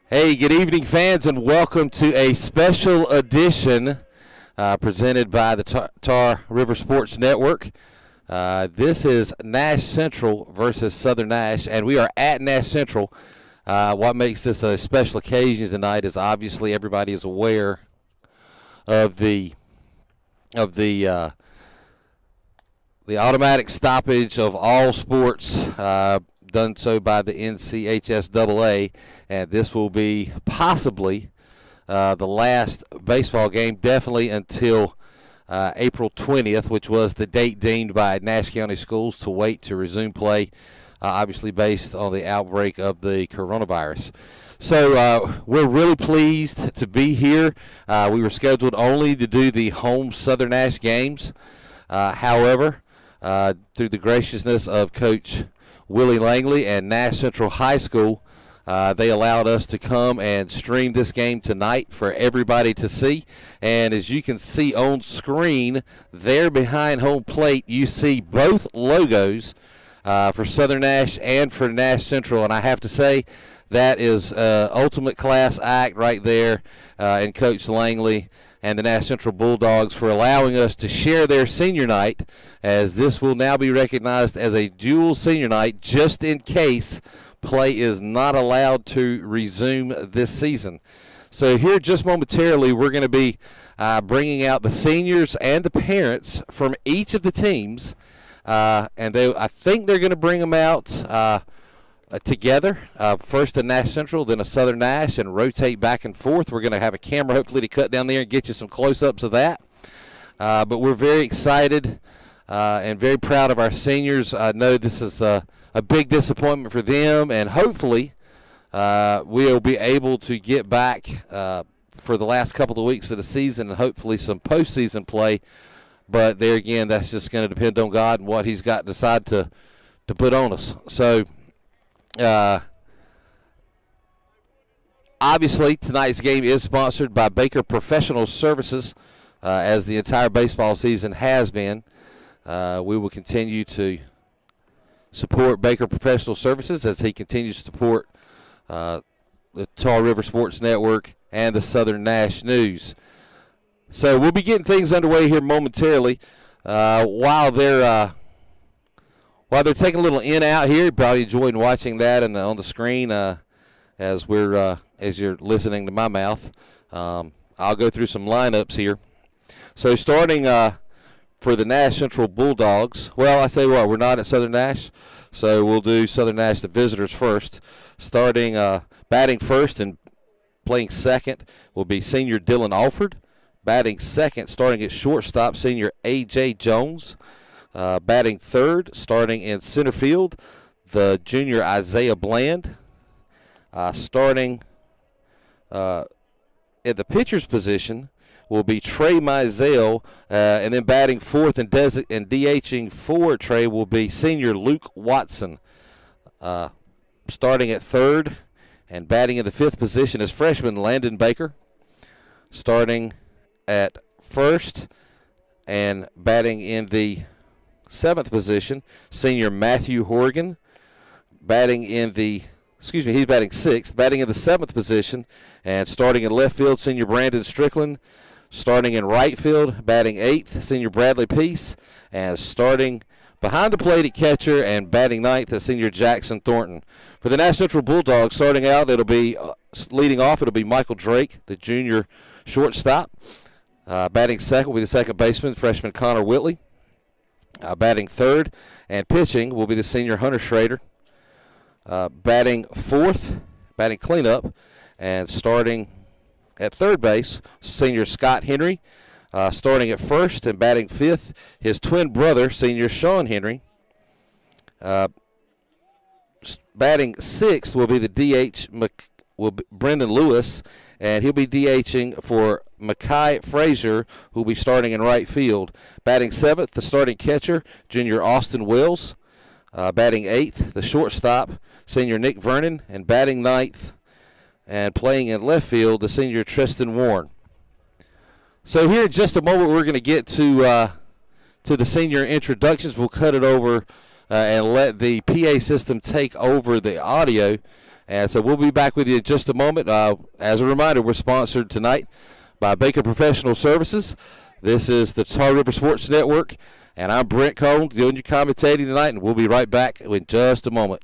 Hey, good evening, fans, and welcome to a special edition presented by the Tar River Sports Network. This is Nash Central versus Southern Nash, and we are at Nash Central. What makes this a special occasion tonight is obviously everybody is aware of the automatic stoppage of all sports done so by the NCHSAA, and this will be possibly the last baseball game, definitely until April 20th, which was the date deemed by Nash County Schools to wait to resume play, obviously based on the outbreak of the coronavirus. So we're really pleased to be here. We were scheduled only to do the home Southern Nash games. However, through the graciousness of Coach Willie Langley and Nash Central High School, they allowed us to come and stream this game tonight for everybody to see. And as you can see on screen, there behind home plate, you see both logos for Southern Nash and for Nash Central. And I have to say, that is ultimate class act right there in Coach Langley and the Nash Central Bulldogs for allowing us to share their senior night, as this will now be recognized as a dual senior night just in case play is not allowed to resume this season. So here just momentarily we're going to be bringing out the seniors and the parents from each of the teams, and I think they're going to bring them out together, first a Nash Central, then a Southern Nash, and rotate back and forth. We're going to have a camera hopefully to cut down there and get you some close-ups of that. But we're very excited and very proud of our seniors. I know this is a big disappointment for them, and hopefully we'll be able to get back for the last couple of weeks of the season and hopefully some postseason play. But there again, that's just going to depend on God and what he's got to decide to put on us. So obviously, tonight's game is sponsored by Baker Professional Services, as the entire baseball season has been. We will continue to support Baker Professional Services as he continues to support the Tar River Sports Network and the Southern Nash News. So we'll be getting things underway here momentarily. While they're taking a little in out here, probably enjoying watching that on the screen as you're listening to my mouth. I'll go through some lineups here. So starting for the Nash Central Bulldogs, well, I tell you what, we're not at Southern Nash, so we'll do Southern Nash, the visitors, first. Starting batting first and playing second will be senior Dylan Alford. Batting second, starting at shortstop, senior A.J. Jones. Batting third, starting in center field, the junior Isaiah Bland. Starting at the pitcher's position will be Trey Mizell, and then batting fourth and DHing for Trey will be senior Luke Watson. Starting at third and batting in the fifth position is freshman Landon Baker. Starting at first and batting in the seventh position, senior Matthew Horgan. He's batting sixth, batting in the seventh position, and starting in left field, senior Brandon Strickland. Starting in right field, batting eighth, senior Bradley Peace, and starting behind the plate at catcher and batting ninth, the senior Jackson Thornton. For the Nash Central Bulldogs, starting out, leading off, it'll be Michael Drake, the junior shortstop. Batting second will be the second baseman, freshman Connor Whitley. Batting third and pitching will be the senior Hunter Schrader. Batting fourth, batting cleanup, and starting at third base, senior Scott Henry. Starting at first and batting fifth, his twin brother, senior Sean Henry. Batting sixth will be the DH, Brendan Lewis, and he'll be DHing for Mackay Frazier, who will be starting in right field. Batting seventh, the starting catcher, junior Austin Wills. Batting eighth, the shortstop, senior Nick Vernon, and batting ninth and playing in left field, the senior Tristan Warren. So here in just a moment, we're going to get to the senior introductions. We'll cut it over and let the PA system take over the audio. And so we'll be back with you in just a moment. As a reminder, we're sponsored tonight by Baker Professional Services. This is the Tar River Sports Network, and I'm Brent Cole doing your commentating tonight, and we'll be right back in just a moment.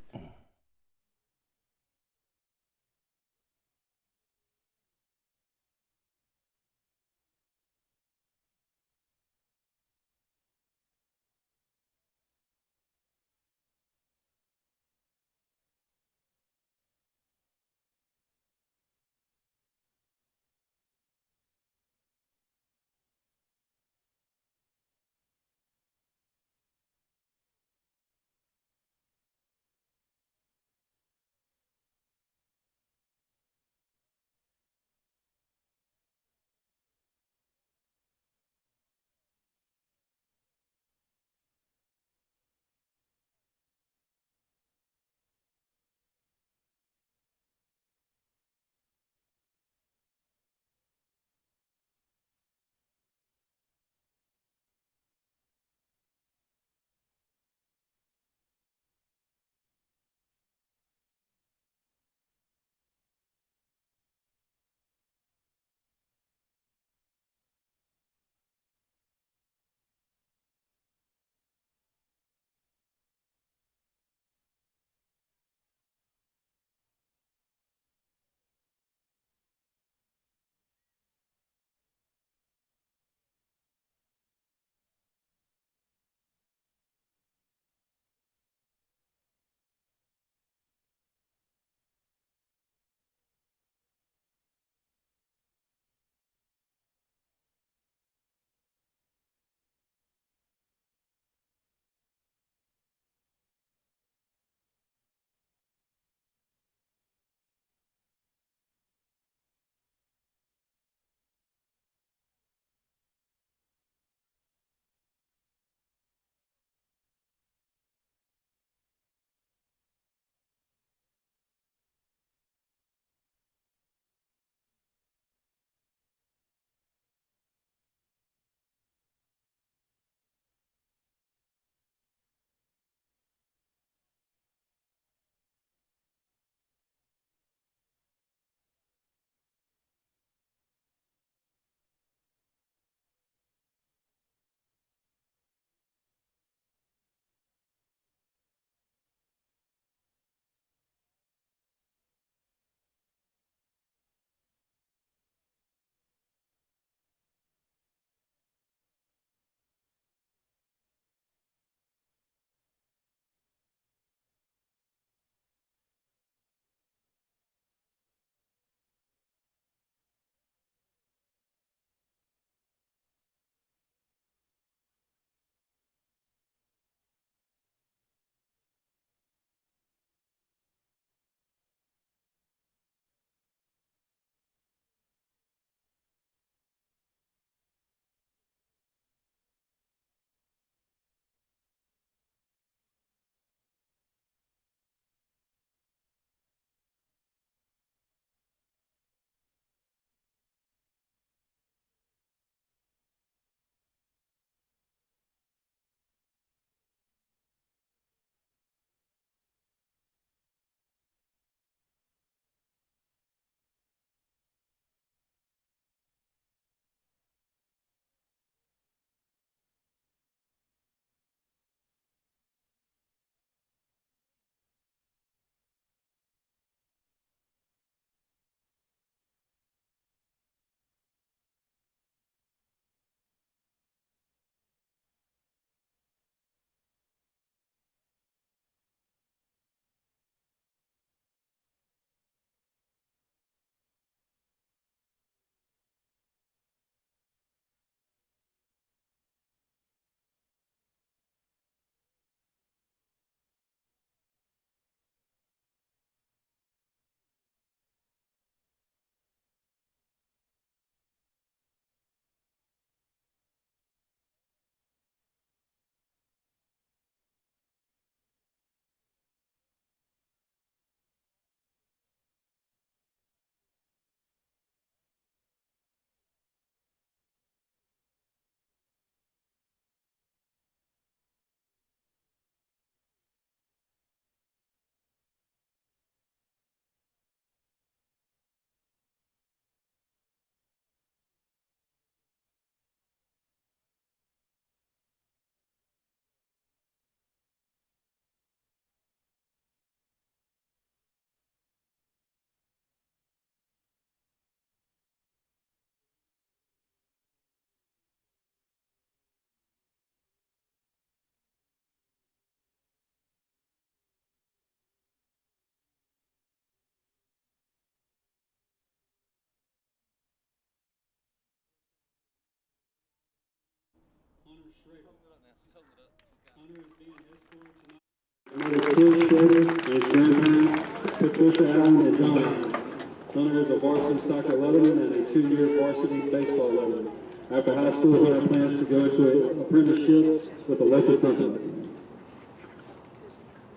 Mother Kim Schroeder and his grandparents, Patricia Allen and John Allen. Hunter is a varsity soccer letterman and a 2-year varsity baseball letterman. After high school, Hunter plans to go into an apprenticeship with a local company.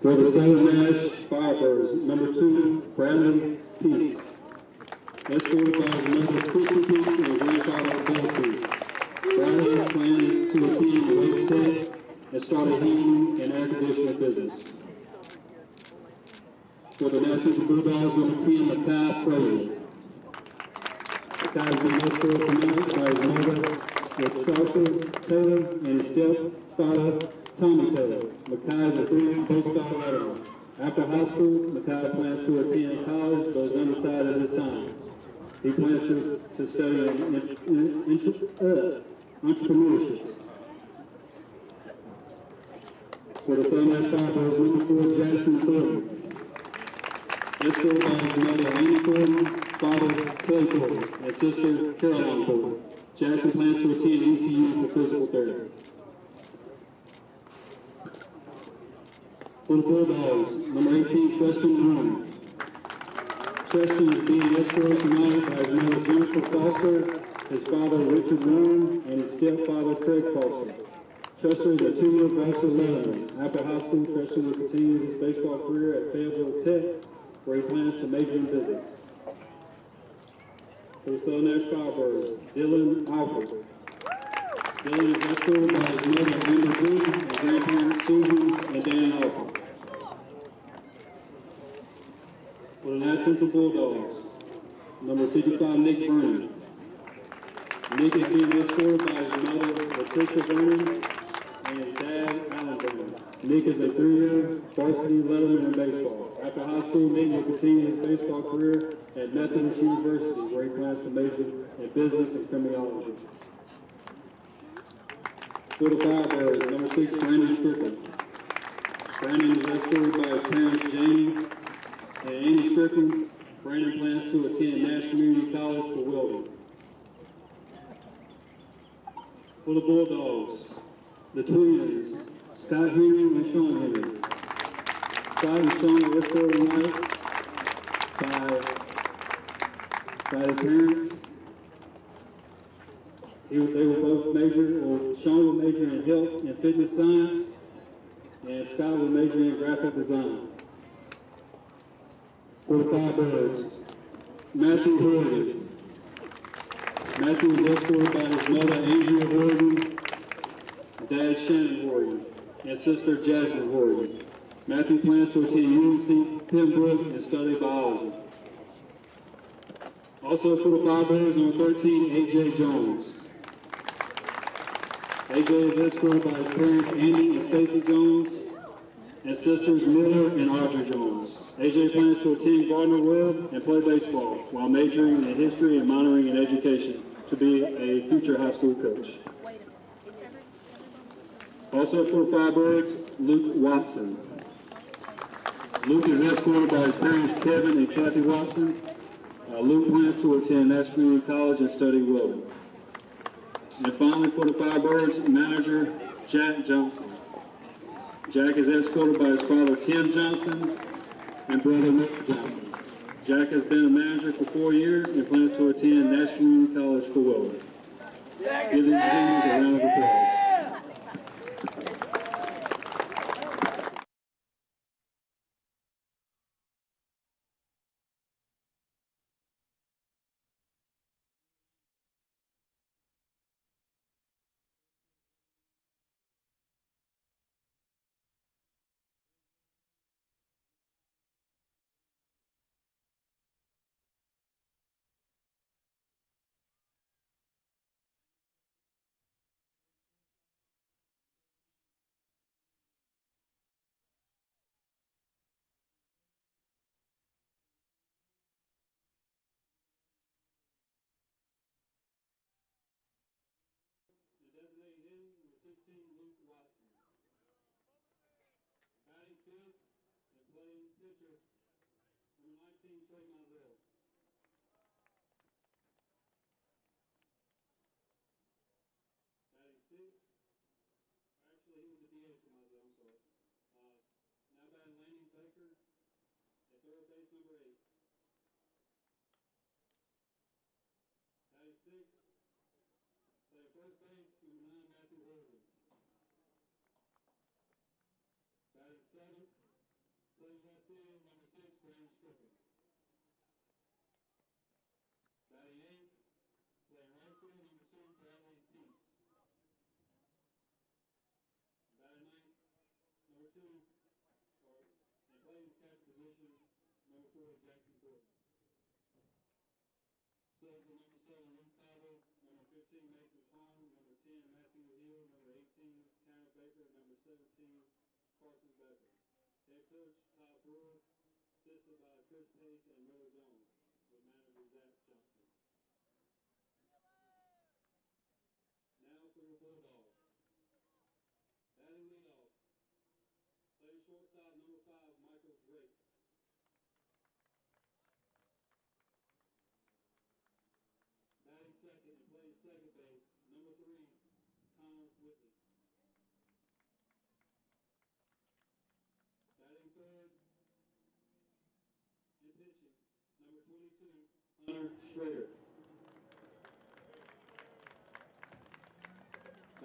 For the St. Nash Firebirds, number 2, Bradley Peace. Escorted by his mother, Chrissy Peace, and grandfather, Bill Peace. Bradley plans to attend Wake Tech and start a heating and air conditioning business. For the National Bulldogs, number 10, Makai Fraley. Makai has been escorted tonight by his mother, Latasha Taylor, and his stepfather, Tommy Taylor. Makai is a 3-year baseball letterman. After high school, Makai plans to attend college, but is undecided at this time. He plans to study entrepreneurship. For the St. Nash Firebirds, number 4, Jackson Thornton. Escorted by his mother, Annie Thornton, father, Clay Thornton, and sister, Caroline Thornton. Jackson plans to attend ECU for physical therapy. For the Bulldogs, number 18, Tristan Warren. Tristan is being escorted tonight by his mother, Jennifer Foster, his father, Richard Warren, and his stepfather, Craig Foster. Tristan is a 2-year varsity letterman. After high school, Tristan will continue his baseball career at Fayetteville Tech, where he plans to major in business. For the Southern Nash Firebirds, Dylan Alford. Dylan is escorted by his mother, Linda Booth, and grandparents, Susan and Dan Alford. For the Nash Central Bulldogs, number 55, Nick Vernon. Nick is being escorted by his mother, Patricia Vernon, and his dad, Alan Vernon. Nick is a 3-year varsity letterman in baseball. After high school, Nick will continue his baseball career at Methodist University, where he plans to major in business and criminology. For the Firebirds, number 6, Brandon Strickland. Brandon is escorted by his parents, Jamie and Amy Strickland. Brandon plans to attend Nash Community College for welding. For the Bulldogs, the twins, Scott Henry and Sean Henry. Scott and Sean are escorted tonight by their parents. They will both major, or Sean will major in health and fitness science, and Scott will major in graphic design. For the Firebirds, Matthew Horgan. Matthew is escorted by his mother, Andrea Horgan, dad, Shannon Horgan, and sister, Jasmine Horgan. Matthew plans to attend UNC Pembroke and study biology. Also for the Firebirds, number 13, A.J. Jones. A.J. is escorted by his parents, Andy and Stacy Jones, and sisters, Miller and Audrey Jones. A.J. plans to attend Gardner Webb and play baseball while majoring in history and minoring in education to be a future high school coach. Also for the Firebirds, Luke Watson. Luke is escorted by his parents, Kevin and Kathy Watson. Luke plans to attend Nash Community College and study welding. And finally for the Firebirds, manager, Jack Johnson. Jack is escorted by his father, Tim Johnson, and brother, Nick Johnson. Jack has been a manager for 4 years and plans to attend Nash Community College for welding. Give these seniors a round of applause. Designated hitter number 16, Luke Watson. Batting fifth and playing pitcher, number 19, Trey Mizell. Batting sixth, third base number 8. Batting 6, play first base, number 9, Matthew Irvin. Batting 7, play left field, number 6, Brandon Strickland. Batting 8, play right field, number 2, Bradley Peace. Batting 9, number 2, and playing catch position, number 4, Jackson Gordon. Subs are number 7, Luke Cabo, number 15, Mason Palm, number 10, Matthew Hill, number 18, Tanner Baker, number 17, Carson Becker. Head coach, Todd Brewer, assisted by Chris Pace and Miller Jones, with manager Zach Johnson. Now for your Bulldogs. Batting leadoff. Playing shortstop, number 5, Michael Drake. Batting second and playing second base, number 3, Connor Whitley. Batting third and pitching, number 22, Hunter Schrader.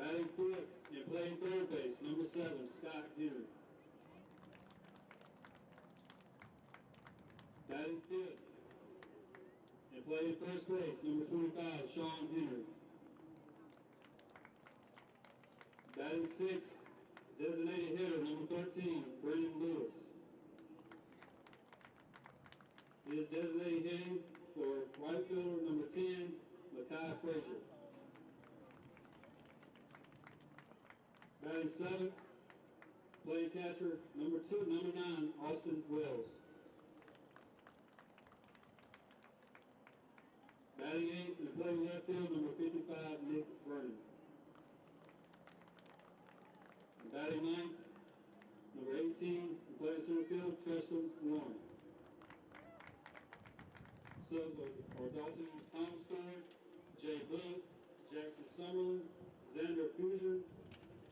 Batting fifth and playing third base, number 7, Scott Henry. Batting fifth and playing first base, number 25, Sean Henry. Batting sixth, designated hitter, number 13, Brendan Lewis. He is designated hitting for right fielder, number 10, Makai Frazier. Batting seventh, playing catcher, number 9, Austin Wells. Batting eighth and playing left field, number 55, Nick Vernon. And batting ninth, number 18, and playing center field, Tristan Warren. Subs are Dalton Comstock, Jay Book, Jackson Summerlin, Xander Fusion,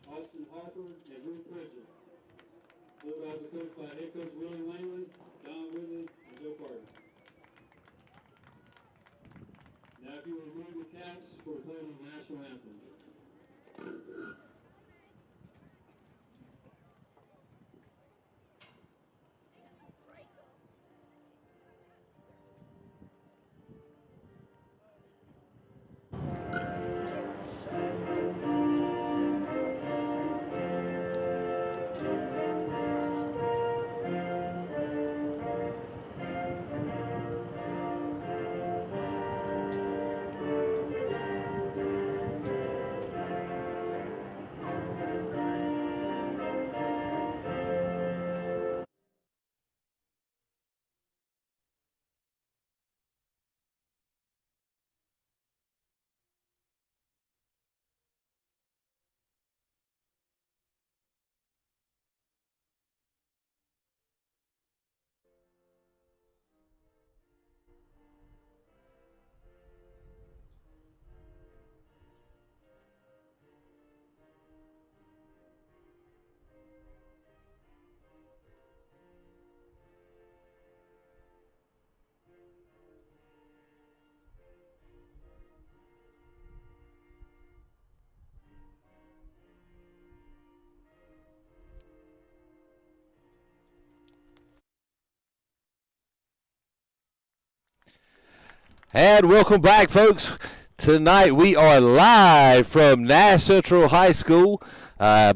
Austin Harper, and Drew Pritchard. Bulldogs are coached by head coach Willie Langley, Don Whitley, and Joe Carter. Now if you will remove your caps for playing the national anthem. And welcome back, folks. Tonight we are live from Nash Central High School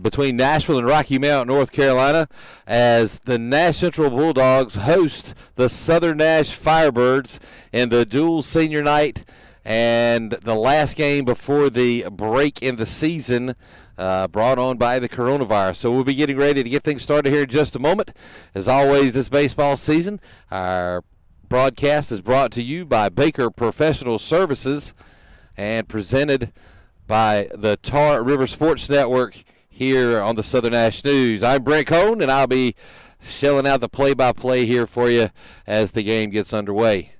between Nashville and Rocky Mount, North Carolina, as the Nash Central Bulldogs host the Southern Nash Firebirds in the dual senior night and the last game before the break in the season brought on by the coronavirus. So we'll be getting ready to get things started here in just a moment. As always, this baseball season, our broadcast is brought to you by Baker Professional Services and presented by the Tar River Sports Network here on the Southern Nash News. I'm Brent Cohn, and I'll be shelling out the play-by-play here for you as the game gets underway.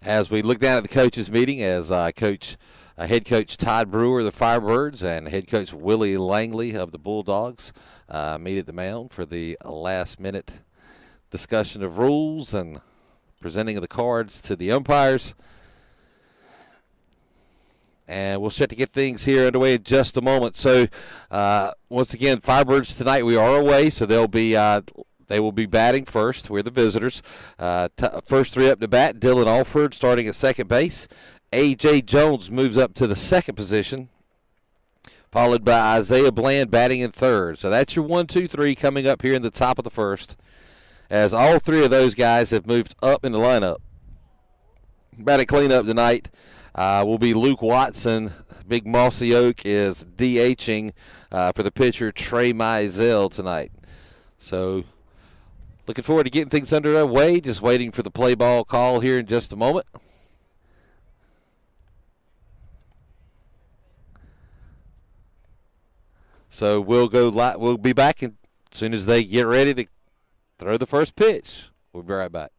As we look down at the coaches' meeting, as head coach Todd Brewer of the Firebirds and head coach Willie Langley of the Bulldogs meet at the mound for the last minute discussion of rules and presenting of the cards to the umpires. And we'll set to get things here underway in just a moment. So, once again, Firebirds tonight, we are away, so they will be batting first. We're the visitors. First three up to bat, Dylan Alford starting at second base. A.J. Jones moves up to the second position, followed by Isaiah Bland batting in third. So that's your 1, 2, 3 coming up here in the top of the first, as all three of those guys have moved up in the lineup. Batting cleanup tonight will be Luke Watson. Big Mossy Oak is DHing for the pitcher Trey Mizell tonight. So looking forward to getting things underway. Just waiting for the play ball call here in just a moment. So we'll be back as soon as they get ready to throw the first pitch. We'll be right back.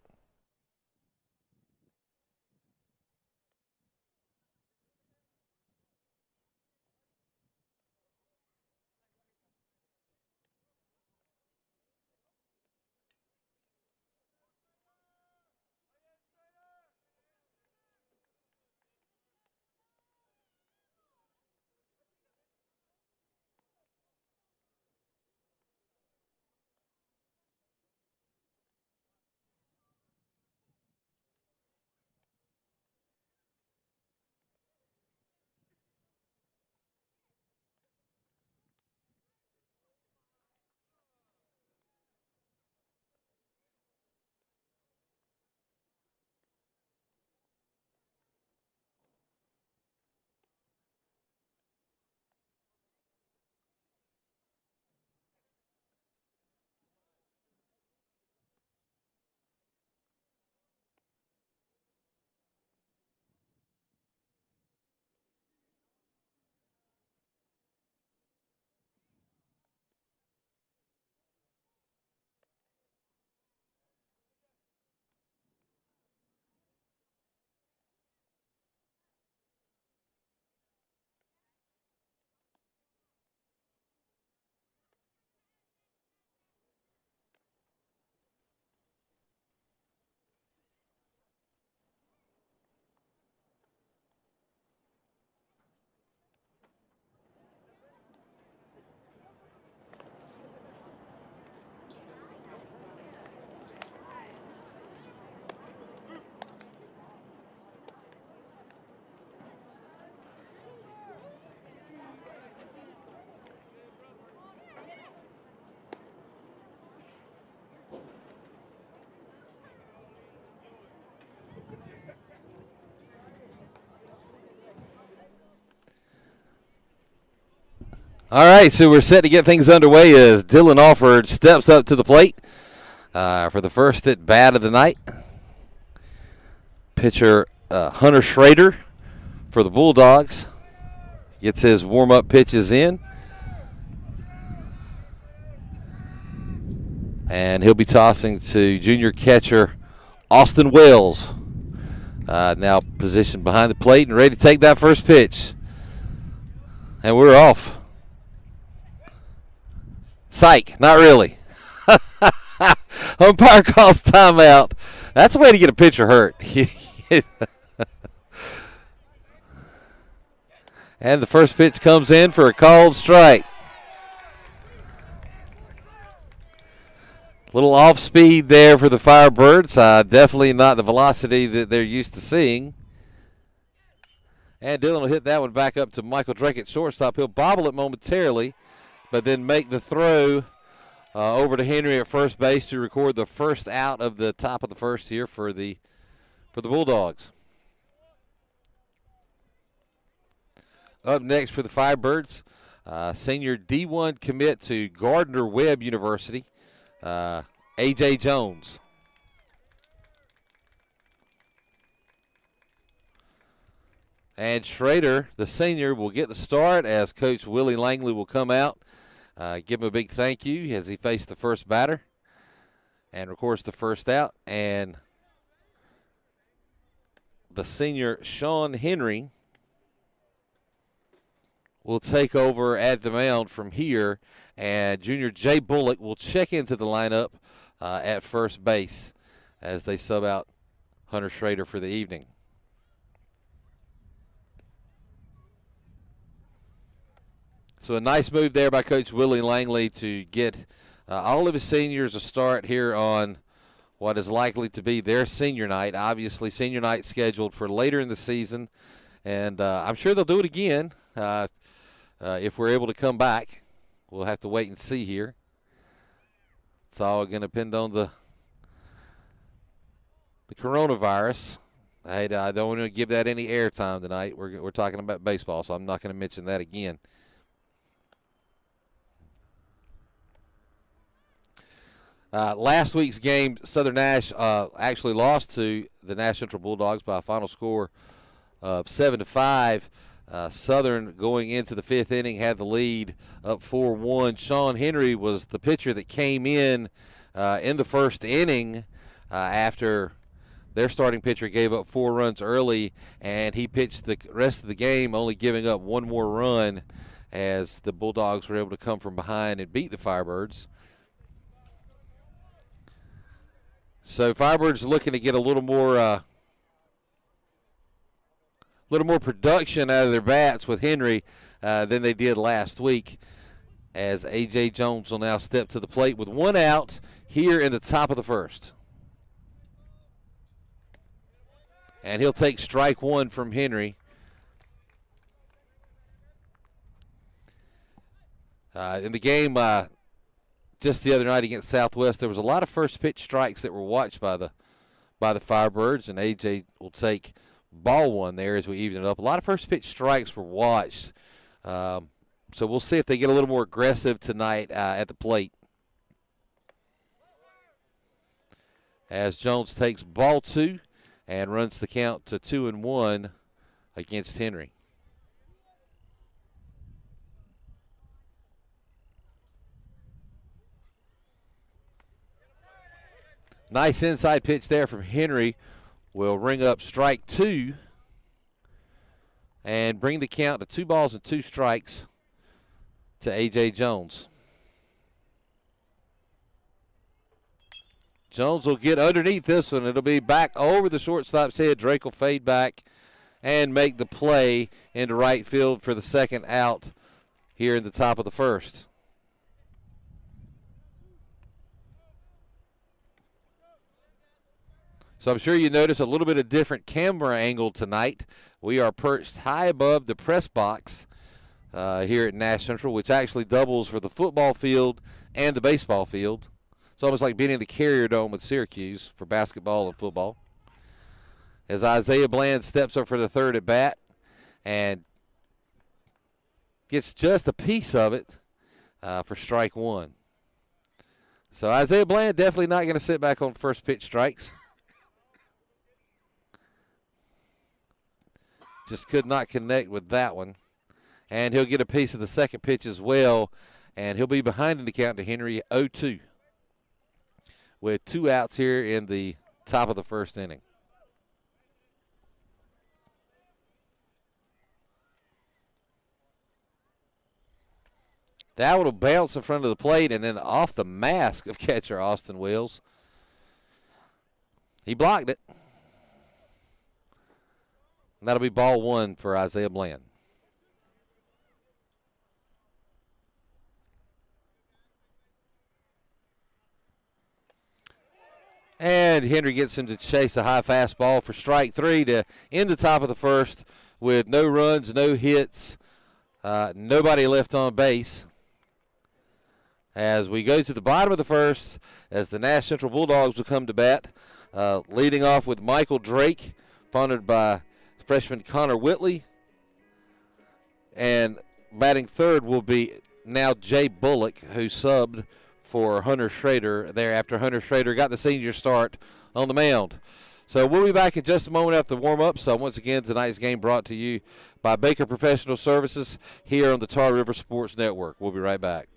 All right, so we're set to get things underway as Dylan Alford steps up to the plate for the first at bat of the night. Pitcher Hunter Schrader for the Bulldogs gets his warm-up pitches in. And he'll be tossing to junior catcher Austin Wells, now positioned behind the plate and ready to take that first pitch. And we're off. Psych, not really. Umpire calls timeout. That's a way to get a pitcher hurt. And the first pitch comes in for a called strike. Little off speed there for the Firebirds. Definitely not the velocity that they're used to seeing. And Dylan will hit that one back up to Michael Drake at shortstop. He'll bobble it momentarily, but then make the throw over to Henry at first base to record the first out of the top of the first here for the Bulldogs. Up next for the Firebirds, senior D1 commit to Gardner-Webb University, A.J. Jones. And Schrader, the senior, will get the start as Coach Willie Langley will come out. Give him a big thank you as he faced the first batter and records the first out. And the senior, Sean Henry, will take over at the mound from here. And junior Jay Bullock will check into the lineup at first base as they sub out Hunter Schrader for the evening. So a nice move there by Coach Willie Langley to get all of his seniors a start here on what is likely to be their senior night. Obviously, senior night scheduled for later in the season, and I'm sure they'll do it again if we're able to come back. We'll have to wait and see here. It's all going to depend on the coronavirus. I don't want to give that any airtime tonight. We're talking about baseball, so I'm not going to mention that again. Last week's game, Southern Nash actually lost to the Nash Central Bulldogs by a final score of 7-5. Southern, going into the fifth inning, had the lead up 4-1. Sean Henry was the pitcher that came in the first inning after their starting pitcher gave up 4 runs early, and he pitched the rest of the game, only giving up 1 more run as the Bulldogs were able to come from behind and beat the Firebirds. So Firebirds looking to get a little more production out of their bats with Henry than they did last week, as A.J. Jones will now step to the plate with 1 out here in the top of the first. And he'll take strike 1 from Henry. In the game just the other night against Southwest, there was a lot of first pitch strikes that were watched by the Firebirds, and A.J. will take ball 1 there as we even it up. A lot of first pitch strikes were watched. So we'll see if they get a little more aggressive tonight at the plate. As Jones takes ball 2 and runs the count to 2-1 against Henry. Nice inside pitch there from Henry. Will ring up strike 2 and bring the count to 2 balls and 2 strikes to A.J. Jones. Jones will get underneath this one. It'll be back over the shortstop's head. Drake will fade back and make the play into right field for the second out here in the top of the first. So I'm sure you notice a little bit of different camera angle tonight. We are perched high above the press box here at Nash Central, which actually doubles for the football field and the baseball field. It's almost like being in the Carrier Dome with Syracuse for basketball and football. As Isaiah Bland steps up for the third at bat and gets just a piece of it for strike 1. So Isaiah Bland definitely not going to sit back on first pitch strikes. Just could not connect with that one. And he'll get a piece of the second pitch as well, and he'll be behind in the count to Henry 0-2 with 2 outs here in the top of the first inning. That one will bounce in front of the plate and then off the mask of catcher Austin Wills. He blocked it. And that'll be ball 1 for Isaiah Bland. And Henry gets him to chase a high fastball for strike 3 to end the top of the first with no runs, no hits, nobody left on base. As we go to the bottom of the first, as the Nash Central Bulldogs will come to bat, leading off with Michael Drake, followed by freshman Connor Whitley. And batting third will be now Jay Bullock, who subbed for Hunter Schrader there after Hunter Schrader got the senior start on the mound. So we'll be back in just a moment after the warm-up. So once again, tonight's game brought to you by Baker Professional Services here on the Tar River Sports Network. We'll be right back.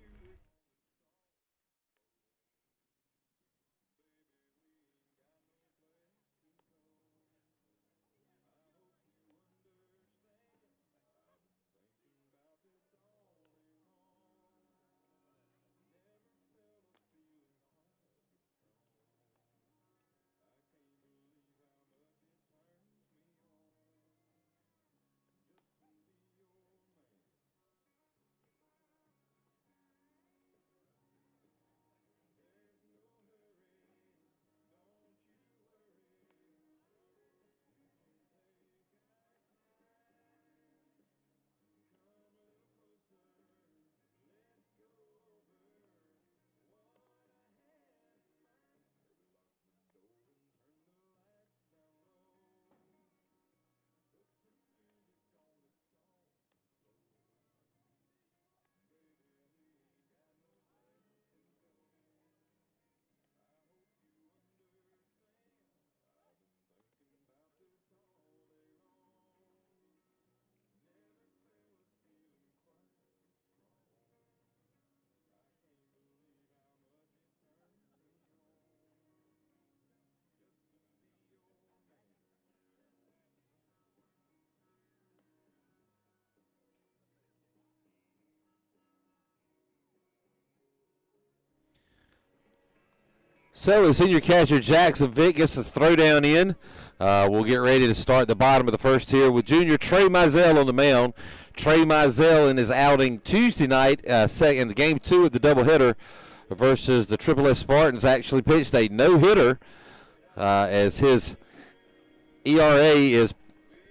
So the senior catcher Jackson Vick gets the throw down in. We'll get ready to start the bottom of the first here with junior Trey Mizell on the mound. Trey Mizell in his outing Tuesday night, in the game 2 of the doubleheader versus the Triple S Spartans, actually pitched a no-hitter as his ERA is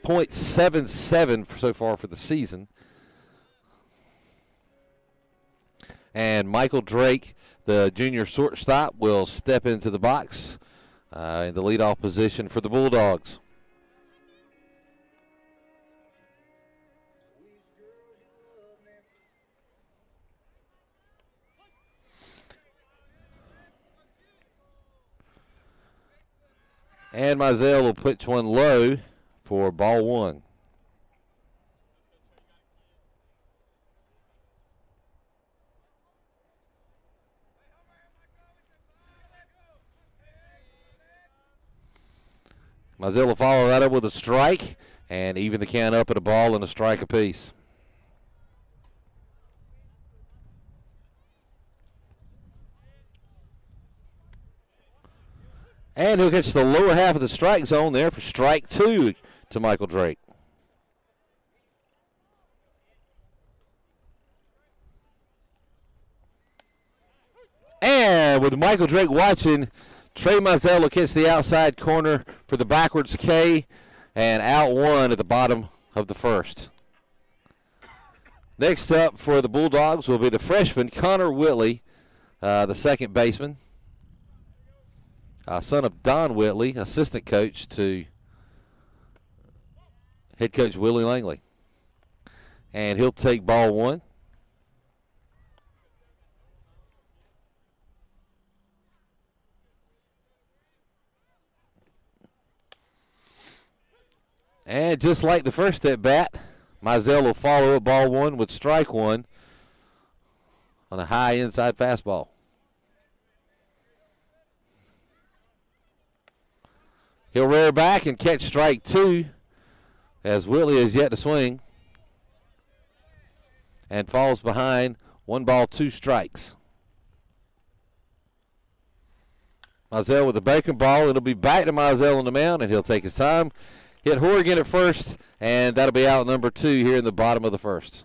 .77 so far for the season. And Michael Drake, the junior shortstop, will step into the box in the leadoff position for the Bulldogs. And Mizell will pitch one low for ball 1. Mizell will follow that up with a strike and even the count up at a ball and a strike apiece. And he'll catch the lower half of the strike zone there for strike 2 to Michael Drake. And with Michael Drake watching, Trey Mizell will catch the outside corner for the backwards K and out 1 at the bottom of the first. Next up for the Bulldogs will be the freshman Connor Whitley, the second baseman. Son of Don Whitley, assistant coach to head coach Willie Langley. And he'll take ball 1. And just like the first at bat, Mizell will follow up ball 1 with strike 1 on a high inside fastball. He'll rear back and catch strike 2 as Whitley is yet to swing and falls behind 1 ball, 2 strikes. Mizell with a breaking ball. It'll be back to Mizell on the mound, and he'll take his time. Hit Horrigan at first, and that'll be out number 2 here in the bottom of the first.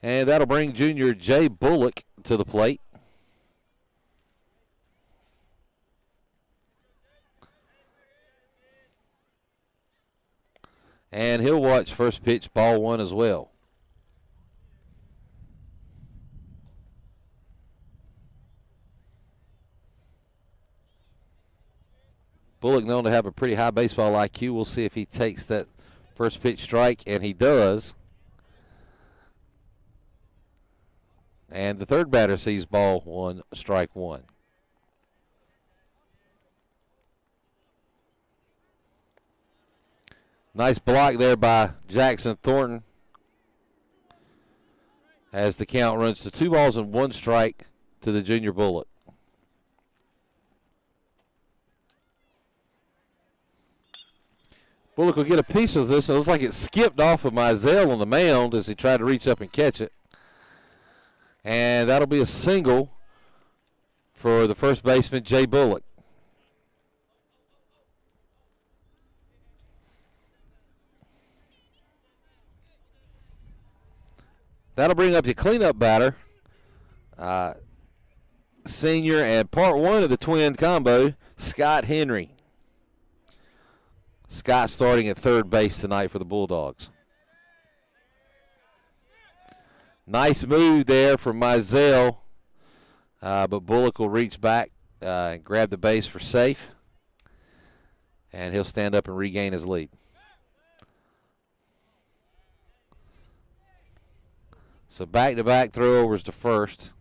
And that'll bring junior Jay Bullock to the plate. And he'll watch first pitch, ball 1 as well. Bullock known to have a pretty high baseball IQ. We'll see if he takes that first pitch strike, and he does. And the third batter sees ball 1, strike 1. Nice block there by Jackson Thornton as the count runs to 2 balls and 1 strike to the junior Bullock. Bullock will get a piece of this. It looks like it skipped off of Mizell on the mound as he tried to reach up and catch it. And that'll be a single for the first baseman, Jay Bullock. That'll bring up the cleanup batter, senior and part 1 of the twin combo, Scott Henry. Scott starting at third base tonight for the Bulldogs. Nice move there from Mizell, but Bullock will reach back and grab the base for safe, and he'll stand up and regain his lead. So back-to-back throwovers to first.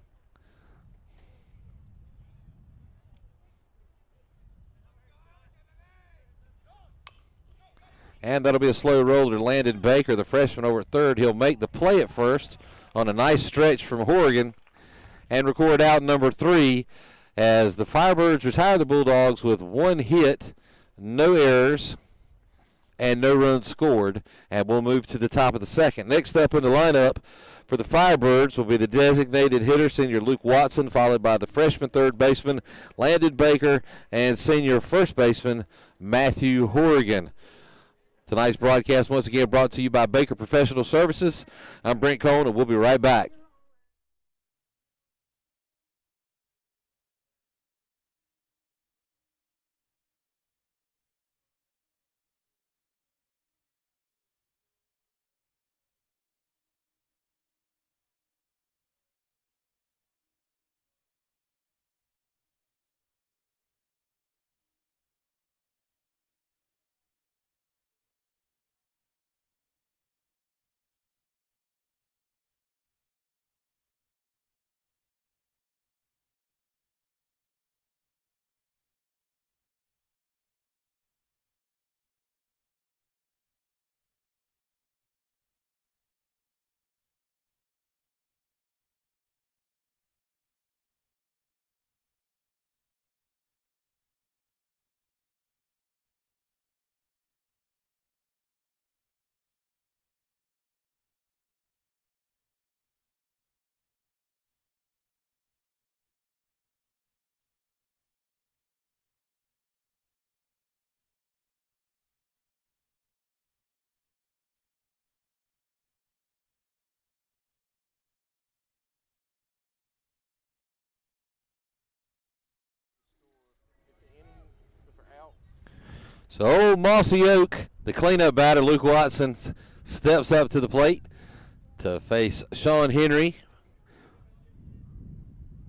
And that'll be a slow roller to Landon Baker, the freshman over at third. He'll make the play at first on a nice stretch from Horrigan and record out number 3 as the Firebirds retire the Bulldogs with 1 hit, no errors, and no runs scored. And we'll move to the top of the second. Next up in the lineup for the Firebirds will be the designated hitter, senior Luke Watson, followed by the freshman third baseman, Landon Baker, and senior first baseman, Matthew Horrigan. Tonight's broadcast once again brought to you by Baker Professional Services. I'm Brent Cohn, and we'll be right back. So old Mossy Oak, the cleanup batter, Luke Watson, steps up to the plate to face Sean Henry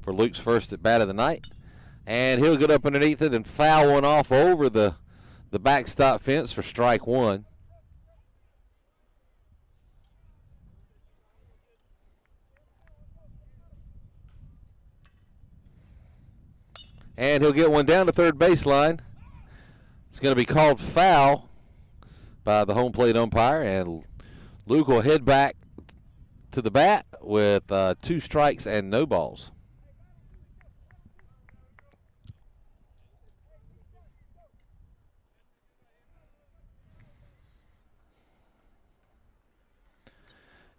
for Luke's first at bat of the night. And he'll get up underneath it and foul one off over the backstop fence for strike one. And he'll get one down the third baseline. It's going to be called foul by the home plate umpire, and Luke will head back to the bat with 2 strikes and no balls.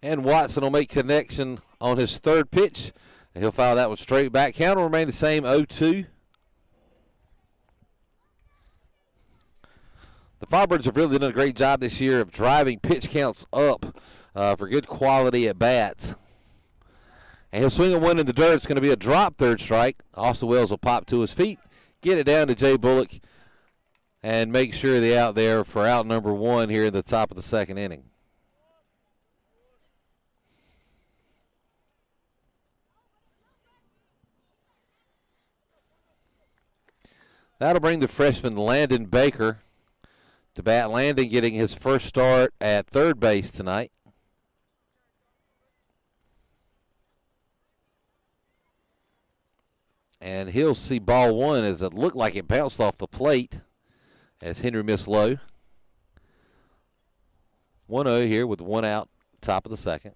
And Watson will make connection on his third pitch. And he'll foul that one straight back. Count will remain the same, 0-2. The Firebirds have really done a great job this year of driving pitch counts up for good quality at bats. And he'll swing a one in the dirt. It's going to be a drop third strike. Austin Wells will pop to his feet, get it down to Jay Bullock, and make sure they're out there for out number 1 here in the top of the second inning. That'll bring the freshman Landon Baker to bat. Landon getting his first start at third base tonight. And he'll see ball 1 as it looked like it bounced off the plate as Henry missed low. 1-0 here with 1 out, top of the second.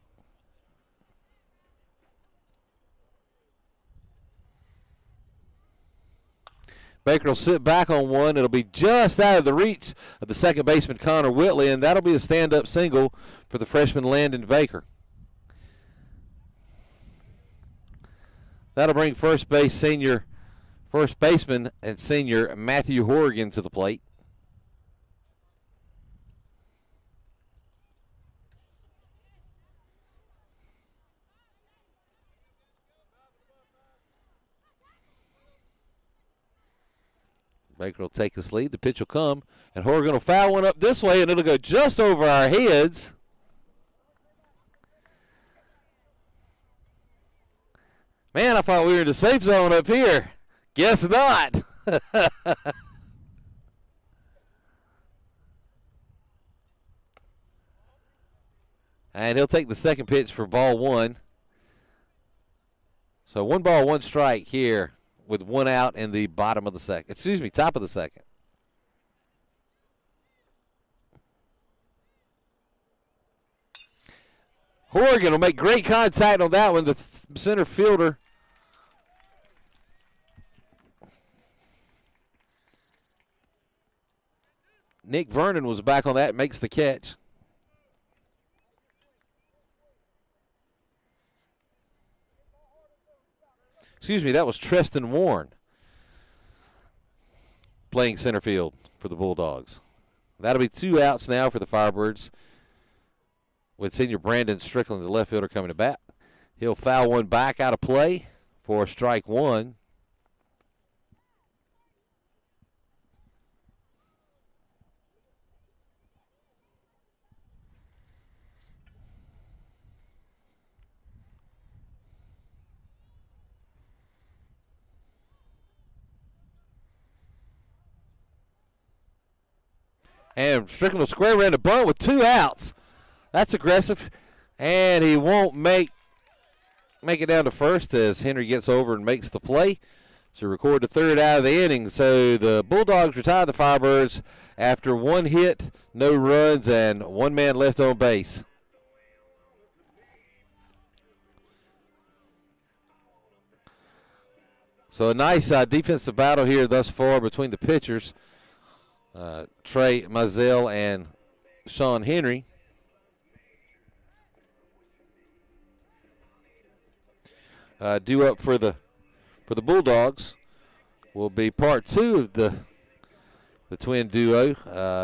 Baker will sit back on one. It'll be just out of the reach of the second baseman, Connor Whitley, and that'll be a stand-up single for the freshman Landon Baker. That'll bring first baseman and senior Matthew Horrigan to the plate. Baker will take his lead. The pitch will come, and Horrigan will foul one up this way, and it'll go just over our heads. Man, I thought we were in the safe zone up here. Guess not. And he'll take the second pitch for ball 1. So 1 ball, 1 strike here with 1 out in the top of the second. Horrigan will make great contact on that one. The center fielder Nick Vernon was back on that, makes the catch. Excuse me, that was Treston Warren playing center field for the Bulldogs. That'll be 2 outs now for the Firebirds, with senior Brandon Strickland, the left fielder, coming to bat. He'll foul one back out of play for strike one. And Strickland will square around the bunt with 2 outs. That's aggressive. And he won't make it down to first as Henry gets over and makes the play to record the 3rd out of the inning. So the Bulldogs retire the Firebirds after 1 hit, no runs, and 1 man left on base. So a nice defensive battle here thus far between the pitchers, Trey Mizell and Sean Henry. Due up for the Bulldogs will be part 2 of the twin duo,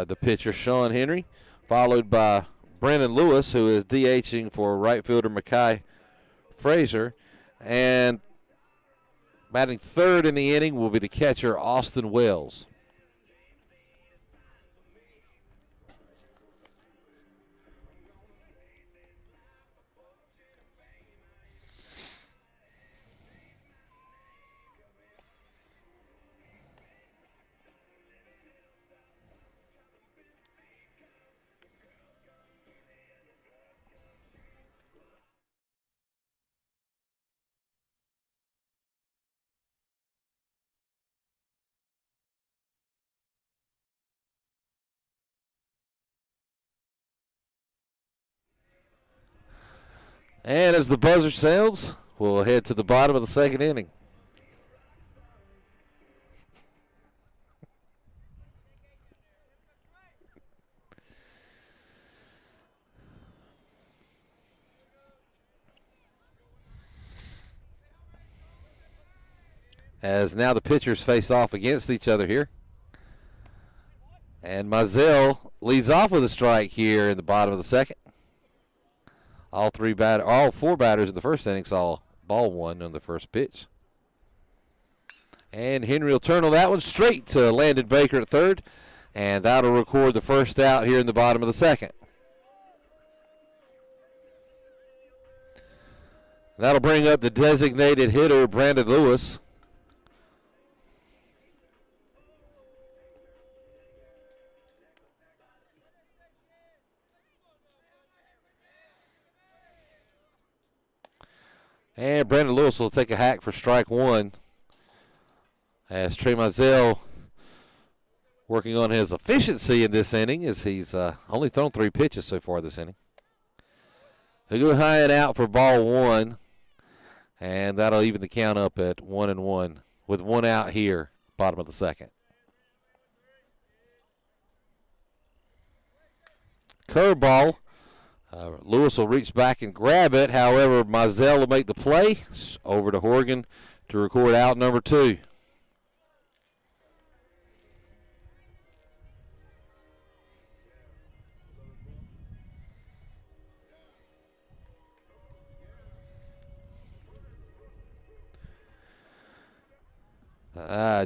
the pitcher Sean Henry, followed by Brandon Lewis, who is DHing for right fielder Makai Frazier, and batting 3rd in the inning will be the catcher Austin Wells. And as the buzzer sounds, we'll head to the bottom of the 2nd inning. As now the pitchers face off against each other here. And Mizell leads off with a strike here in the bottom of the 2nd. All 4 batters in the 1st inning saw ball 1 on the first pitch. And Henry will turn on that one straight to Landon Baker at 3rd. And that'll record the 1st out here in the bottom of the 2nd. That'll bring up the designated hitter, Brandon Lewis. And Brandon Lewis will take a hack for strike 1 as Trey Mizell working on his efficiency in this inning as he's only thrown 3 pitches so far this inning. He'll go high and out for ball 1, and that'll even the count up at 1-1 with 1 out here, bottom of the 2nd. Curveball. Lewis will reach back and grab it. However, Mizell will make the play. Over to Horgan to record out number 2.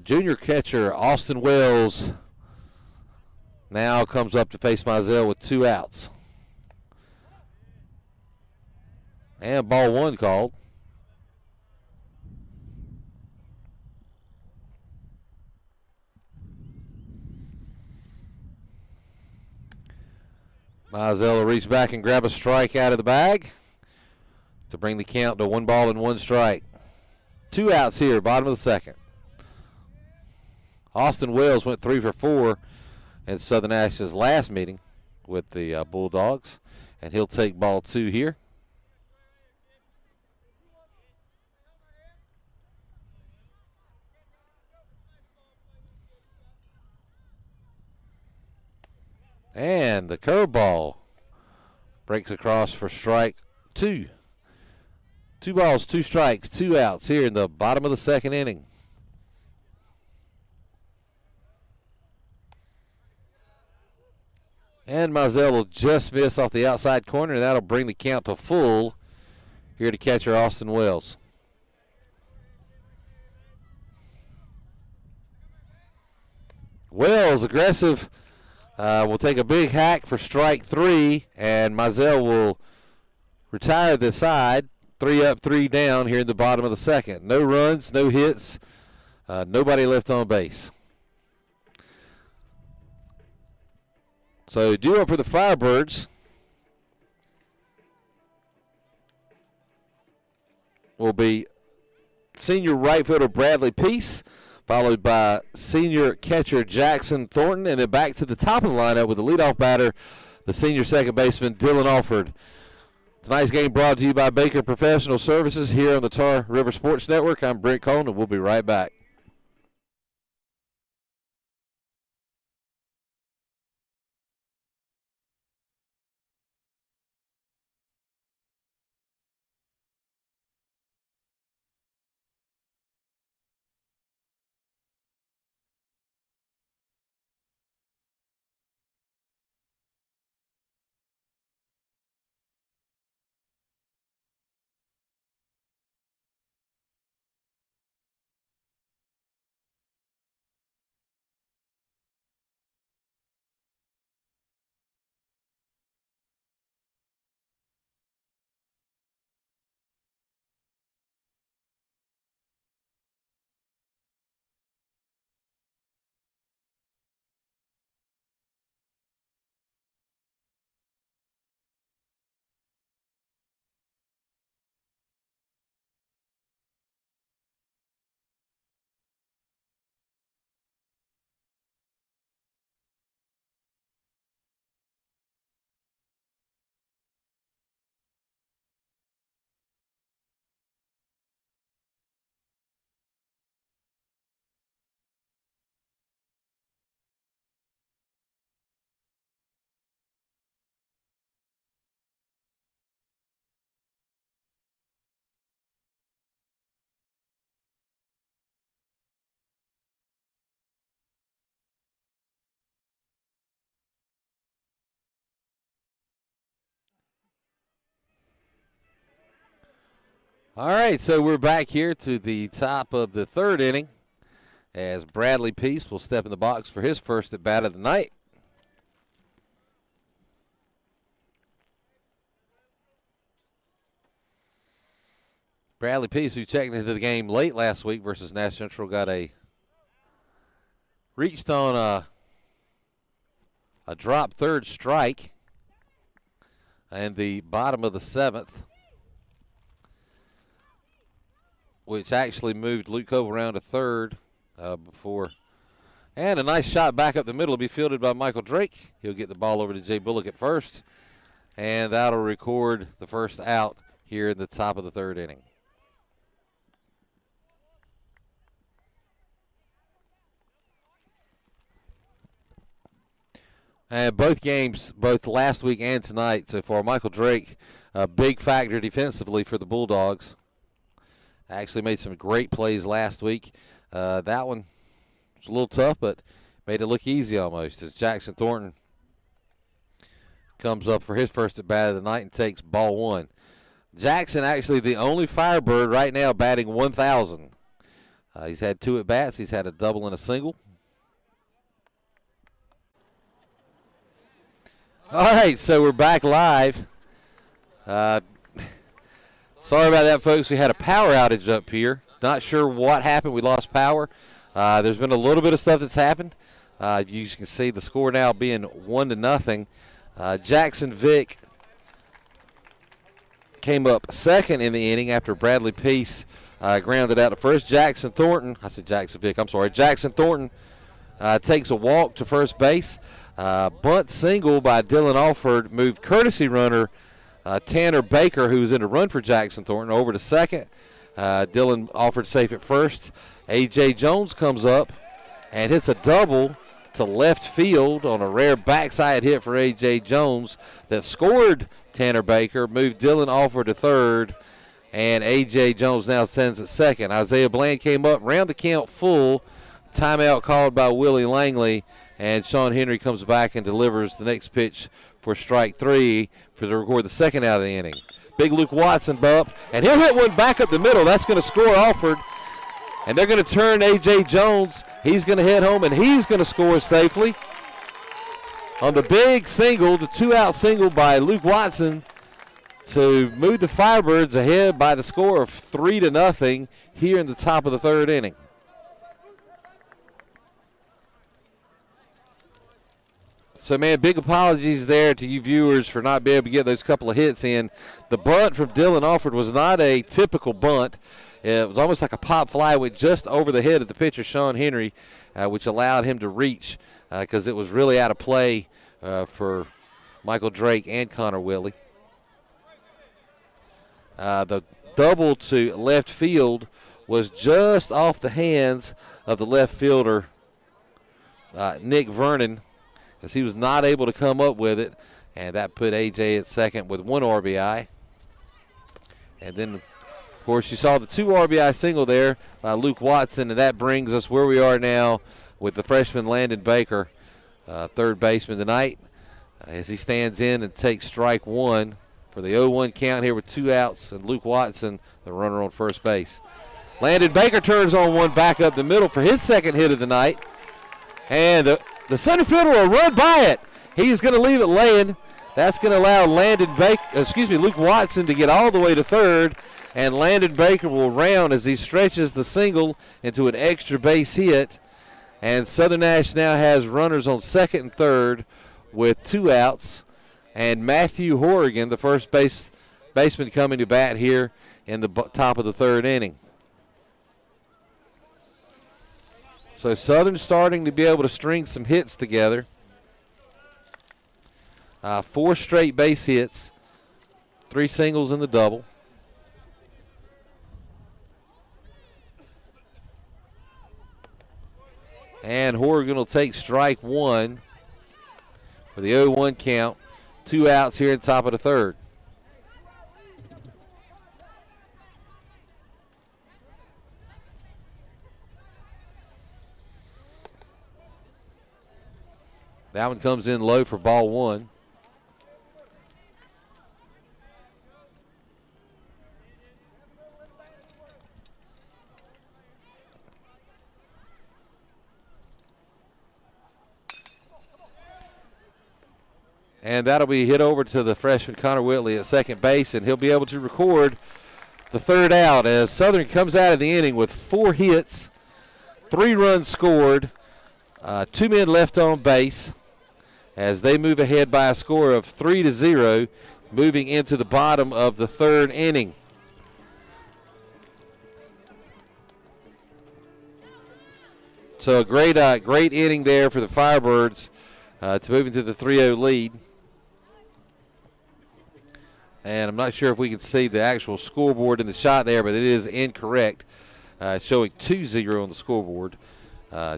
Junior catcher Austin Wells now comes up to face Mizell with 2 outs. And ball 1 called. Mizell will reach back and grab a strike out of the bag to bring the count to 1 ball and 1 strike. 2 outs here, bottom of the 2nd. Austin Wells went 3 for 4 in Southern Nash's last meeting with the Bulldogs, and he'll take ball 2 here. And the curveball breaks across for strike 2. 2 balls, 2 strikes, 2 outs here in the bottom of the second inning. And Mizell will just miss off the outside corner, and that'll bring the count to full here to catcher Austin Wells. Wells, aggressive, will take a big hack for strike 3, and Mizell will retire the side. 3 up, 3 down here in the bottom of the second. No runs, no hits, nobody left on base. So due up for the Firebirds will be senior right fielder Bradley Peace, followed by senior catcher Jackson Thornton, and then back to the top of the lineup with the leadoff batter, the senior second baseman Dylan Alford. Tonight's game brought to you by Baker Professional Services here on the Tar River Sports Network. I'm Brent Cohn, and we'll be right back. All right, so we're back here to the top of the third inning as Bradley Peace will step in the box for his first at bat of the night. Bradley Peace, who checked into the game late last week versus Nash Central, reached on a drop third strike in the bottom of the seventh, which actually moved Luke Cove around to third before. And a nice shot back up the middle will be fielded by Michael Drake. He'll get the ball over to Jay Bullock at first, and that'll record the first out here in the top of the third inning. And both games, both last week and tonight so far, Michael Drake, a big factor defensively for the Bulldogs. Actually made some great plays last week. That one was a little tough, but made it look easy almost as Jackson Thornton comes up for his first at bat of the night and takes ball 1. Jackson actually the only Firebird right now batting 1,000. He's had 2 at bats. He's had a double and a single. All right, so we're back live. Sorry about that, folks. We had a power outage up here. Not sure what happened. We lost power. There's been a little bit of stuff that's happened. You can see the score now being 1-0. Jackson Vick came up second in the inning after Bradley Peace grounded out at first. Jackson Thornton takes a walk to first base. Bunt single by Dylan Alford moved courtesy runner Tanner Baker, who was in a run for Jackson Thornton, over to second. Dylan Alford safe at first. A.J. Jones comes up and hits a double to left field on a rare backside hit for A.J. Jones that scored Tanner Baker, moved Dylan Alford to third, and A.J. Jones now stands at second. Isaiah Bland came up, round the count full, timeout called by Willie Langley, and Sean Henry comes back and delivers the next pitch for strike three to record the second out of the inning. Big Luke Watson bump, and he'll hit one back up the middle. That's going to score Alford. And they're going to turn A.J. Jones. He's going to head home, and he's going to score safely. On the big single, the two-out single by Luke Watson to move the Firebirds ahead by the score of 3-0 here in the top of the third inning. So, man, big apologies there to you viewers for not being able to get those couple of hits in. The bunt from Dylan Alford was not a typical bunt. It was almost like a pop fly, went just over the head of the pitcher, Sean Henry, which allowed him to reach because it was really out of play for Michael Drake and Connor Willie. The double to left field was just off the hands of the left fielder, Nick Vernon, as he was not able to come up with it, and that put A.J. at second with 1 RBI. And then, of course, you saw the 2 RBI single there by Luke Watson, and that brings us where we are now with the freshman Landon Baker, third baseman tonight, as he stands in and takes strike one for the 0-1 count here with 2 outs, and Luke Watson, the runner on first base. Landon Baker turns on one back up the middle for his second hit of the night, and the center fielder will run by it. He's going to leave it laying. That's going to allow Luke Watson to get all the way to third, and Landon Baker will round as he stretches the single into an extra base hit. And Southern Nash now has runners on second and third with 2 outs. And Matthew Horrigan, the first baseman, coming to bat here in the top of the third inning. So Southern starting to be able to string some hits together. 4 straight base hits, 3 singles and the double. And Horrigan will take strike one for the 0-1 count. 2 outs here in top of the third. That one comes in low for ball one. And that'll be hit over to the freshman Connor Whitley at second base, and he'll be able to record the third out as Southern comes out of the inning with 4 hits, 3 runs scored, 2 men left on base as they move ahead by a score of 3-0, moving into the bottom of the third inning. So a great inning there for the Firebirds to move into the 3-0 lead. And I'm not sure if we can see the actual scoreboard in the shot there, but it is incorrect, showing 2-0 on the scoreboard.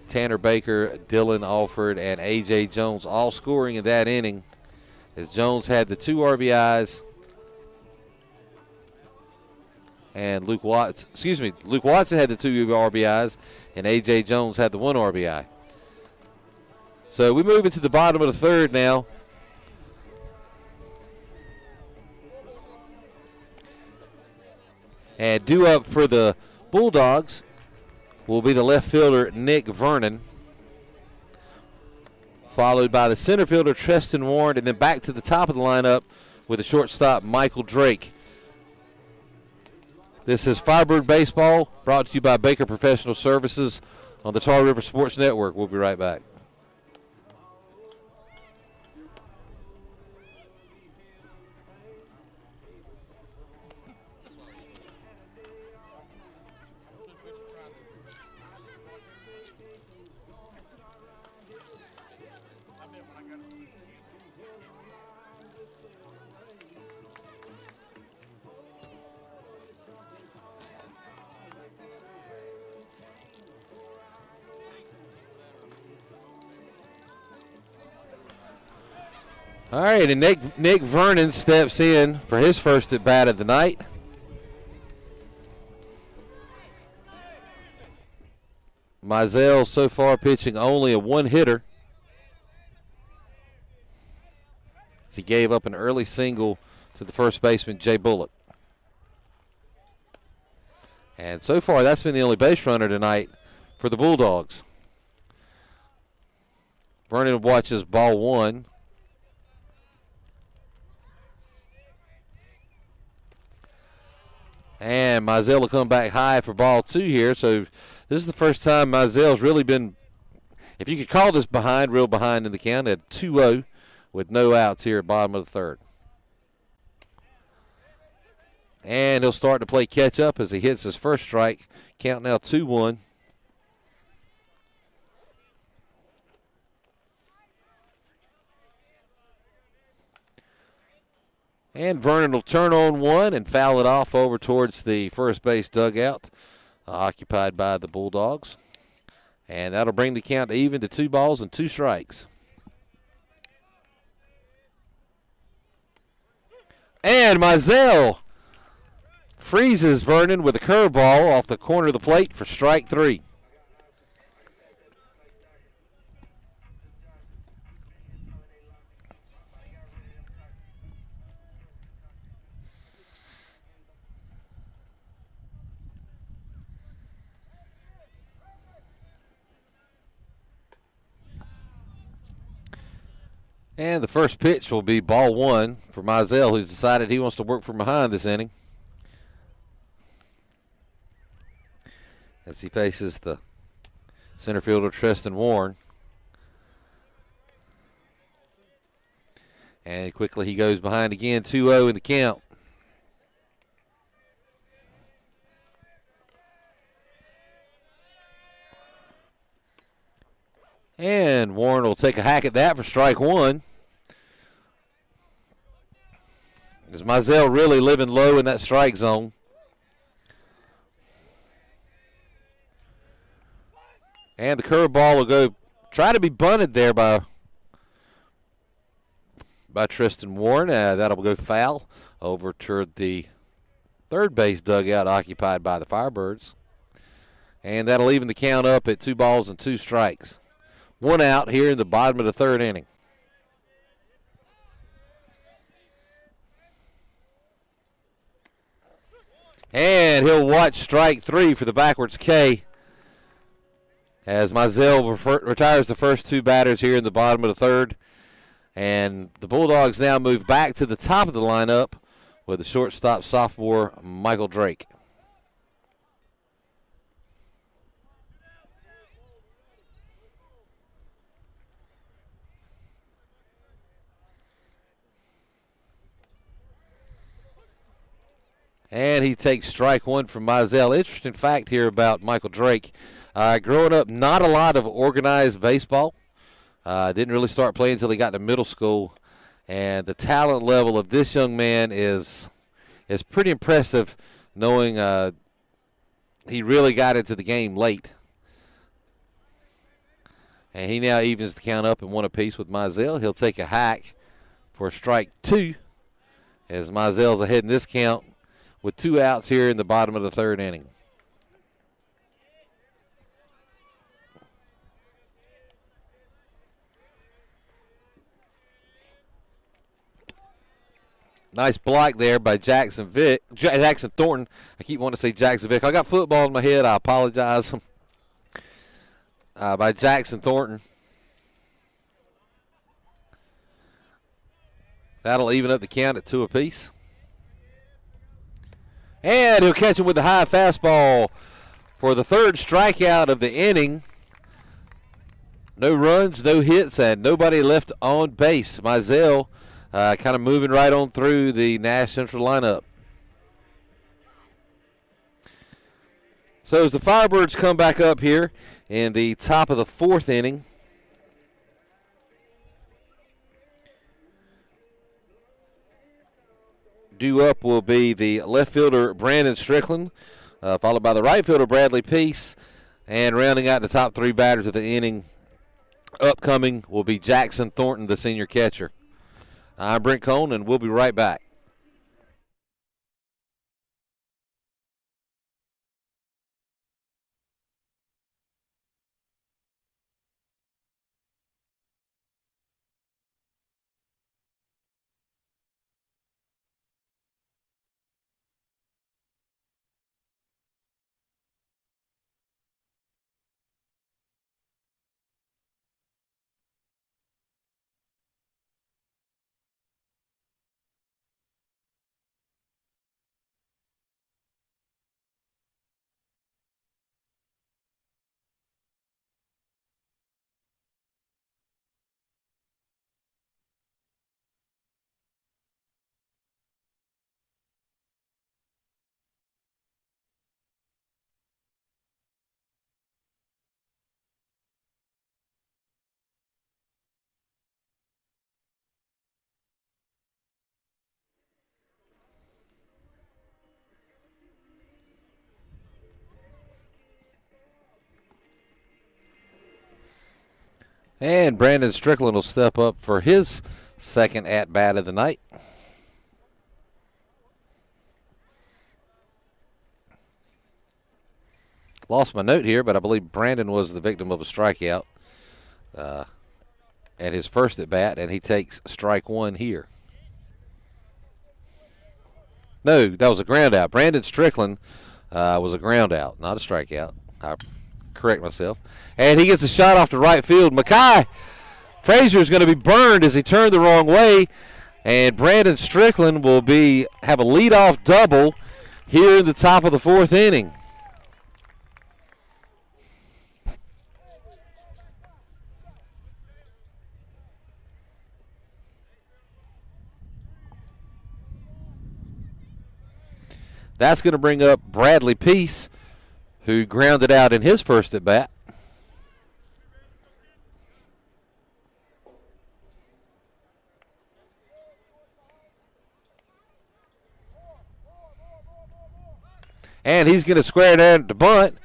Tanner Baker, Dylan Alford, and A.J. Jones all scoring in that inning, as Jones had the 2 RBIs. And Luke Watson had the 2 RBIs, and A.J. Jones had the 1 RBI. So we move into the bottom of the third now. And due up for the Bulldogs will be the left fielder, Nick Vernon, followed by the center fielder, Treston Warren, and then back to the top of the lineup with the shortstop, Michael Drake. This is Firebird Baseball, brought to you by Baker Professional Services on the Tar River Sports Network. We'll be right back. All right, and Nick Vernon steps in for his first at bat of the night. Mizell so far pitching only a one-hitter. He gave up an early single to the first baseman, Jay Bullock. And so far, that's been the only base runner tonight for the Bulldogs. Vernon watches ball one. And Mizell will come back high for ball two here. So this is the first time Mizell's really been, if you could call this behind, real behind in the count, at 2-0 with no outs here at bottom of the third. And he'll start to play catch up as he hits his first strike. Count now 2-1. And Vernon will turn on one and foul it off over towards the first base dugout, occupied by the Bulldogs. And that'll bring the count even to 2 balls and 2 strikes. And Mizell freezes Vernon with a curveball off the corner of the plate for strike 3. And the first pitch will be ball one for Mizell, who's decided he wants to work from behind this inning, as he faces the center fielder Tristan Warren. And quickly he goes behind again, 2-0 in the count. And Warren will take a hack at that for strike 1. Is Mizell really living low in that strike zone? And the curveball will go, try to be bunted there by Tristan Warren. That'll go foul over toward the third base dugout occupied by the Firebirds. And that'll even the count up at 2 balls and 2 strikes. 1 out here in the bottom of the third inning. And he'll watch strike 3 for the backwards K as Mizell retires the first 2 batters here in the bottom of the third. And the Bulldogs now move back to the top of the lineup with the shortstop sophomore Michael Drake. And he takes strike 1 from Mizell. Interesting fact here about Michael Drake. Growing up, not a lot of organized baseball. Didn't really start playing until he got to middle school. And the talent level of this young man is pretty impressive, knowing he really got into the game late. And he now evens the count up in 1 apiece with Mizell. He'll take a hack for strike 2 as Mizell's ahead in this count with 2 outs here in the bottom of the third inning. Nice block there by Jackson Thornton. I keep wanting to say Jackson Vick. I got football in my head. I apologize. By Jackson Thornton. That'll even up the count at 2 apiece. And he'll catch him with the high fastball for the third strikeout of the inning. No runs, no hits, and nobody left on base. Mizell kind of moving right on through the Nash Central lineup. So as the Firebirds come back up here in the top of the 4th inning, due up will be the left fielder Brandon Strickland, followed by the right fielder Bradley Peace, and rounding out the top 3 batters of the inning upcoming will be Jackson Thornton, the senior catcher. I'm Brent Cone, and we'll be right back. And Brandon Strickland will step up for his second at-bat of the night. Lost my note here, but I believe Brandon was the victim of a strikeout at his first at-bat, and he takes strike one here. No, that was a ground out. Brandon Strickland was a ground out, not a strikeout. I correct myself. And he gets a shot off to right field. Mackay Frazier is going to be burned as he turned the wrong way, and Brandon Strickland will have a leadoff double here in the top of the fourth inning. That's going to bring up Bradley Peace, who grounded out in his first at bat. And he's going to square down to bunt.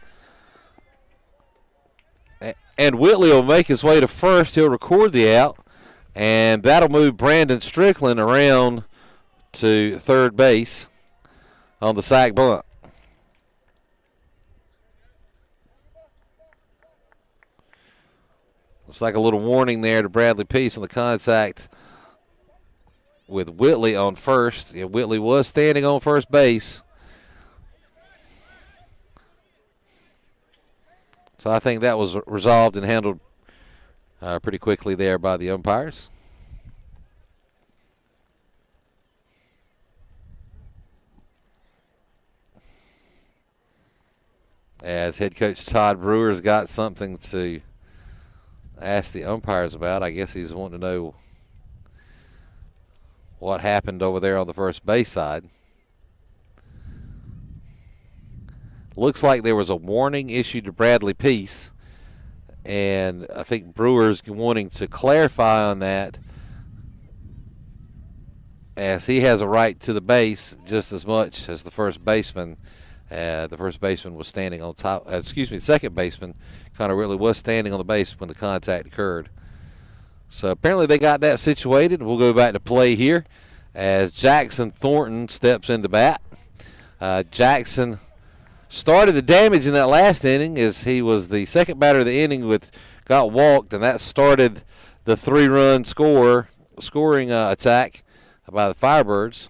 And Whitley will make his way to first. He'll record the out. And that'll move Brandon Strickland around to third base on the sac bunt. Looks like a little warning there to Bradley Peace on the contact with Whitley on first. Yeah, Whitley was standing on first base. So I think that was resolved and handled pretty quickly there by the umpires. As head coach Todd Brewer's got something to ask the umpires about. I guess he's wanting to know what happened over there on the first base side. Looks like there was a warning issued to Bradley Peace, and I think Brewer's wanting to clarify on that, as he has a right to the base just as much as the first baseman. The first baseman was standing on top. The second baseman, Connor Whitley, was standing on the base when the contact occurred. So apparently they got that situated. We'll go back to play here as Jackson Thornton steps into bat. Jackson started the damage in that last inning as he was the second batter of the inning got walked, and that started the three-run scoring attack by the Firebirds.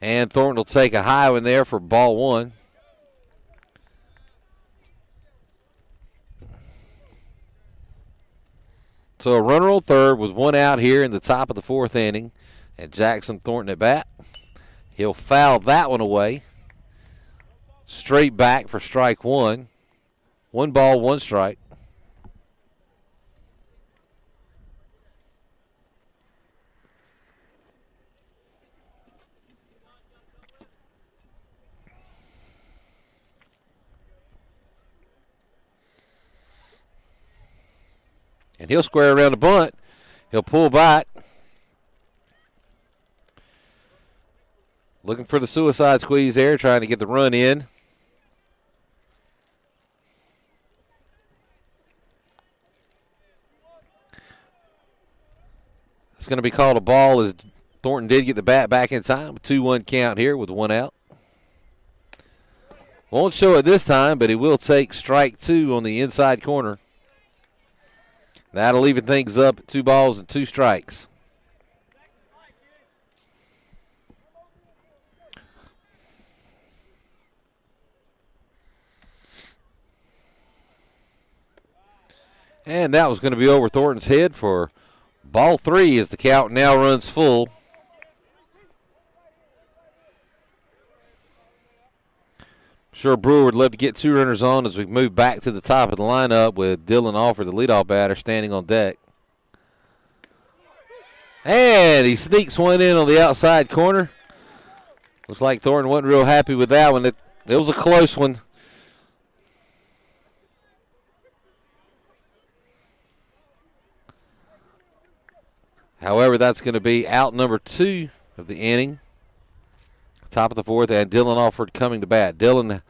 And Thornton will take a high one there for ball one. So a runner on third with one out here in the top of the fourth inning. And Jackson Thornton at bat. He'll foul that one away. Straight back for strike one. 1 ball, 1 strike. And he'll square around the bunt. He'll pull back. Looking for the suicide squeeze there, trying to get the run in. It's going to be called a ball as Thornton did get the bat back in time. 2-1 count here with 1 out. Won't show it this time, but he will take strike 2 on the inside corner. That'll even things up at 2 balls and 2 strikes. And that was going to be over Thornton's head for ball 3 as the count now runs full. Sure, Brewer would love to get 2 runners on as we move back to the top of the lineup with Dylan Alford, the leadoff batter, standing on deck. And he sneaks one in on the outside corner. Looks like Thornton wasn't real happy with that one. It was a close one. However, that's going to be out number 2 of the inning. Top of the 4th, and Dylan Alford coming to bat. Dylan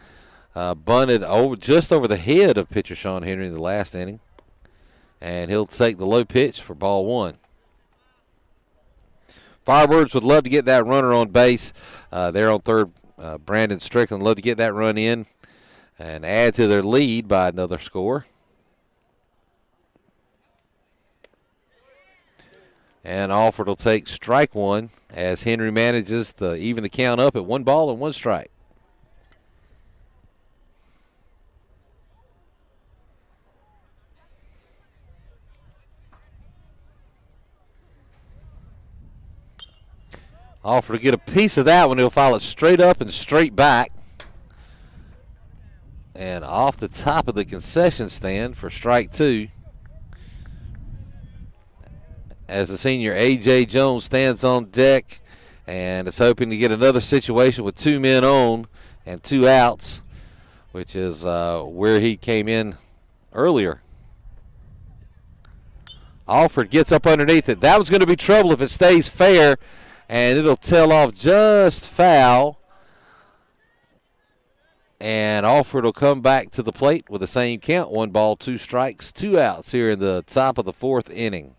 bunted just over the head of pitcher Sean Henry in the last inning. And he'll take the low pitch for ball 1. Firebirds would love to get that runner on base. They're on third. Brandon Strickland love to get that run in and add to their lead by another score. And Alford will take strike 1 as Henry manages to even the count up at 1 ball and 1 strike. Alford will get a piece of that one. He'll foul it straight up and straight back. And off the top of the concession stand for strike 2. As the senior A.J. Jones stands on deck and is hoping to get another situation with 2 men on and 2 outs, which is where he came in earlier. Alford gets up underneath it. That was going to be trouble if it stays fair, and it'll tail off just foul. And Alford will come back to the plate with the same count, 1 ball, 2 strikes, 2 outs here in the top of the 4th inning.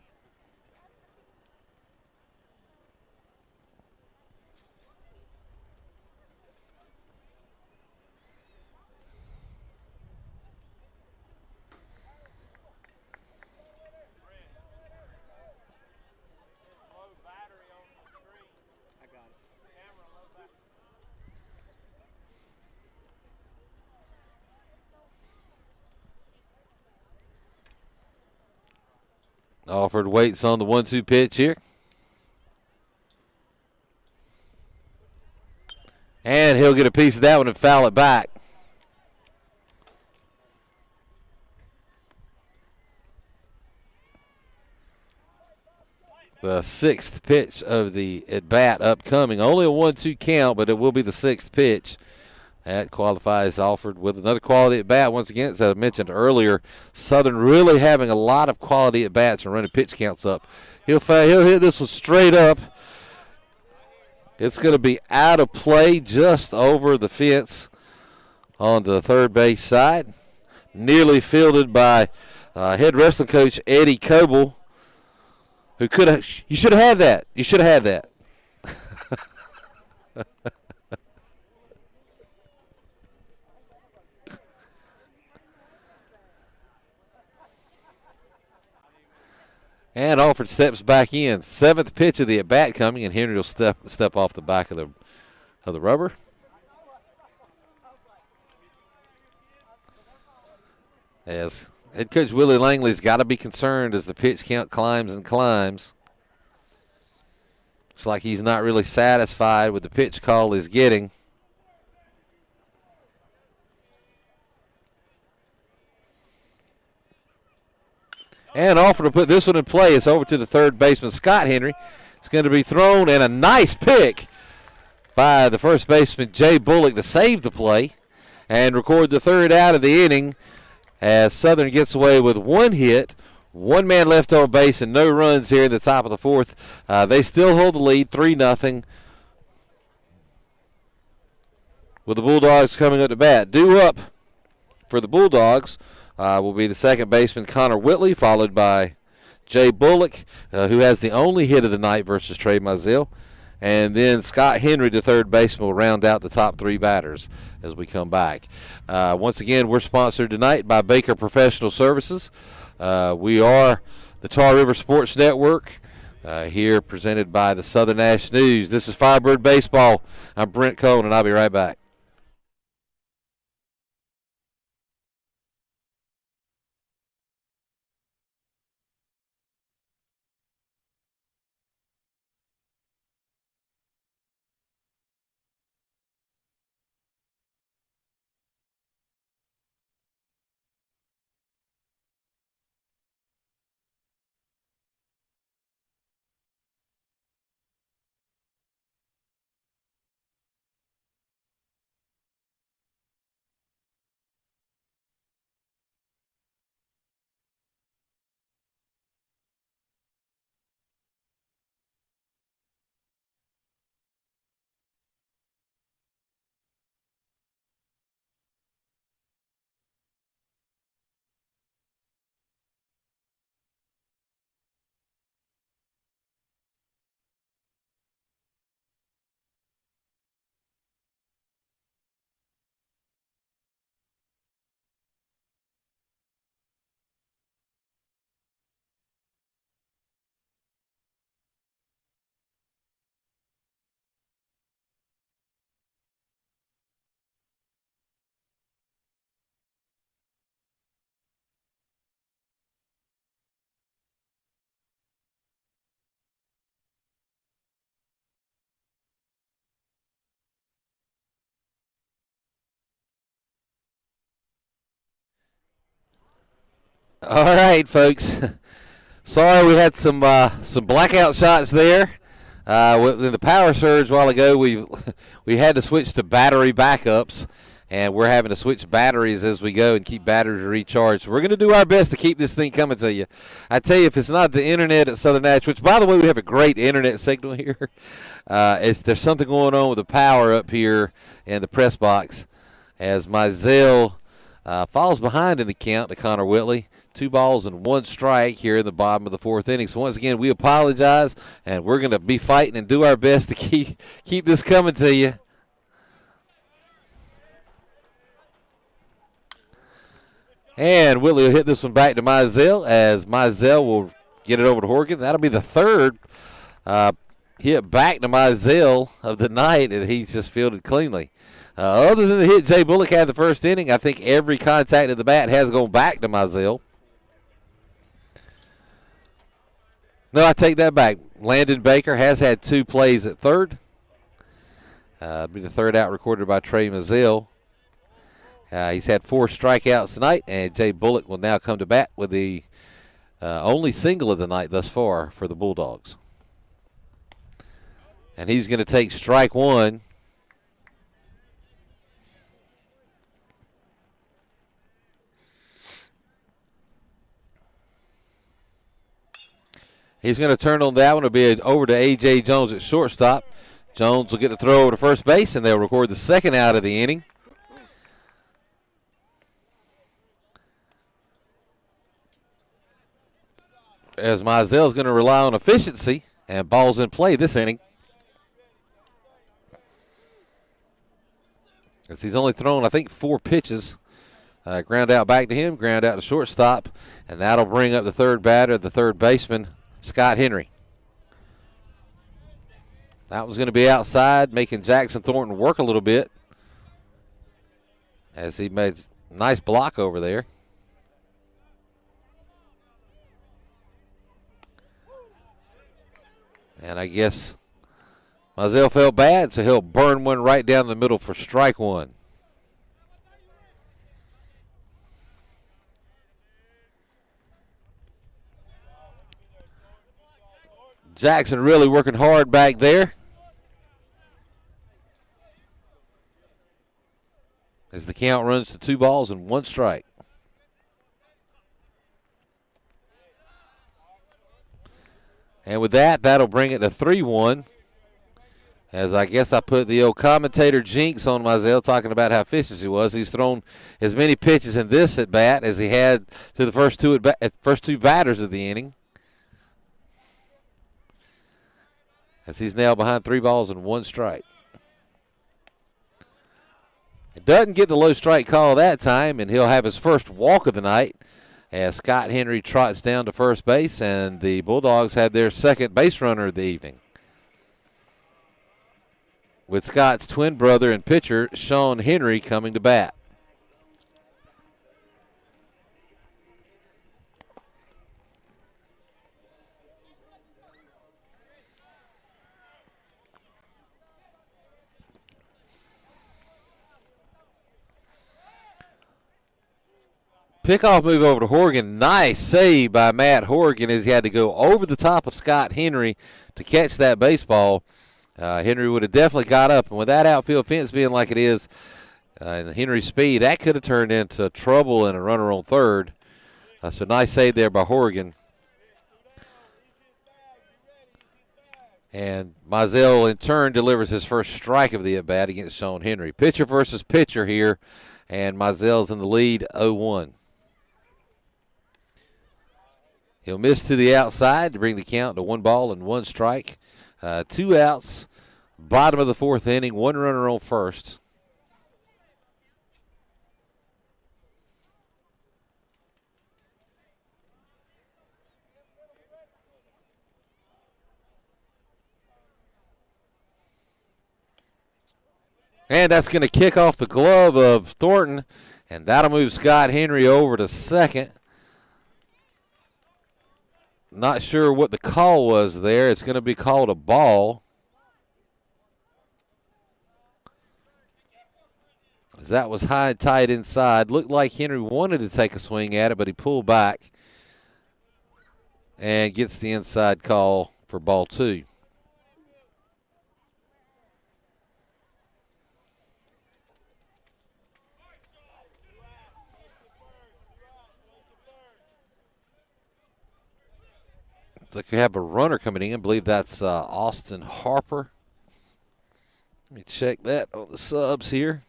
Alford waits on the 1-2 pitch here. And he'll get a piece of that one and foul it back. The 6th pitch of the at-bat upcoming. Only a 1-2 count, but it will be the 6th pitch. That qualifies Alford with another quality at-bat. Once again, as I mentioned earlier, Southern really having a lot of quality at-bats and running pitch counts up. He'll hit this one straight up. It's going to be out of play just over the fence on the third base side. Nearly fielded by head wrestling coach Eddie Coble, who could have. You should have had that. You should have had that. And Alford steps back in. 7th pitch of the at-bat coming, and Henry will step off the back of the rubber. As head coach Willie Langley's got to be concerned as the pitch count climbs and climbs. Looks like he's not really satisfied with the pitch call he's getting. And Alford to put this one in play. It's over to the third baseman, Scott Henry. It's going to be thrown, and a nice pick by the first baseman, Jay Bullock, to save the play and record the 3rd out of the inning as Southern gets away with 1 hit, 1 man left on base, and no runs here in the top of the 4th. They still hold the lead, 3-0, with the Bulldogs coming up to bat. Due up for the Bulldogs will be the second baseman, Connor Whitley, followed by Jay Bullock, who has the only hit of the night versus Trey Mizell. And then Scott Henry, the third baseman, will round out the top three batters as we come back. Once again, we're sponsored tonight by Baker Professional Services. We are the Tar River Sports Network, here presented by the Southern Nash News. This is Firebird Baseball. I'm Brent Cohn, and I'll be right back. All right, folks. Sorry we had some blackout shots there. In the power surge a while ago, we had to switch to battery backups, and we're having to switch batteries as we go and keep batteries recharged. We're going to do our best to keep this thing coming to you. I tell you, if it's not the internet at Southern Nash, which, by the way, we have a great internet signal here, there's something going on with the power up here in the press box as Mizell falls behind in the count to Connor Whitley. 2 balls and 1 strike here in the bottom of the 4th inning. So once again, we apologize, and we're going to be fighting and do our best to keep this coming to you. And Whitley will hit this one back to Mizell as Mizell will get it over to Horgan. That'll be the third hit back to Mizell of the night, and he's just fielded cleanly. Other than the hit Jay Bullock had the first inning, I think every contact of the bat has gone back to Mizell. No, I take that back. Landon Baker has had 2 plays at third. It'll be the third out recorded by Trey Mizell. He's had 4 strikeouts tonight, and Jay Bullock will now come to bat with the only single of the night thus far for the Bulldogs. And he's going to take strike 1. He's going to turn on that one. It'll be over to A.J. Jones at shortstop. Jones will get the throw over to first base, and they'll record the second out of the inning. As Mizell is going to rely on efficiency, and ball's in play this inning. As he's only thrown, I think, 4 pitches. Ground out back to him, ground out to shortstop, and that'll bring up the third batter, the third baseman, Scott Henry. That was going to be outside, making Jackson Thornton work a little bit as he made a nice block over there. And I guess Mizell felt bad, so he'll burn one right down the middle for strike 1. Jackson really working hard back there as the count runs to 2 balls and 1 strike. And with that, that'll bring it to 3-1. As I guess I put the old commentator jinx on Mizell, talking about how efficient he was. He's thrown as many pitches in this at bat as he had to the first two batters of the inning. as he's now behind 3 balls and 1 strike. Doesn't get the low strike call that time, and he'll have his first walk of the night as Scott Henry trots down to first base, and the Bulldogs have their second base runner of the evening, with Scott's twin brother and pitcher, Sean Henry, coming to bat. Pickoff move over to Horgan. Nice save by Matt Horgan as he had to go over the top of Scott Henry to catch that baseball. Henry would have definitely got up, and with that outfield fence being like it is, and Henry's speed, that could have turned into trouble and a runner on third. So nice save there by Horgan. And Mizell, in turn, delivers his first strike of the at-bat against Sean Henry. Pitcher versus pitcher here, and Mizell's in the lead 0-1. He'll miss to the outside to bring the count to 1 ball and 1 strike. 2 outs, bottom of the 4th inning, 1 runner on first. And that's going to kick off the glove of Thornton, and that'll move Scott Henry over to second. Not sure what the call was there. It's going to be called a ball. As that was high and tight inside. Looked like Henry wanted to take a swing at it, but he pulled back and gets the inside call for ball 2. Looks like we have a runner coming in. I believe that's Austin Harper. Let me check that on the subs here.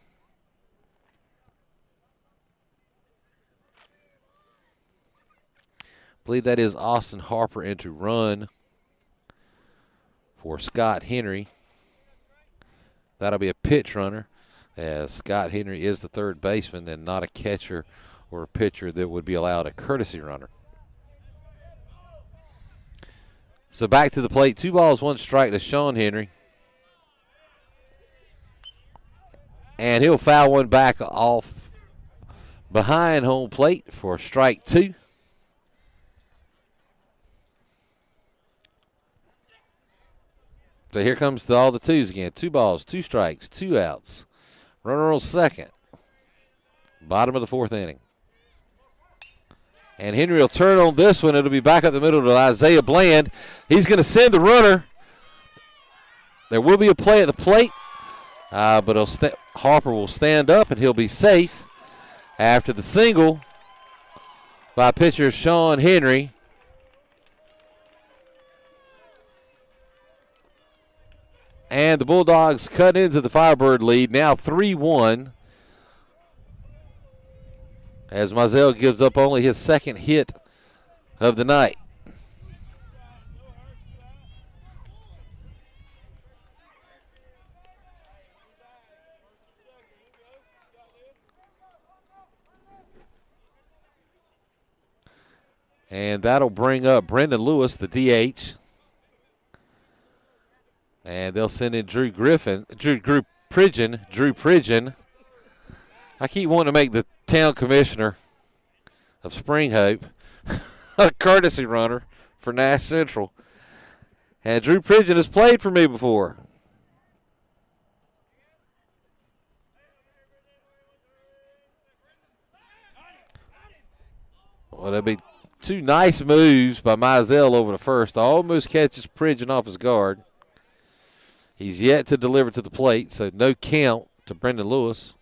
I believe that is Austin Harper in to run for Scott Henry. That'll be a pitch runner, as Scott Henry is the third baseman and not a catcher or a pitcher that would be allowed a courtesy runner. So back to the plate, 2 balls, 1 strike to Sean Henry. And he'll foul one back off behind home plate for strike 2. So here comes all the twos again. 2 balls, 2 strikes, 2 outs. Runner on second. Bottom of the 4th inning. And Henry will turn on this one. It'll be back up the middle to Isaiah Bland. He's going to send the runner. There will be a play at the plate, but Harper will stand up and he'll be safe after the single by pitcher Sean Henry. And the Bulldogs cut into the Firebird lead, now 3-1. As Mizell gives up only his second hit of the night. And that'll bring up Brendan Lewis, the DH. And they'll send in Drew Pridgeon. I keep wanting to make the town commissioner of Spring Hope a courtesy runner for Nash Central. And Drew Pridgeon has played for me before. Well, that'll be 2 nice moves by Mizell over to first. Almost catches Pridgeon off his guard. He's yet to deliver to the plate, so no count to Brendan Lewis.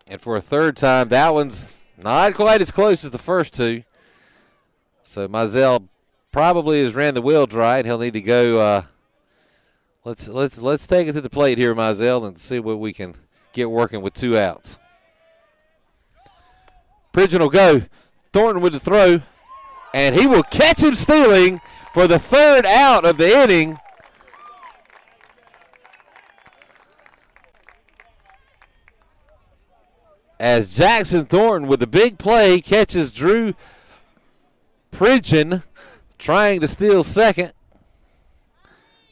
And for a third time, that one's not quite as close as the first 2. So Mizell probably has ran the wheel dry, and he'll need to go. Let's take it to the plate here, Mizell, and see what we can get working with 2 outs. Pridgeon will go. Thornton with the throw, and he will catch him stealing for the third out of the inning. As Jackson Thornton with the big play catches Drew Pridgeon trying to steal second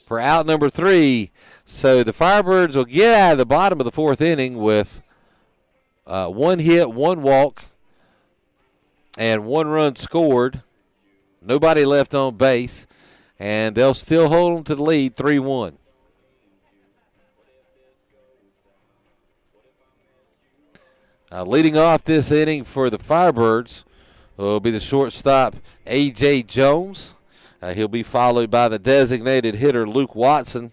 for out number 3. So the Firebirds will get out of the bottom of the fourth inning with 1 hit, 1 walk, and 1 run scored. Nobody left on base, and they'll still hold them to the lead 3-1. Leading off this inning for the Firebirds will be the shortstop, A.J. Jones. He'll be followed by the designated hitter, Luke Watson.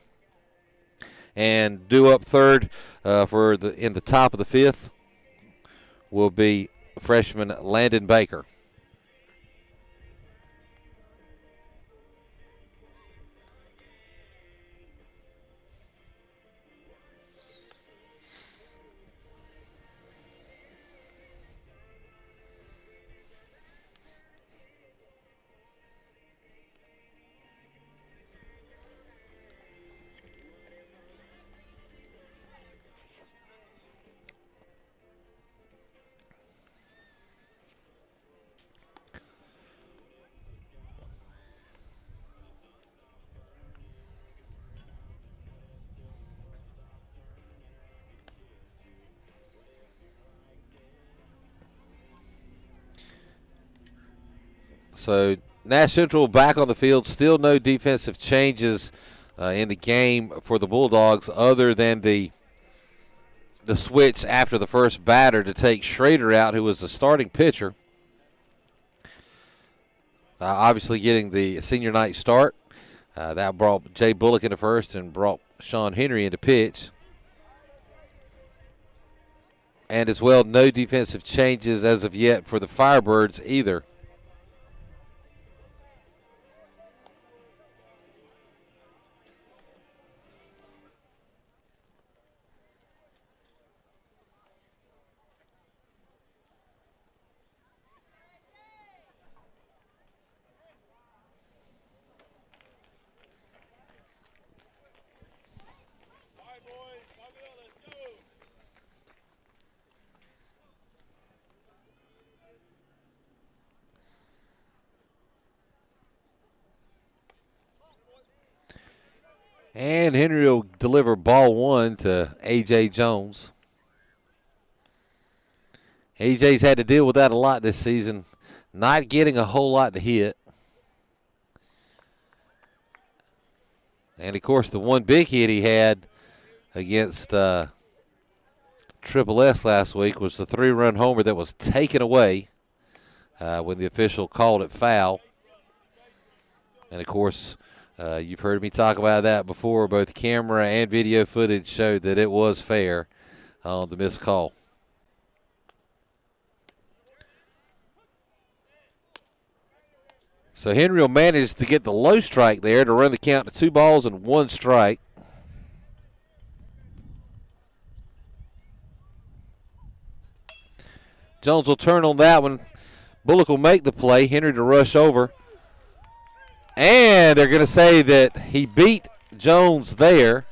And due up third in the top of the fifth will be freshman Landon Baker. So Nash Central back on the field. Still no defensive changes in the game for the Bulldogs other than the switch after the first batter to take Schrader out, who was the starting pitcher. Obviously getting the senior night start. That brought Jay Bullock into first and brought Sean Henry into pitch. And as well, no defensive changes as of yet for the Firebirds either. And Henry will deliver ball 1 to A.J. Jones. A.J.'s had to deal with that a lot this season, not getting a whole lot to hit. And, of course, the one big hit he had against Triple S last week was the 3-run homer that was taken away when the official called it foul. And, of course, you've heard me talk about that before. Both camera and video footage showed that it was fair on the missed call. So Henry will manage to get the low strike there to run the count to 2 balls and 1 strike. Jones will turn on that one. Bullock will make the play. Henry to rush over. And they're going to say that he beat Jones there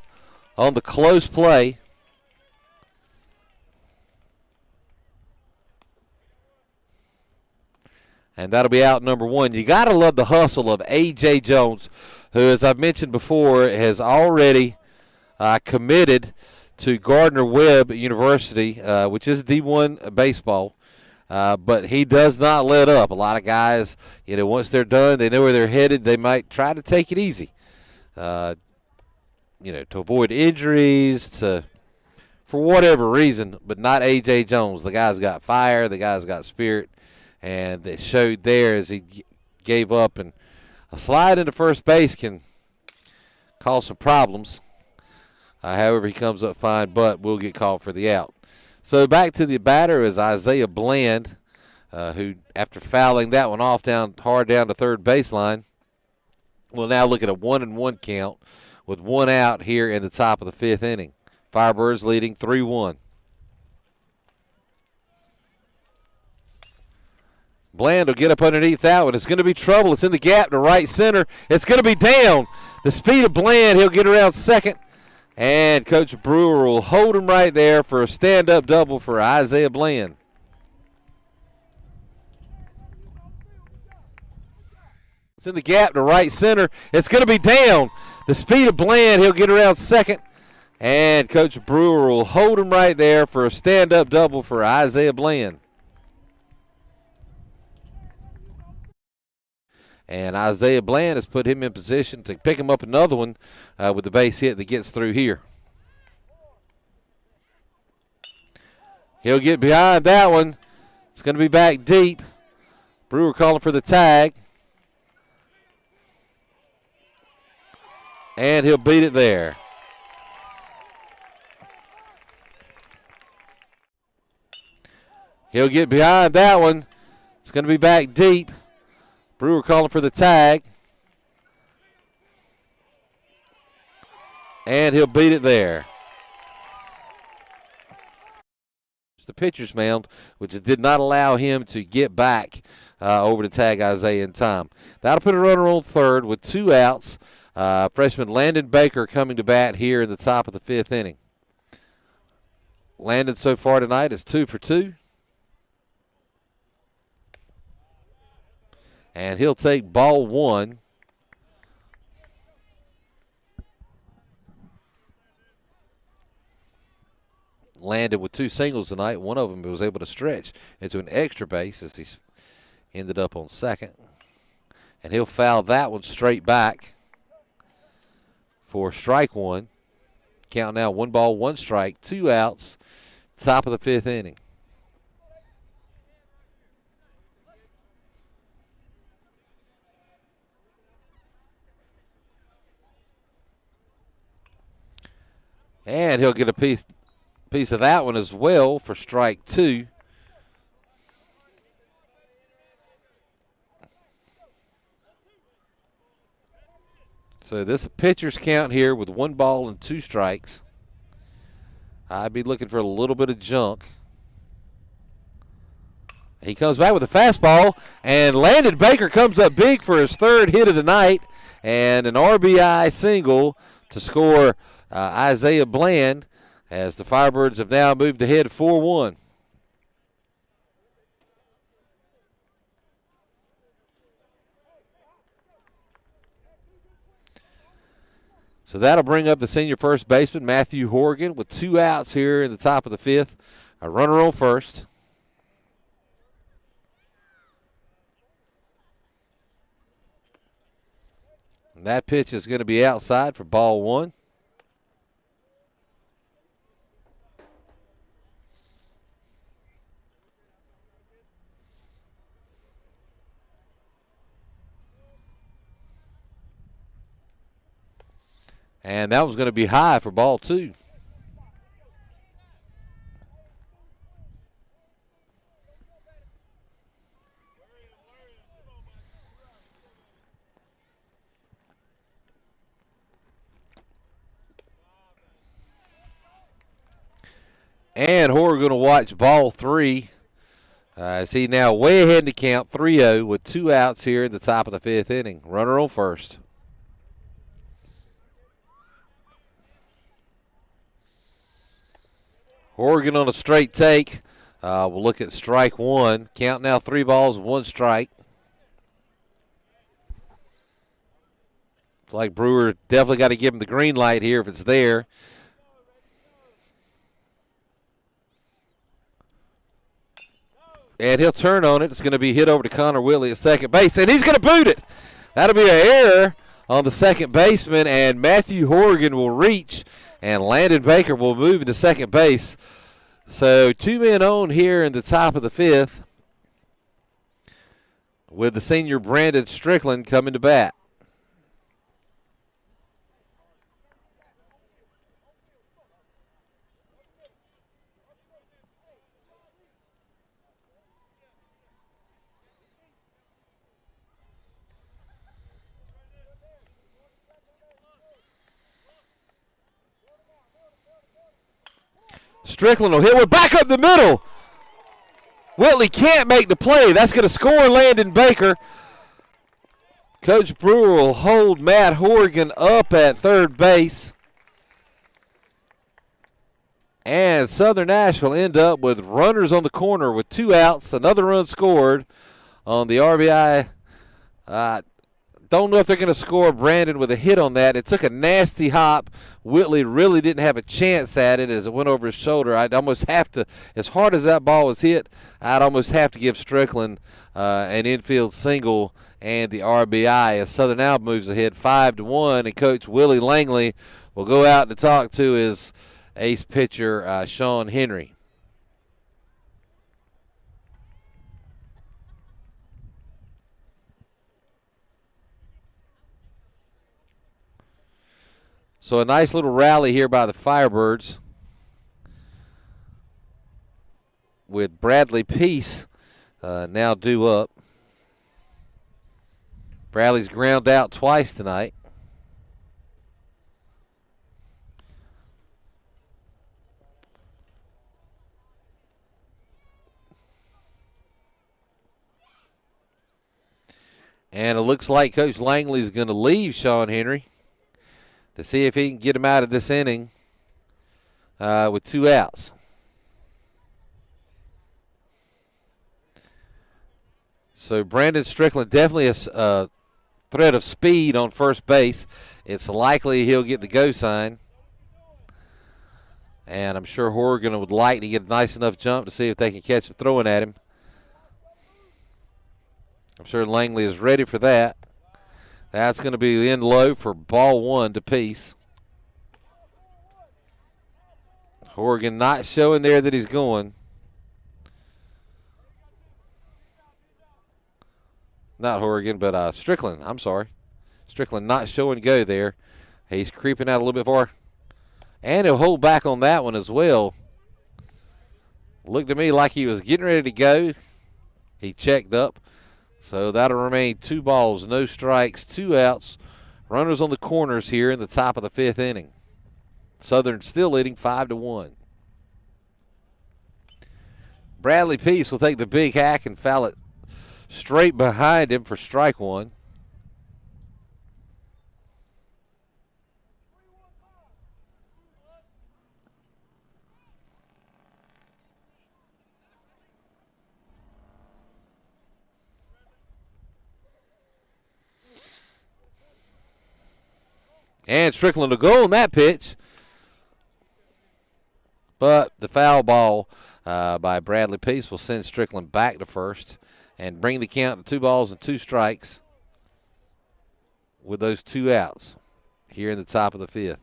on the close play. And that'll be out number 1. You got to love the hustle of A.J. Jones, who, as I've mentioned before, has already committed to Gardner-Webb University, which is D1 baseball. But he does not let up. A lot of guys, once they're done, they know where they're headed. They might try to take it easy, to avoid injuries, for whatever reason, but not A.J. Jones. The guy's got fire. The guy's got spirit. And it showed there as he gave up. And a slide into first base can cause some problems. However, he comes up fine, but will get called for the out. So back to the batter is Isaiah Bland, who, after fouling that one off hard down to third baseline, will now look at a 1-1 count with 1 out here in the top of the 5th inning. Firebirds leading 3-1. Bland will get up underneath that one. It's going to be trouble. It's in the gap to right center. It's going to be down. The speed of Bland, he'll get around second. And Coach Brewer will hold him right there for a stand-up double for Isaiah Bland. It's in the gap to right center. It's going to be down. The speed of Bland, he'll get around second. And Coach Brewer will hold him right there for a stand-up double for Isaiah Bland. And Isaiah Bland has put him in position to pick him up another one with the base hit that gets through here. He'll get behind that one. It's going to be back deep. Brewer calling for the tag. And he'll beat it there. He'll get behind that one. It's going to be back deep. Brewer calling for the tag. And he'll beat it there. It's the pitcher's mound, which did not allow him to get back over to tag Isaiah in time. That'll put a runner on third with 2 outs. Freshman Landon Baker coming to bat here in the top of the 5th inning. Landon so far tonight is 2 for 2. And he'll take ball 1. Landed with 2 singles tonight. One of them was able to stretch into an extra base as he ended up on second. And he'll foul that one straight back for strike 1. Count now 1 ball, 1 strike, 2 outs, top of the 5th inning. And he'll get a piece of that one as well for strike 2. So this is a pitcher's count here with 1 ball and 2 strikes. I'd be looking for a little bit of junk. He comes back with a fastball, and Landon Baker comes up big for his 3rd hit of the night, and an RBI single to score Isaiah Bland, as the Firebirds have now moved ahead 4-1. So that'll bring up the senior first baseman, Matthew Horgan, with 2 outs here in the top of the 5th. A runner on first. And that pitch is going to be outside for ball 1. And that was going to be high for ball 2. And Horror going to watch ball 3 as he now way ahead in the count, 3-0 with 2 outs here in the top of the 5th inning. Runner on first. Horgan on a straight take. We'll look at strike 1. Count now 3 balls, 1 strike. It's like Brewer definitely got to give him the green light here if it's there. And he'll turn on it. It's going to be hit over to Connor Whitley at second base, and he's going to boot it. That'll be an error on the second baseman, and Matthew Horgan will reach, and Landon Baker will move into second base. So 2 men on here in the top of the 5th with the senior Brandon Strickland coming to bat. Strickland will hit one back up the middle. Whitley can't make the play. That's going to score Landon Baker. Coach Brewer will hold Matt Horgan up at third base. And Southern Nash will end up with runners on the corner with 2 outs. Another run scored on the RBI. Don't know if they're going to score Brandon with a hit on that. It took a nasty hop. Whitley really didn't have a chance at it as it went over his shoulder. I'd almost have to, as hard as that ball was hit, I'd almost have to give Strickland an infield single and the RBI as Southern now moves ahead 5-1. And Coach Willie Langley will go out to talk to his ace pitcher, Sean Henry. So a nice little rally here by the Firebirds with Bradley Peace now due up. Bradley's ground out twice tonight. And it looks like Coach Langley's going to leave Sean Henry to see if he can get him out of this inning with 2 outs. So Brandon Strickland definitely a threat of speed on first base. It's likely he'll get the go sign. And I'm sure Horgan would like to get a nice enough jump to see if they can catch him throwing at him. I'm sure Langley is ready for that. That's going to be in low for ball 1 to Peace. Horgan not showing there that he's going. Not Horgan, but Strickland. I'm sorry. Strickland not showing go there. He's creeping out a little bit far. And he'll hold back on that one as well. Looked to me like he was getting ready to go. He checked up. So that'll remain 2 balls, no strikes, 2 outs. Runners on the corners here in the top of the 5th inning. Southern still leading 5-1. Bradley Peace will take the big hack and foul it straight behind him for strike 1. And Strickland will go on that pitch. But the foul ball by Bradley Peace will send Strickland back to first and bring the count to 2 balls and 2 strikes with those 2 outs here in the top of the 5th.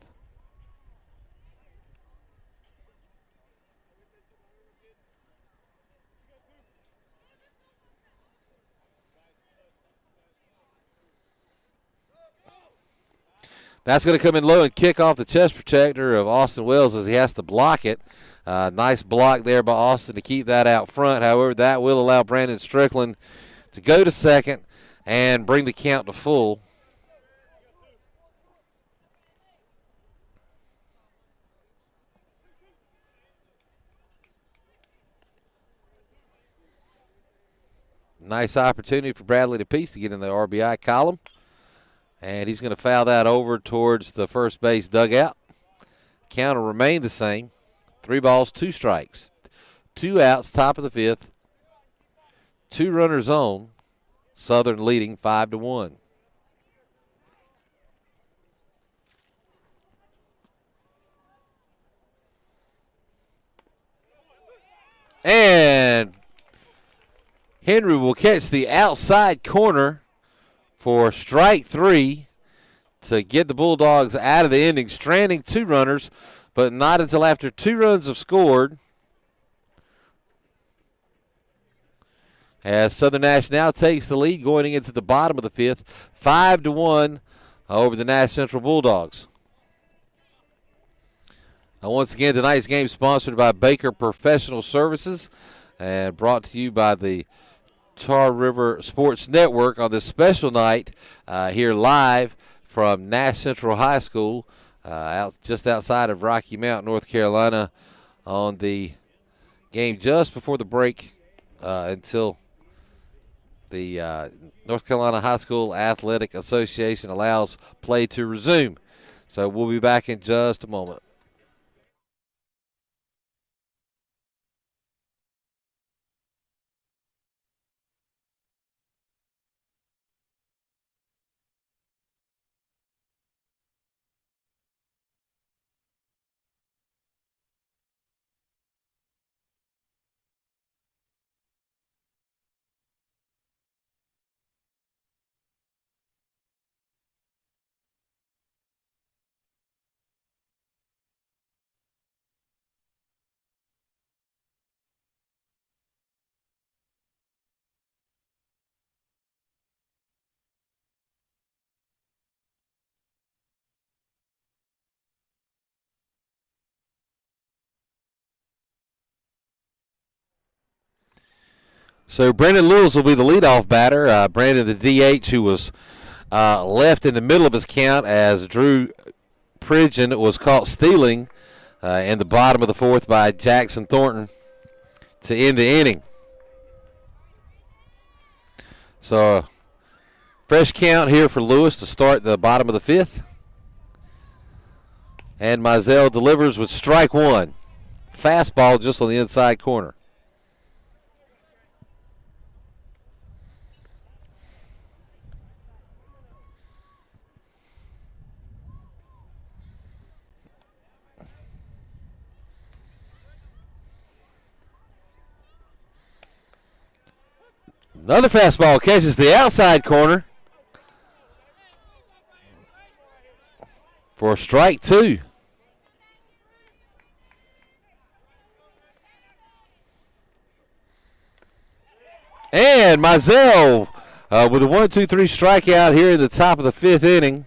That's going to come in low and kick off the chest protector of Austin Wells as he has to block it. Nice block there by Austin to keep that out front. However, that will allow Brandon Strickland to go to second and bring the count to full. Nice opportunity for Bradley Peace to get in the RBI column. And he's going to foul that over towards the first base dugout. Count will remain the same. 3 balls, 2 strikes. 2 outs, top of the 5th. 2 runners on. Southern leading 5-1. And Henry will catch the outside corner for strike 3 to get the Bulldogs out of the inning, stranding 2 runners, but not until after 2 runs have scored. As Southern Nash now takes the lead going into the bottom of the 5th, 5-1 over the Nash Central Bulldogs. Now once again, tonight's game sponsored by Baker Professional Services and brought to you by the Tar River Sports Network on this special night here live from Nash Central High School just outside of Rocky Mount, North Carolina, on the game just before the break until the North Carolina High School Athletic Association allows play to resume. So we'll be back in just a moment. So Brandon Lewis will be the leadoff batter. Brandon, the DH, who was left in the middle of his count as Drew Pridgeon was caught stealing in the bottom of the fourth by Jackson Thornton to end the inning. So fresh count here for Lewis to start the bottom of the fifth. And Mizell delivers with strike one. Fastball just on the inside corner. Another fastball catches the outside corner for strike two. And Mizell with a 1-2-3 strikeout here in the top of the fifth inning.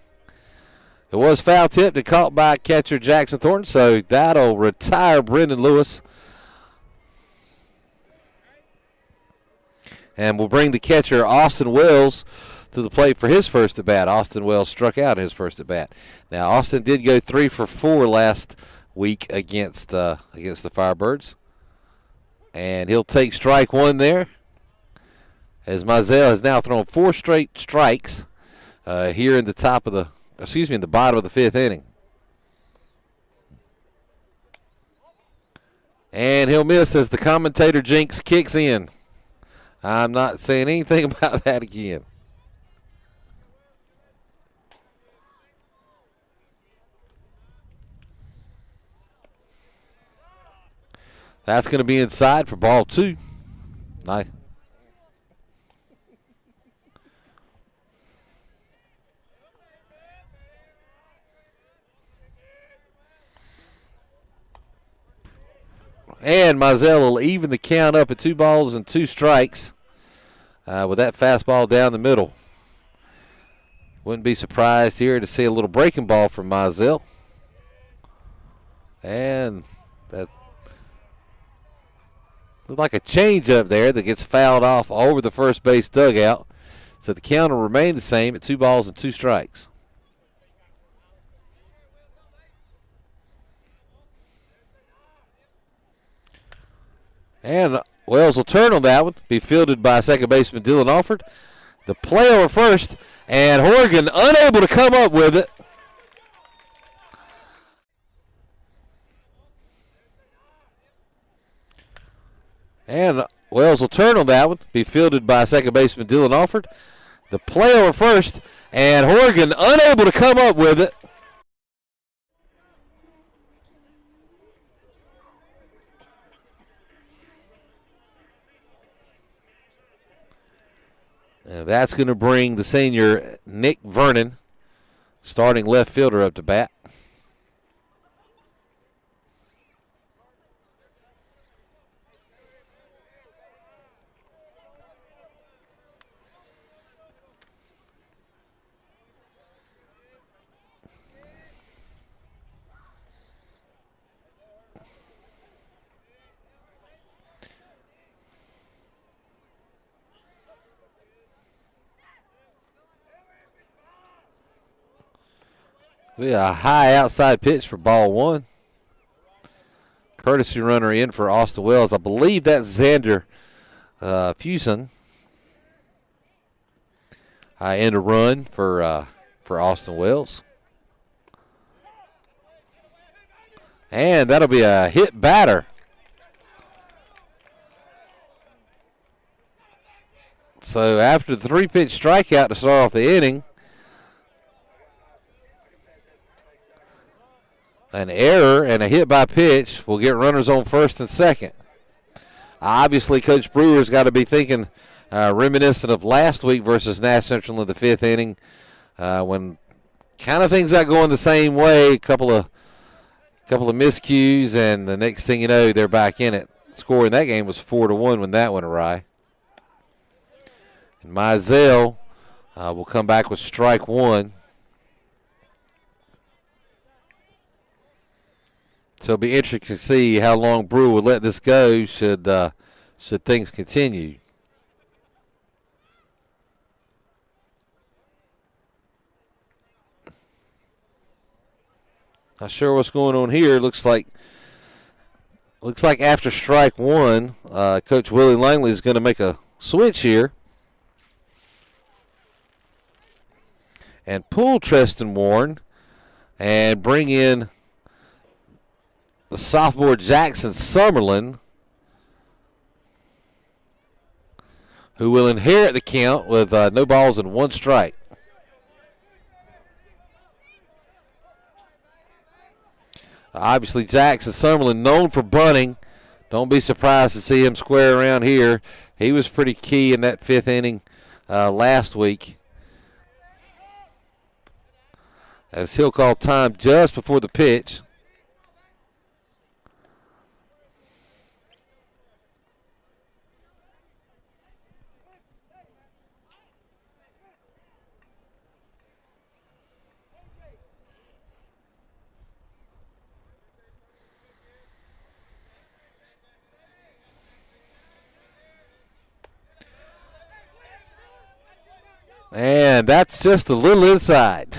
It was foul tipped and caught by catcher Jackson Thornton, so that'll retire Brendan Lewis. And we'll bring the catcher Austin Wells to the plate for his first at-bat. Austin Wells struck out in his first at-bat. Now, Austin did go 3 for 4 last week against the Firebirds. And he'll take strike one there, as Mizell has now thrown 4 straight strikes here in the in the bottom of the fifth inning. And he'll miss as the commentator jinx kicks in. I'm not saying anything about that again. That's going to be inside for ball 2. Nice. And Mizell will even the count up at 2 balls and 2 strikes with that fastball down the middle. Wouldn't be surprised here to see a little breaking ball from Mizell. And that looked like a changeup there that gets fouled off over the first base dugout. So the count will remain the same at 2 balls and 2 strikes. And Wells will turn on that one, be fielded by second baseman Dylan Alford. The play over first, and Horgan unable to come up with it. And Wells will turn on that one, be fielded by second baseman Dylan Alford. The play over first, and Horgan unable to come up with it. And that's going to bring the senior Nick Vernon, starting left fielder, up to bat. Be a high outside pitch for ball 1. Courtesy runner in for Austin Wells. I believe that's Xander Fuson. And a run for Austin Wells. And that'll be a hit batter. So after the 3-pitch strikeout to start off the inning, an error and a hit by pitch will get runners on first and second. Obviously, Coach Brewer's got to be thinking reminiscent of last week versus Nash Central in the 5th inning when kind of things got going the same way, a couple of miscues, and the next thing you know, they're back in it. Score in that game was 4-1 when that went awry. And Mizell will come back with strike one. So it'll be interesting to see how long Brewer would let this go should things continue. Not sure what's going on here. Looks like after strike one, Coach Willie Langley is going to make a switch here and pull Treston Warren and bring in the sophomore Jackson Summerlin, who will inherit the count with no balls and one strike. Obviously, Jackson Summerlin, known for bunting. Don't be surprised to see him square around here. He was pretty key in that 5th inning last week, as he'll call time just before the pitch. And that's just a little inside.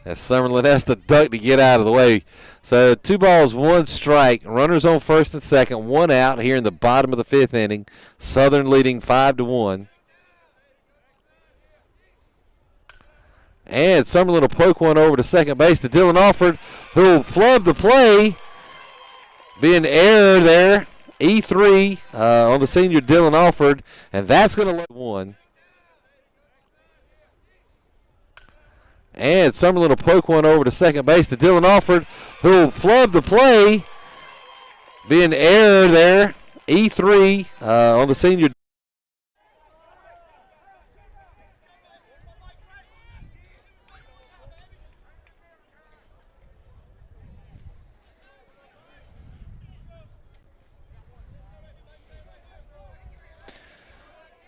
As Summerlin has to duck to get out of the way. So 2 balls, 1 strike. Runners on first and second, 1 out here in the bottom of the 5th inning. Southern leading 5-1. And Summerlin will poke one over to second base to Dylan Alford, who will flub the play. Be an error there. E3 on the senior Dylan Alford, and that's going to let one. And Summerlin will poke one over to second base to Dylan Alford, who will flub the play. Be an error there. E3 on the senior.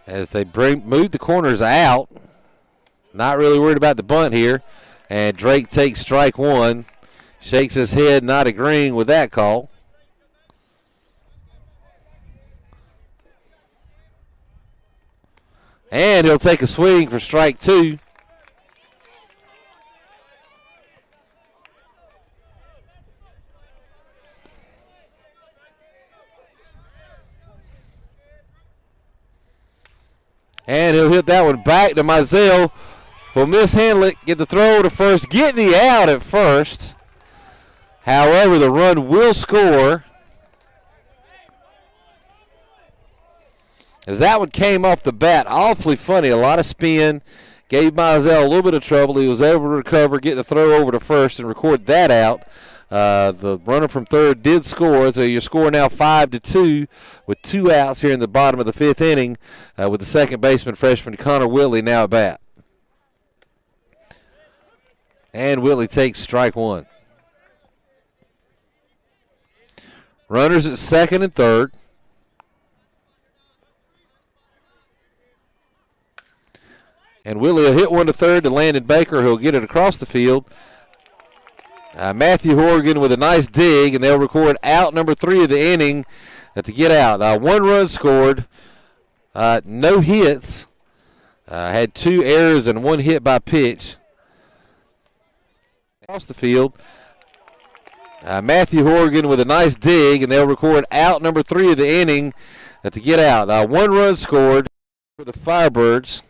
As they move the corners out. Not really worried about the bunt here. And Drake takes strike one. Shakes his head, not agreeing with that call. And he'll take a swing for strike two. And he'll hit that one back to Mizell. Will mishandle it, get the throw to first, get the out at first. However, the run will score. As that one came off the bat, awfully funny, a lot of spin. Gave Mizell a little bit of trouble. He was able to recover, get the throw over to first, and record that out. The runner from third did score, so your score now 5-2 with 2 outs here in the bottom of the 5th inning with the second baseman freshman Connor Whitley now at bat. And Whitley takes strike one. Runners at second and third. And Whitley will hit one to third to Landon Baker, who'll get it across the field. Matthew Horgan with a nice dig, and they'll record out number 3 of the inning to get out. 1 run scored, no hits, had 2 errors and 1 hit by pitch. Across the field. Matthew Horgan with a nice dig, and they'll record out number 3 of the inning to get out. 1 run scored for the Firebirds.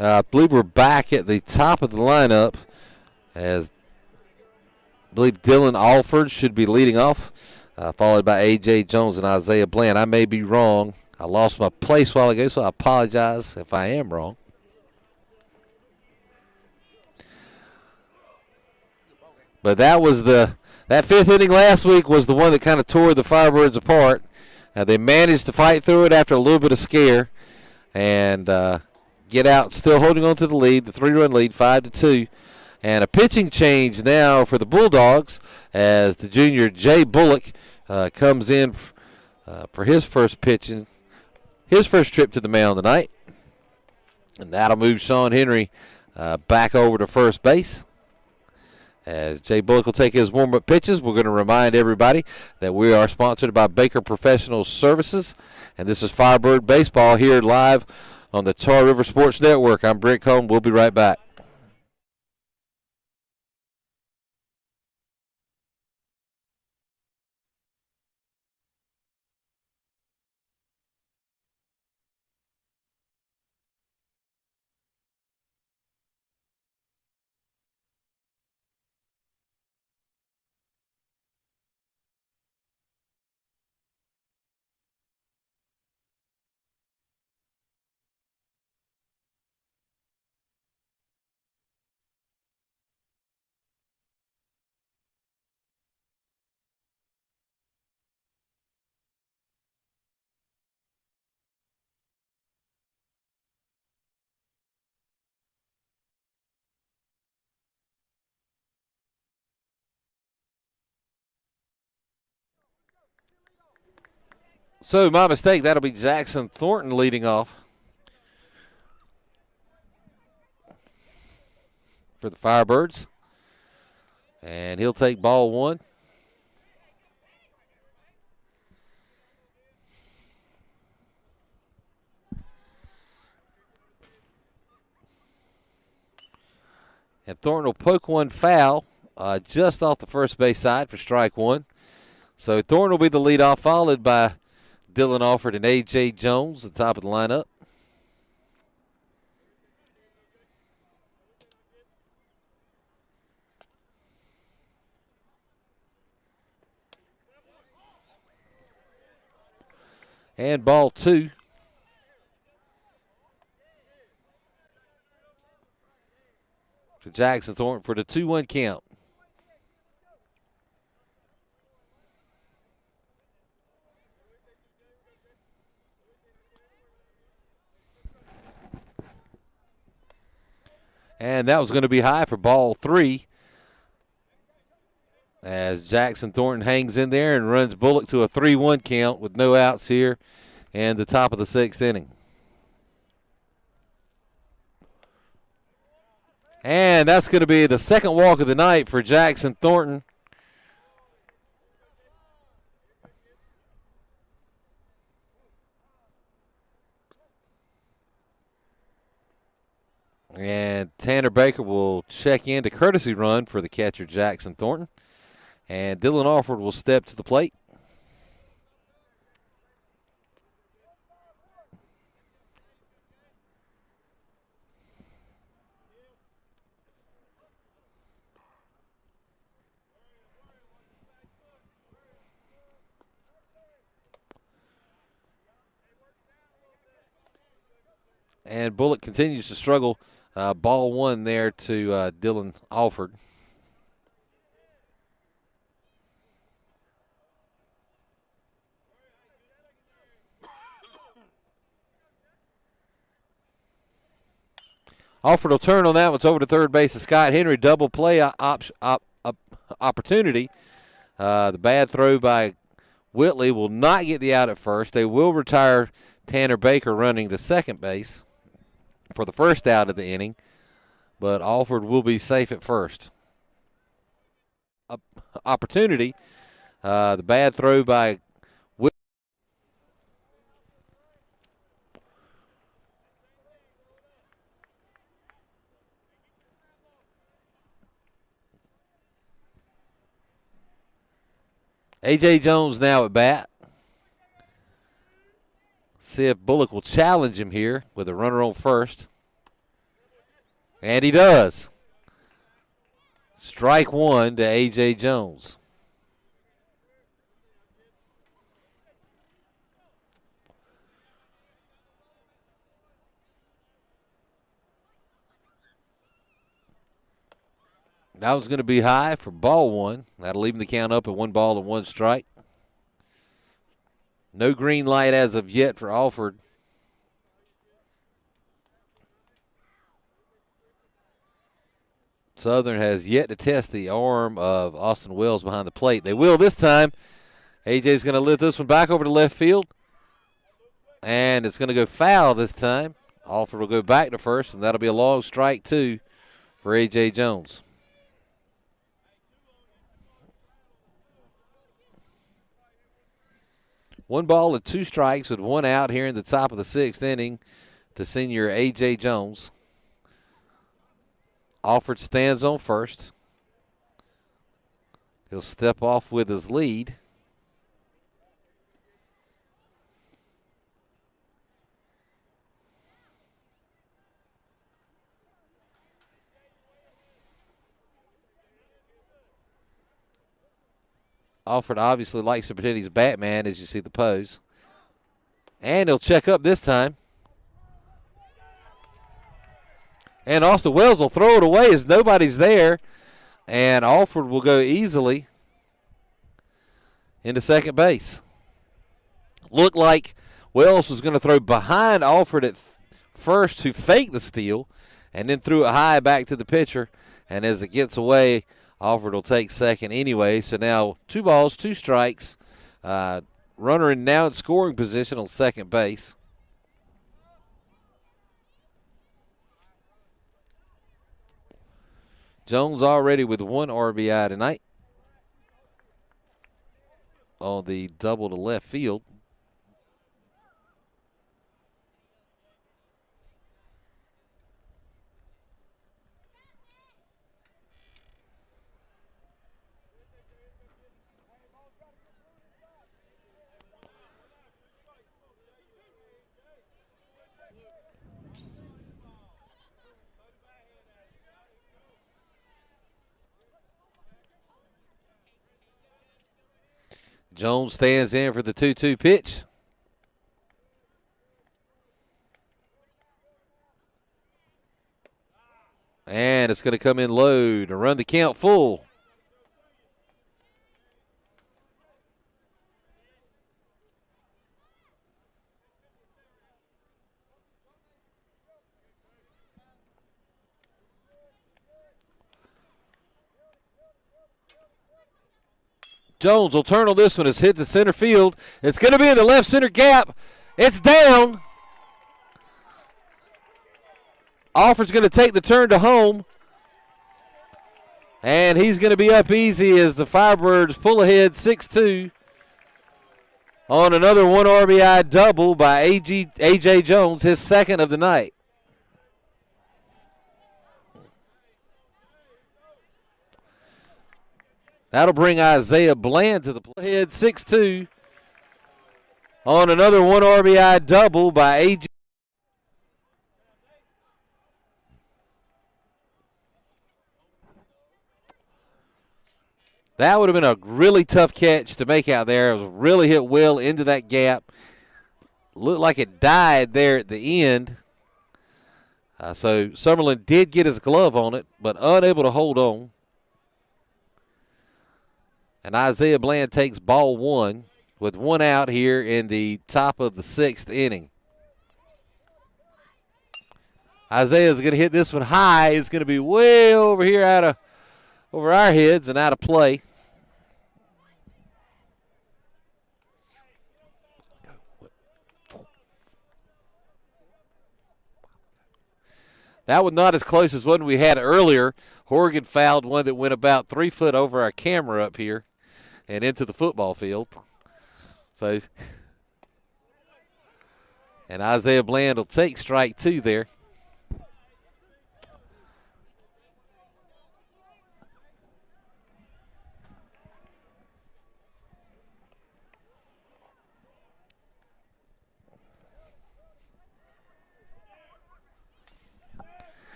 I believe we're back at the top of the lineup, as I believe Dylan Alford should be leading off, followed by A.J. Jones and Isaiah Bland. I may be wrong. I lost my place a while ago, so I apologize if I am wrong. But that was that 5th inning last week was the one that kind of tore the Firebirds apart. They managed to fight through it after a little bit of scare and get out, still holding on to the lead, the 3-run lead, 5-2. And a pitching change now for the Bulldogs as the junior Jay Bullock comes in for his first pitching, his first trip to the mound tonight. And that'll move Sean Henry back over to first base. As Jay Bullock will take his warm-up pitches, we're going to remind everybody that we are sponsored by Baker Professional Services. And this is Firebird Baseball here live on the Tar River Sports Network. I'm Brent Cohn. We'll be right back. So, my mistake, that'll be Jackson Thornton leading off for the Firebirds. And he'll take ball 1. And Thornton will poke one foul just off the first base side for strike 1. So Thornton will be the leadoff, followed by Dylan Alford and A.J. Jones at the top of the lineup. And ball 2. To Jackson Thornton for the 2-1 count. And that was going to be high for ball 3. As Jackson Thornton hangs in there and runs Bullock to a 3-1 count with no outs here in the top of the 6th inning. And that's going to be the second walk of the night for Jackson Thornton. And Tanner Baker will check in to courtesy run for the catcher Jackson Thornton. And Dylan Alford will step to the plate. And Bullock continues to struggle. Ball 1 there to Dylan Alford. Alford will turn on that one. It's over to third base to Scott Henry. Double play opportunity. The bad throw by Whitley will not get the out at first. They will retire Tanner Baker running to second base for the first out of the inning, but Alford will be safe at first. Opportunity. The bad throw by Whitley. A.J. Jones now at bat. See if Bullock will challenge him here with a runner on first. And he does. Strike one to A.J. Jones. That was going to be high for ball one. That'll even the count up at 1 strike. No green light as of yet for Alford. Southern has yet to test the arm of Austin Wells behind the plate. They will this time. AJ's going to lift this one back over to left field. And it's going to go foul this time. Alford will go back to first, and that'll be a long strike two for A.J. Jones. One ball and 2 strikes with 1 out here in the top of the 6th inning to senior A.J. Jones. Alford stands on first. He'll step off with his lead. Alford obviously likes to pretend he's Batman, as you see the pose. And he'll check up this time. And Austin Wells will throw it away as nobody's there. And Alford will go easily into second base. Looked like Wells was going to throw behind Alford at first to fake the steal, and then threw it high back to the pitcher. And as it gets away, Alford will take second anyway. So now 2 balls, 2 strikes. Runner now in scoring position on second base. Jones already with 1 RBI tonight on the double to left field. Jones stands in for the 2-2 pitch. And it's going to come in low to run the count full. Jones will turn on this one. It's hit to center field. It's going to be in the left center gap. It's down. Alford's going to take the turn to home. And he's going to be up easy as the Firebirds pull ahead 6-2 on another 1 RBI double by A.J. Jones, his second of the night. That'll bring Isaiah Bland to the plate. Head 6-2 on another 1 RBI double by A.J. That would have been a really tough catch to make out there. It was really hit well into that gap. Looked like it died there at the end. So Summerlin did get his glove on it, but unable to hold on. And Isaiah Bland takes ball 1 with 1 out here in the top of the 6th inning. Isaiah's going to hit this one high. It's going to be way over here over our heads and out of play. That was not as close as one we had earlier. Horgan fouled one that went about 3 foot over our camera up here and into the football field. So, and Isaiah Bland will take strike 2 there.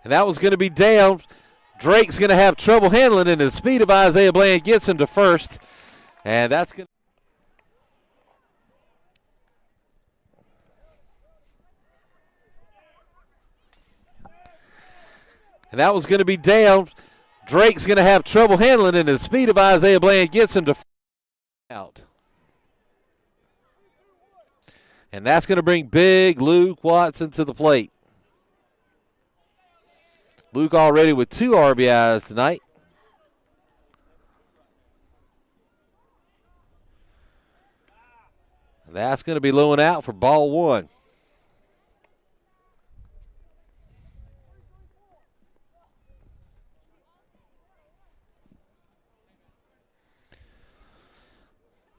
And that was going to be down. Drake's going to have trouble handling it, and the speed of Isaiah Bland gets him to first. And that's going to. And that was going to be down. Drake's going to have trouble handling it, and the speed of Isaiah Bland gets him to out. And that's going to bring big Luke Watson to the plate. Luke already with 2 RBIs tonight. And that's going to be low and out for ball 1.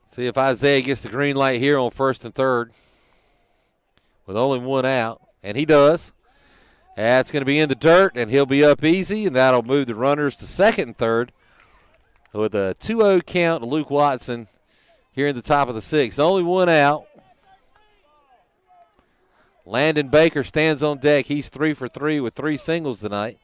See if Isaiah gets the green light here on 1st and 3rd with only 1 out. And he does. That's going to be in the dirt, and he'll be up easy, and that'll move the runners to 2nd and 3rd with a 2-0 count to Luke Watson here in the top of the 6th. Only 1 out. Landon Baker stands on deck. He's 3 for 3 with 3 singles tonight.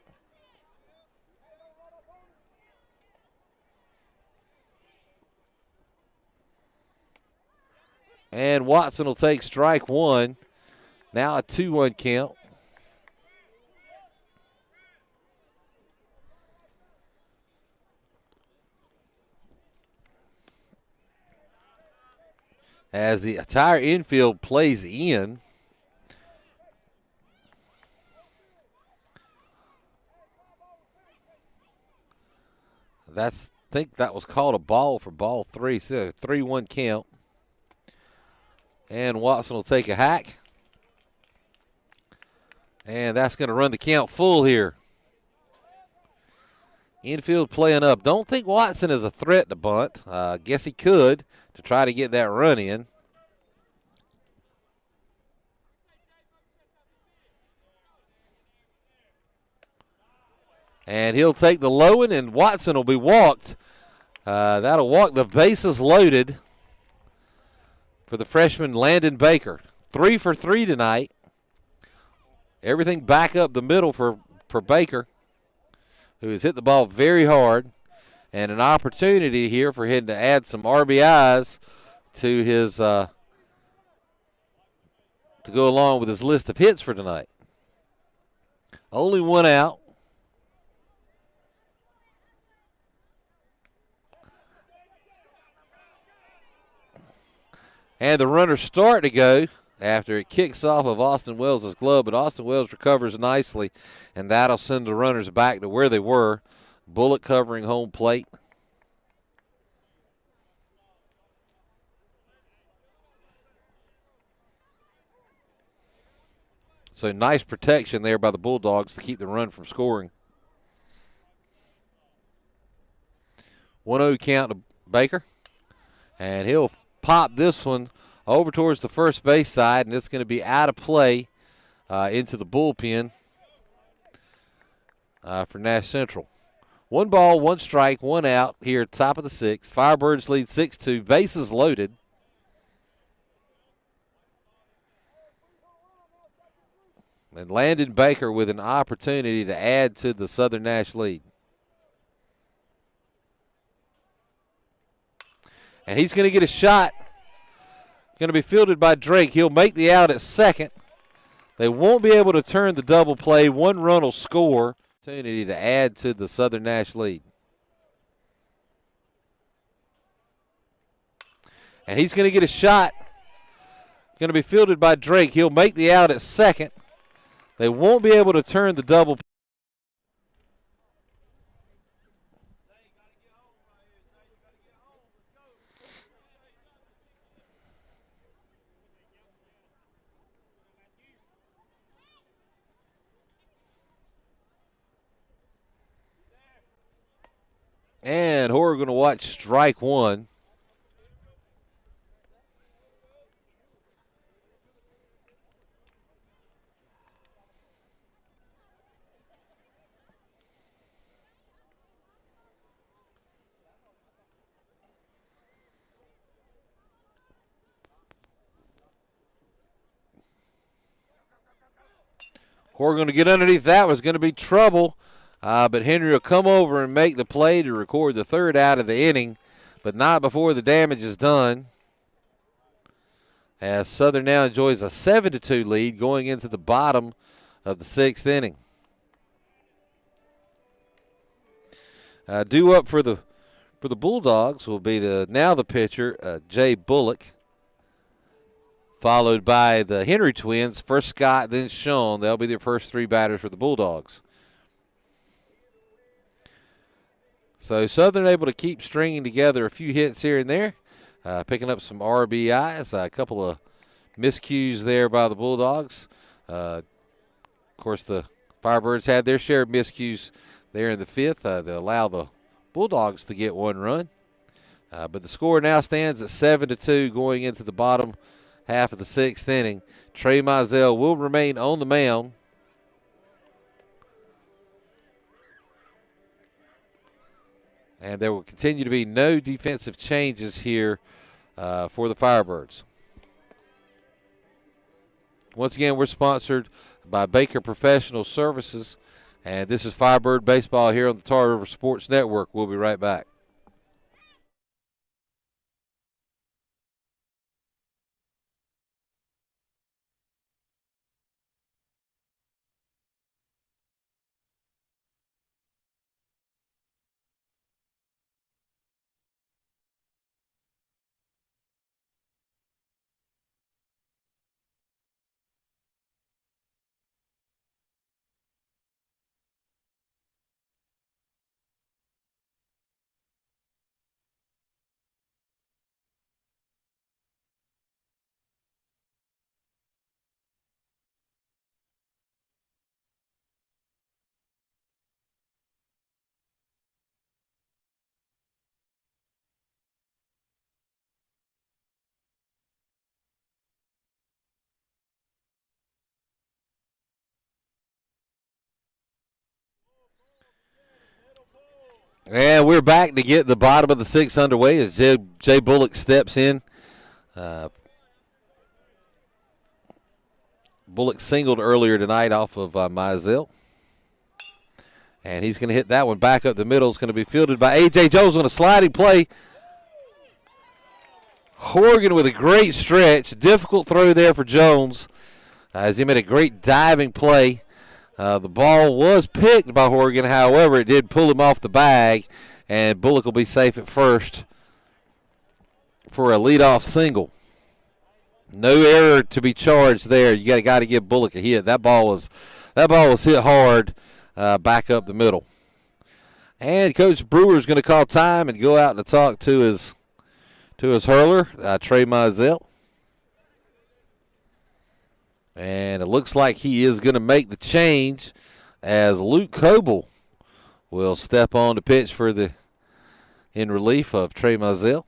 And Watson will take strike 1. Now a 2-1 count. As the entire infield plays in. I think that was called a ball for ball 3. So a 3-1 count. And Watson will take a hack. And that's going to run the count full here. Infield playing up. Don't think Watson is a threat to bunt. Guess he could to try to get that run in. And he'll take the low one, and Watson will be walked. That'll walk the bases loaded for the freshman Landon Baker. 3 for 3 tonight. Everything back up the middle for Baker, who has hit the ball very hard. And an opportunity here for him to add some RBIs to his to go along with his list of hits for tonight. Only 1 out. And the runners start to go after it kicks off of Austin Wells' glove, but Austin Wells recovers nicely, and that'll send the runners back to where they were. Bullock covering home plate. So nice protection there by the Bulldogs to keep the run from scoring. 1-0 count to Baker, and he'll pop this one over towards the first base side, and it's going to be out of play into the bullpen for Nash Central. 1 ball, 1 strike, 1 out here at top of the 6th. Firebirds lead 6-2, bases loaded. And Landon Baker with an opportunity to add to the Southern Nash lead. And he's going to get a shot. Going to be fielded by Drake. He'll make the out at second. They won't be able to turn the double play. 1 run will score. Opportunity to add to the Southern Nash lead. And he's going to get a shot. Going to be fielded by Drake. He'll make the out at second. They won't be able to turn the double play. And Horror going to watch strike 1. We're going to get underneath that. Was going to be trouble, but Henry will come over and make the play to record the third out of the inning, but not before the damage is done. As Southern now enjoys a 7-2 lead going into the bottom of the sixth inning. Due up for the Bulldogs will be the pitcher, Jay Bullock, followed by the Henry twins, first Scott, then Sean. They'll be their first three batters for the Bulldogs. So Southern able to keep stringing together a few hits here and there, picking up some RBIs, a couple of miscues there by the Bulldogs. Of course, the Firebirds had their share of miscues there in the fifth. They allow the Bulldogs to get one run. But the score now stands at 7-2 going into the bottom half of the sixth inning. Trey Mizell will remain on the mound. And there will continue to be no defensive changes here for the Firebirds. Once again, we're sponsored by Baker Professional Services. And this is Firebird Baseball here on the Tar River Sports Network. We'll be right back. And we're back to get the bottom of the sixth underway as Jay Bullock steps in. Bullock singled earlier tonight off of Mizell. And he's going to hit that one back up the middle. It's going to be fielded by A.J. Jones on a sliding play. Horgan with a great stretch. Difficult throw there for Jones as he made a great diving play. The ball was picked by Horgan, however, it did pull him off the bag, and Bullock will be safe at first for a leadoff single. No error to be charged there. You got to give Bullock a hit. That ball was hit hard back up the middle. And Coach Brewer is going to call time and go out and talk to his hurler, Trey Mizell. And it looks like he is going to make the change as Luke Coble will step on the pitch in relief of Trey Mizell.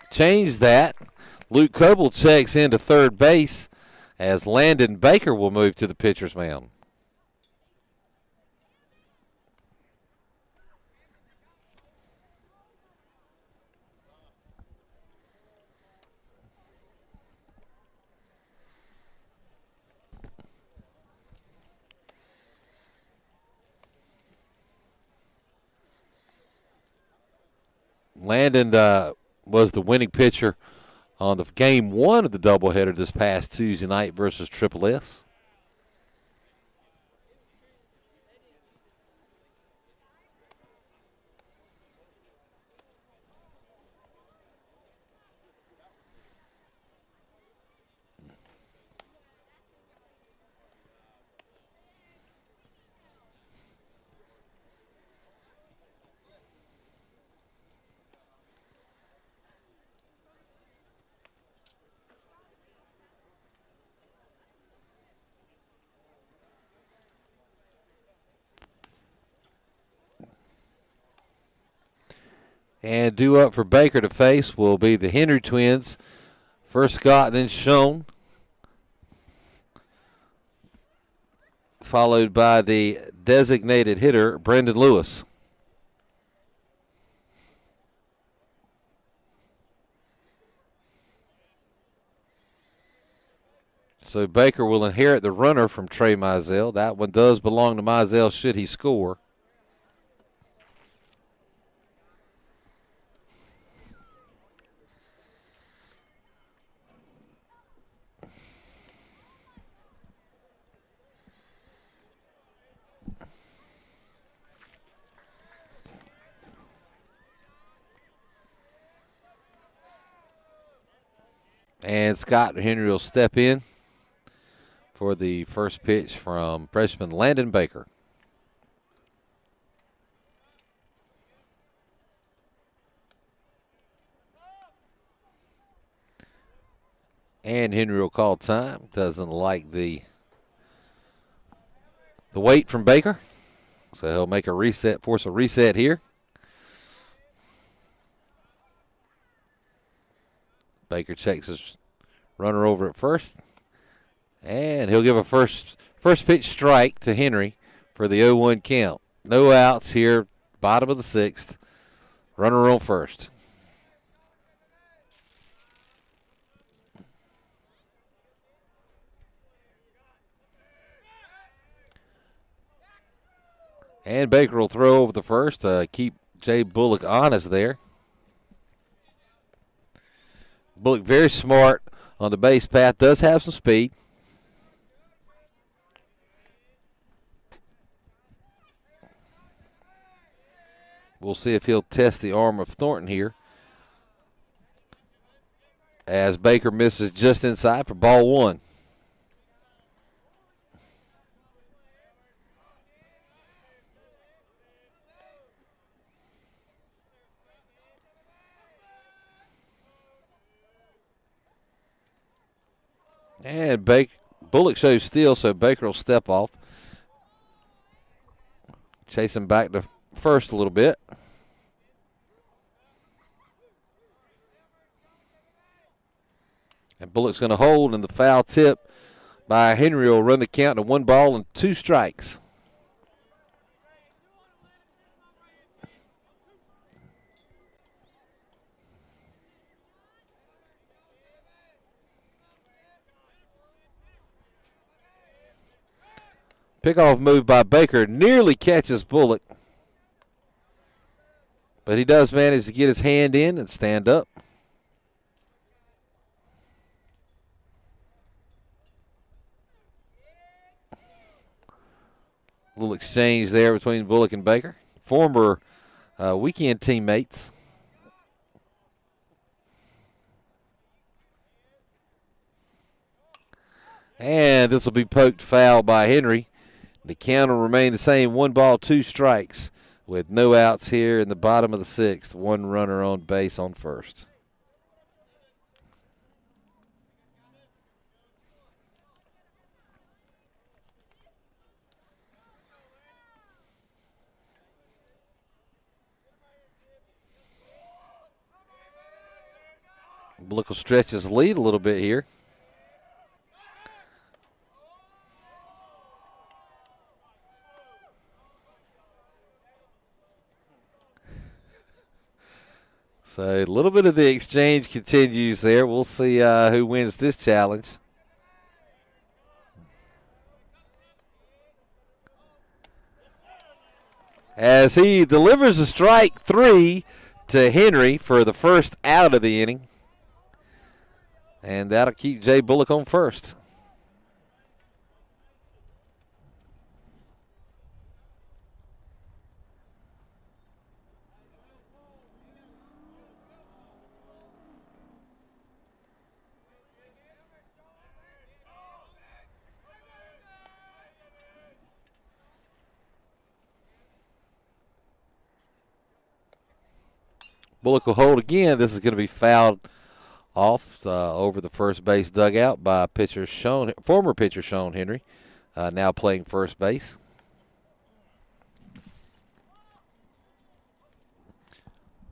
Change that. Luke Coble checks into third base as Landon Baker will move to the pitcher's mound. Landon was the winning pitcher on the game one of the doubleheader this past Tuesday night versus Triple S. And due up for Baker to face will be the Henry twins. First Scott, then Schoen. Followed by the designated hitter, Brendan Lewis. So Baker will inherit the runner from Trey Mizell. That one does belong to Mizell should he score. And Scott Henry will step in for the first pitch from freshman Landon Baker. And Henry will call time. Doesn't like the wait from Baker. So he'll make a reset, force a reset here. Baker checks his runner over at first. And he'll give a first pitch strike to Henry for the 0-1 count. No outs here, bottom of the sixth. Runner on first. And Baker will throw over the first, keep Jay Bullock honest there. Bullock very smart on the base path, does have some speed. We'll see if he'll test the arm of Thornton here. As Baker misses just inside for ball one. And Bullock shows steal, so Baker will step off. Chase him back to first a little bit. And Bullock's going to hold, and the foul tip by Henry will run the count to 1 ball and 2 strikes. Pickoff move by Baker nearly catches Bullock. But he does manage to get his hand in and stand up. Little exchange there between Bullock and Baker. Former weekend teammates. And this will be poked foul by Henry. The count will remain the same, 1 ball, 2 strikes, with no outs here in the bottom of the sixth. 1 runner on base on first. Bullock will stretch his lead a little bit here. So a little bit of the exchange continues there. We'll see who wins this challenge. As he delivers a strike 3 to Henry for the first out of the inning. And that'll keep Jay Bullock on first. Bullock will hold again. This is going to be fouled off over the first base dugout by former pitcher Sean Henry, now playing first base.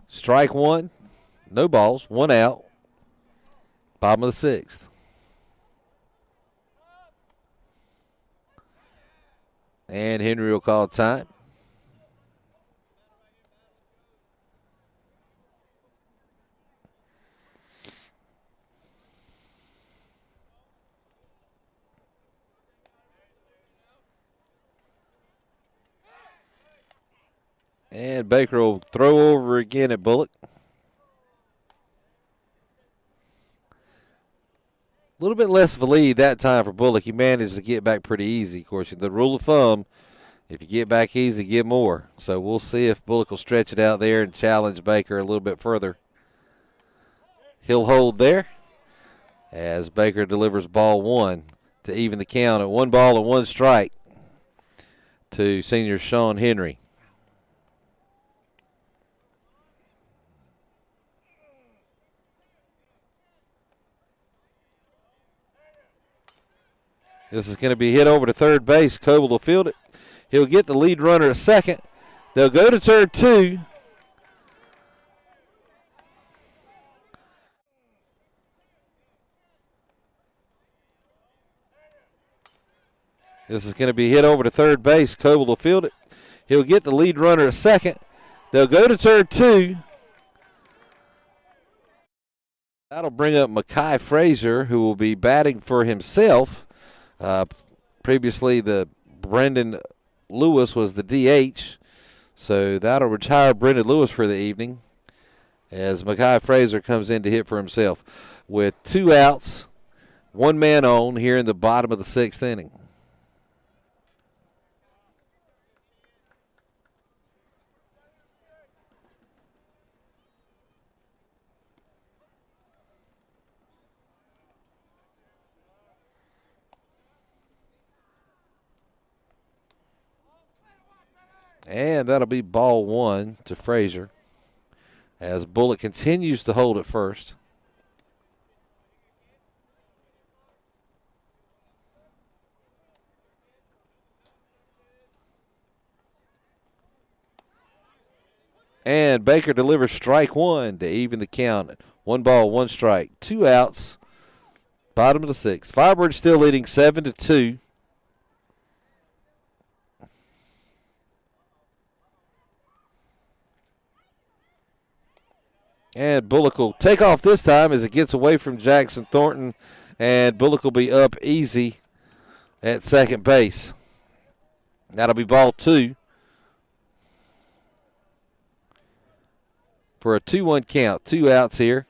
Strike 1, no balls, 1 out, bottom of the sixth. And Henry will call time. And Baker will throw over again at Bullock. A little bit less of a lead that time for Bullock. He managed to get back pretty easy. Of course, the rule of thumb, if you get back easy, get more. So we'll see if Bullock will stretch it out there and challenge Baker a little bit further. He'll hold there as Baker delivers ball one to even the count at 1 ball and 1 strike to senior Sean Henry. This is going to be hit over to third base. Coble will field it. He'll get the lead runner at second. They'll go to turn 2. This is going to be hit over to third base. Coble will field it. He'll get the lead runner at second. They'll go to turn 2. That'll bring up Mekhi Frazier, who will be batting for himself. Previously, the Brendan Lewis was the DH, so that'll retire Brendan Lewis for the evening as Mekhi Frazier comes in to hit for himself with 2 outs, 1 man on here in the bottom of the 6th inning. And that'll be ball 1 to Frazier as Bullock continues to hold at first. And Baker delivers strike 1 to even the count. 1 ball, 1 strike. 2 outs. Bottom of the 6th. Firebirds still leading 7-2. And Bullock will take off this time as it gets away from Jackson Thornton. And Bullock will be up easy at second base. That'll be ball 2 for a 2-1 count. 2 outs here.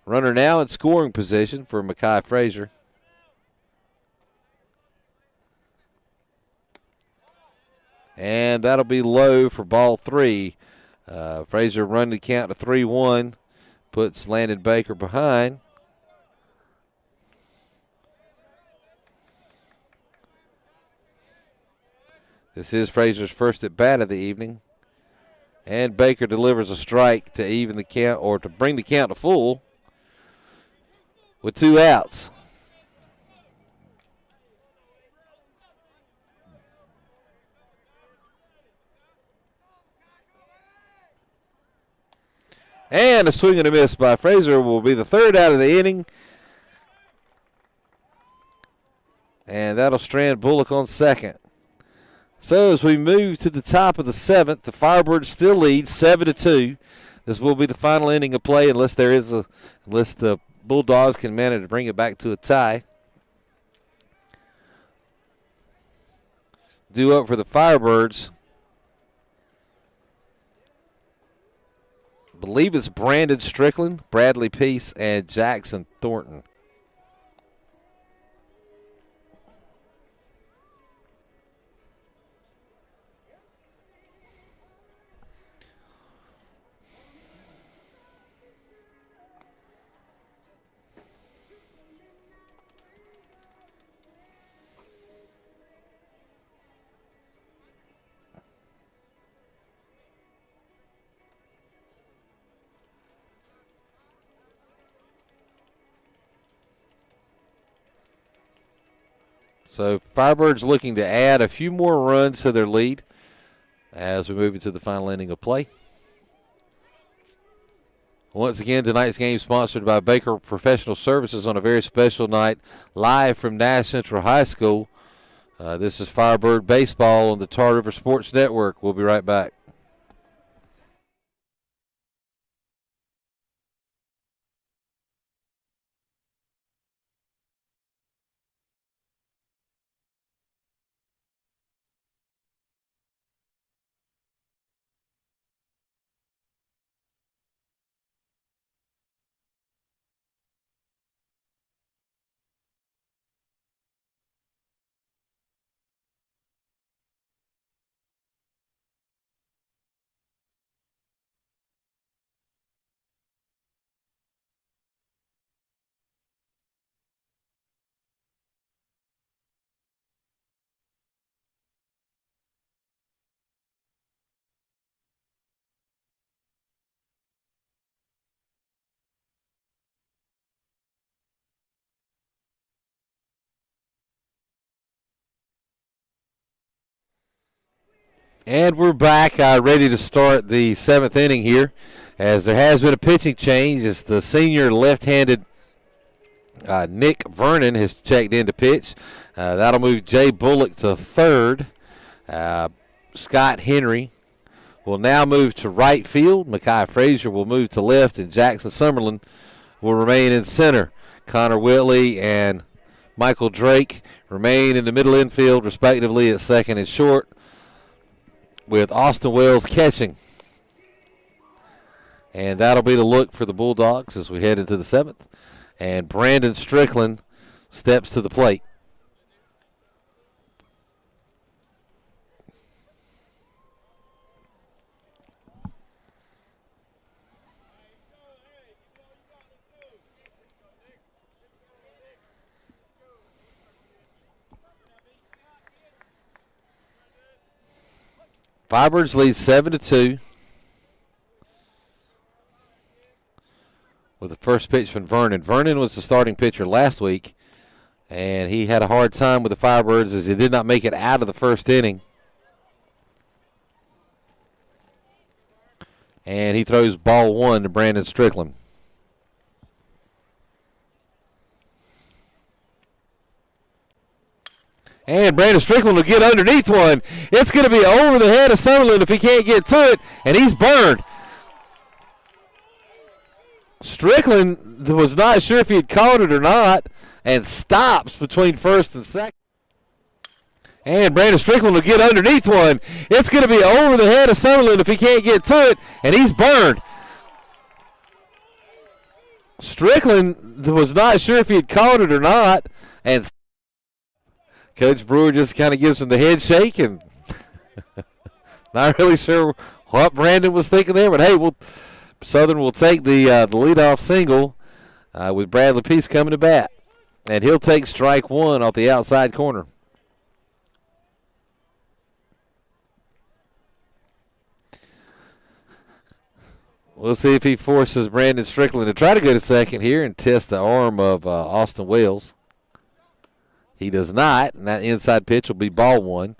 Runner now in scoring position for Mekhi Frazier. And that'll be low for ball 3. Frazier running the count to 3-1, puts Landon Baker behind. This is Frazier's first at bat of the evening. And Baker delivers a strike to even the count, or to bring the count to full with 2 outs. And a swing and a miss by Frazier will be the 3rd out of the inning. And that'll strand Bullock on second. So as we move to the top of the 7th, the Firebirds still lead 7-2. This will be the final inning of play unless the Bulldogs can manage to bring it back to a tie. Due up for the Firebirds, I believe it's Brandon Strickland, Bradley Peace, and Jackson Thornton. So Firebirds looking to add a few more runs to their lead as we move into the final inning of play. Once again, tonight's game sponsored by Baker Professional Services on a very special night, live from Nash Central High School. This is Firebird Baseball on the Tar River Sports Network. We'll be right back. And we're back, ready to start the seventh inning here, as there has been a pitching change. As the senior left-handed Nick Vernon has checked in to pitch. That'll move Jay Bullock to third. Scott Henry will now move to right field. Makai Frazier will move to left, and Jackson Summerlin will remain in center. Connor Whitley and Michael Drake remain in the middle infield, respectively, at second and short, with Austin Wells catching. And that'll be the look for the Bulldogs as we head into the seventh. And Brandon Strickland steps to the plate. Firebirds lead 7-2. With the first pitch from Vernon. Vernon was the starting pitcher last week, and he had a hard time with the Firebirds as he did not make it out of the first inning. And he throws ball one to Brandon Strickland. And Brandon Strickland will get underneath one. It's going to be over the head of Summerlin if he can't get to it, and he's burned. Strickland was not sure if he had caught it or not, and stops between first and second. And Brandon Strickland will get underneath one. It's going to be over the head of Summerlin if he can't get to it, and he's burned. Strickland was not sure if he had caught it or not, and Coach Brewer just kind of gives him the head shake, and not really sure what Brandon was thinking there, but hey, Southern will take the leadoff single with Bradley Peace coming to bat, and he'll take strike one off the outside corner. We'll see if he forces Brandon Strickland to try to go to second here and test the arm of Austin Wells. He does not, and that inside pitch will be ball one.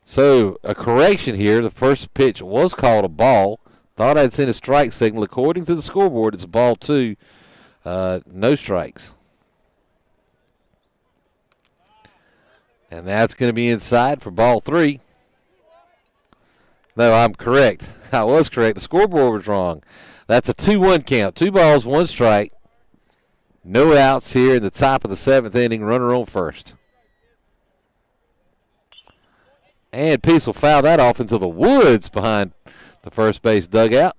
So a correction here. The first pitch was called a ball. Thought I'd sent a strike signal. According to the scoreboard, it's ball two. No strikes. And that's going to be inside for ball three. No, I'm correct. I was correct. The scoreboard was wrong. That's a 2-1 count. 2 balls, 1 strike. No outs here in the top of the seventh inning. Runner on first. And Peace will foul that off into the woods behind the first base dugout.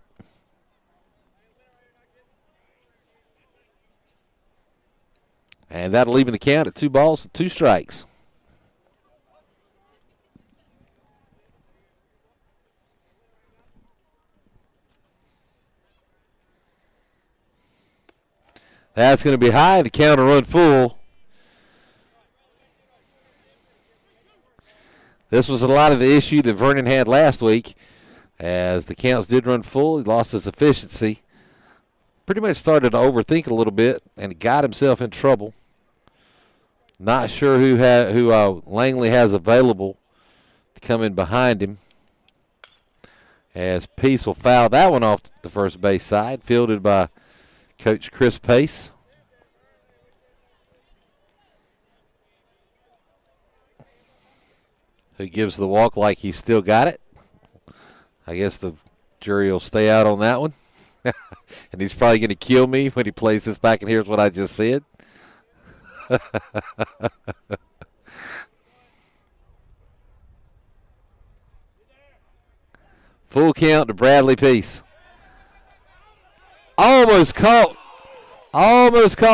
And that'll even the count at 2 balls, 2 strikes. That's going to be high. The count will run full. This was a lot of the issue that Vernon had last week, as the counts did run full. He lost his efficiency. Pretty much started to overthink a little bit and got himself in trouble. Not sure who Langley has available to come in behind him, as Peace will foul that one off the first base side, fielded by Coach Chris Pace. Who gives the walk like he still got it. I guess the jury will stay out on that one. And he's probably going to kill me when he plays this back and hears what I just said. Full count to Bradley Peace. Almost caught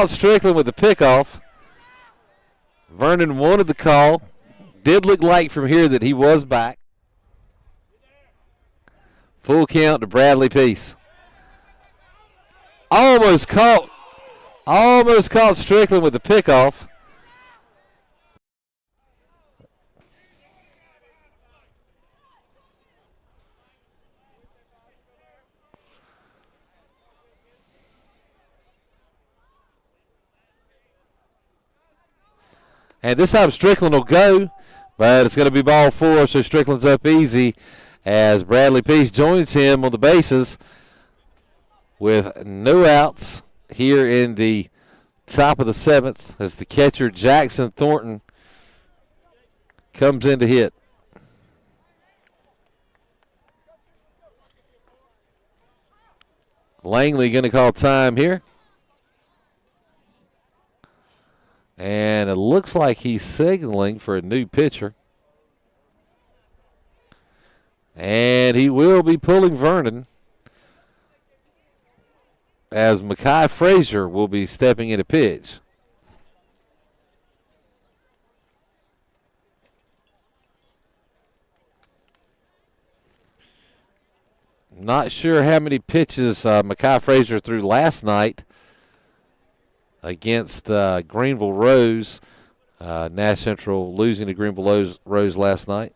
Strickland with the pickoff. Vernon wanted the call. Did look like from here that he was back. Full count to Bradley Peace. Almost caught Strickland with the pickoff. And this time Strickland will go, but it's going to be ball 4, so Strickland's up easy as Bradley Peace joins him on the bases with no outs here in the top of the 7th as the catcher Jackson Thornton comes in to hit. Langley going to call time here. And it looks like he's signaling for a new pitcher. And he will be pulling Vernon as Mekhi Frazier will be stepping in to pitch. Not sure how many pitches Mekhi Frazier threw last night against Greenville Rose. Nash Central losing to Greenville Rose last night.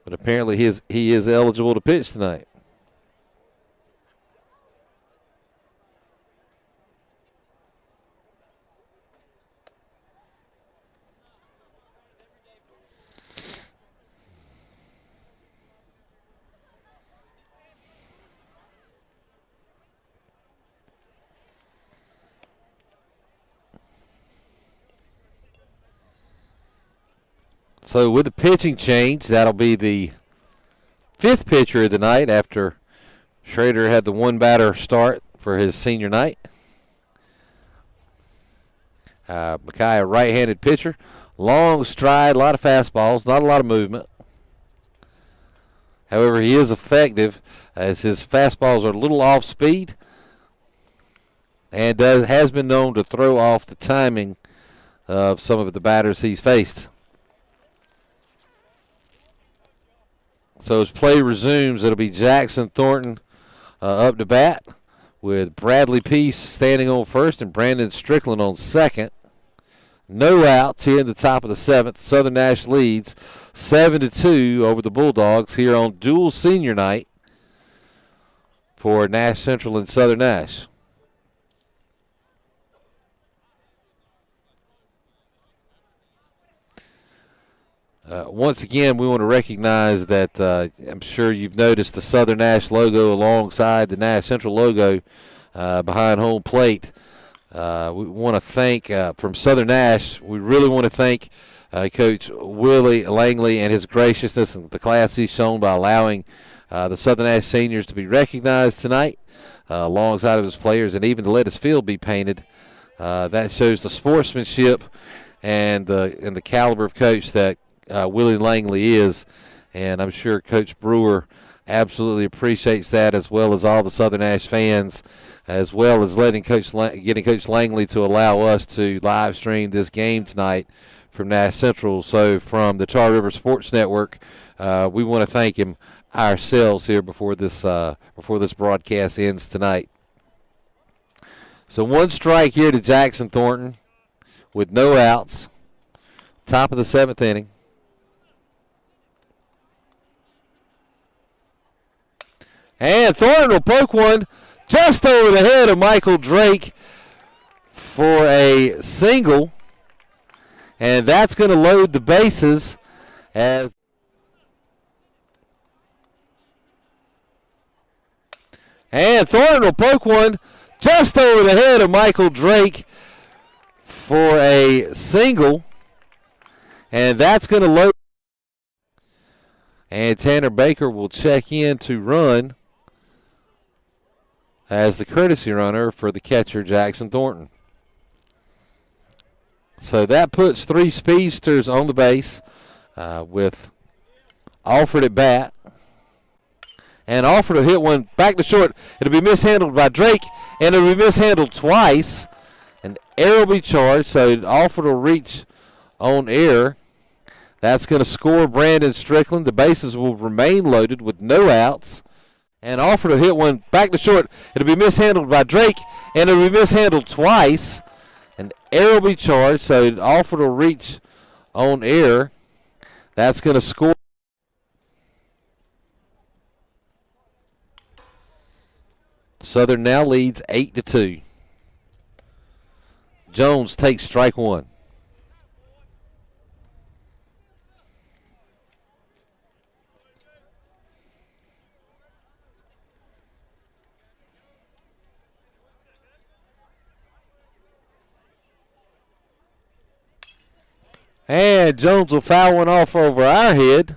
But apparently he is eligible to pitch tonight. So with the pitching change, that'll be the 5th pitcher of the night after Schrader had the one-batter start for his senior night. Mekhi, a right-handed pitcher. Long stride, a lot of fastballs, not a lot of movement. However, he is effective as his fastballs are a little off speed and has been known to throw off the timing of some of the batters he's faced. So as play resumes, it'll be Jackson Thornton up to bat with Bradley Peace standing on first and Brandon Strickland on second. No outs here in the top of the 7th. Southern Nash leads 7-2 over the Bulldogs here on dual senior night for Nash Central and Southern Nash. Once again, we want to recognize that I'm sure you've noticed the Southern Nash logo alongside the Nash Central logo behind home plate. We want to thank, from Southern Nash, we really want to thank Coach Willie Langley and his graciousness and the class he's shown by allowing the Southern Nash seniors to be recognized tonight alongside of his players and even to let his field be painted. That shows the sportsmanship and the caliber of coach that Willie Langley is, and I'm sure Coach Brewer absolutely appreciates that, as well as all the Southern Nash fans, as well as getting Coach Langley to allow us to live stream this game tonight from Nash Central. So from the Tar River Sports Network, we want to thank him ourselves here before this broadcast ends tonight. So one strike here to Jackson Thornton with no outs. Top of the 7th inning. And Thornton will poke one just over the head of Michael Drake for a single. And that's going to load the bases as and Thornton will poke one just over the head of Michael Drake for a single. And that's going to load. And Tanner Baker will check in to run as the courtesy runner for the catcher, Jackson Thornton. So that puts 3 speedsters on the base with Alford at bat. And Alford will hit one back to short. It'll be mishandled by Drake, and it'll be mishandled twice. An error will be charged, so Alford will reach on air. That's going to score Brandon Strickland. The bases will remain loaded with no outs. And Alford will hit one back to short. It'll be mishandled by Drake, and it'll be mishandled twice. An error will be charged, so Alford will reach on air. That's going to score. Southern now leads 8-2. Jones takes strike one. And Jones will foul one off over our head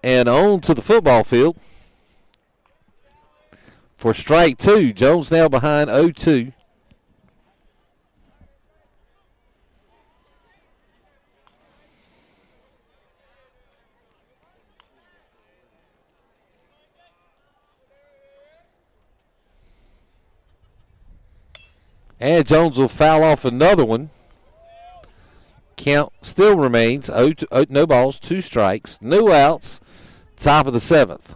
and on to the football field for strike two. Jones now behind 0-2. And Jones will foul off another one. Count still remains 0-0, no balls, 2 strikes, no outs, top of the 7th.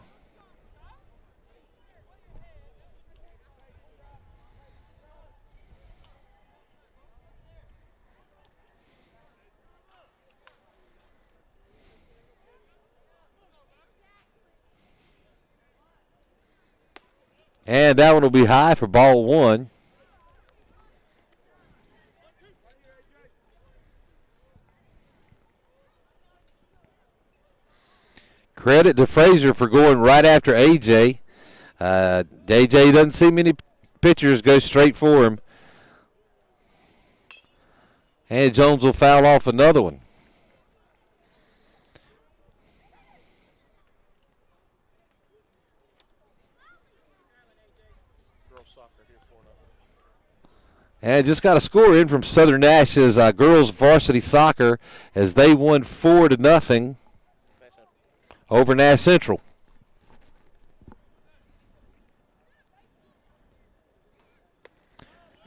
And that one will be high for ball one. Credit to Frazier for going right after A.J. A.J. doesn't see many pitchers go straight for him. And Jones will foul off another one. And just got a score in from Southern Nash's girls varsity soccer as they won 4-0 over Nash Central.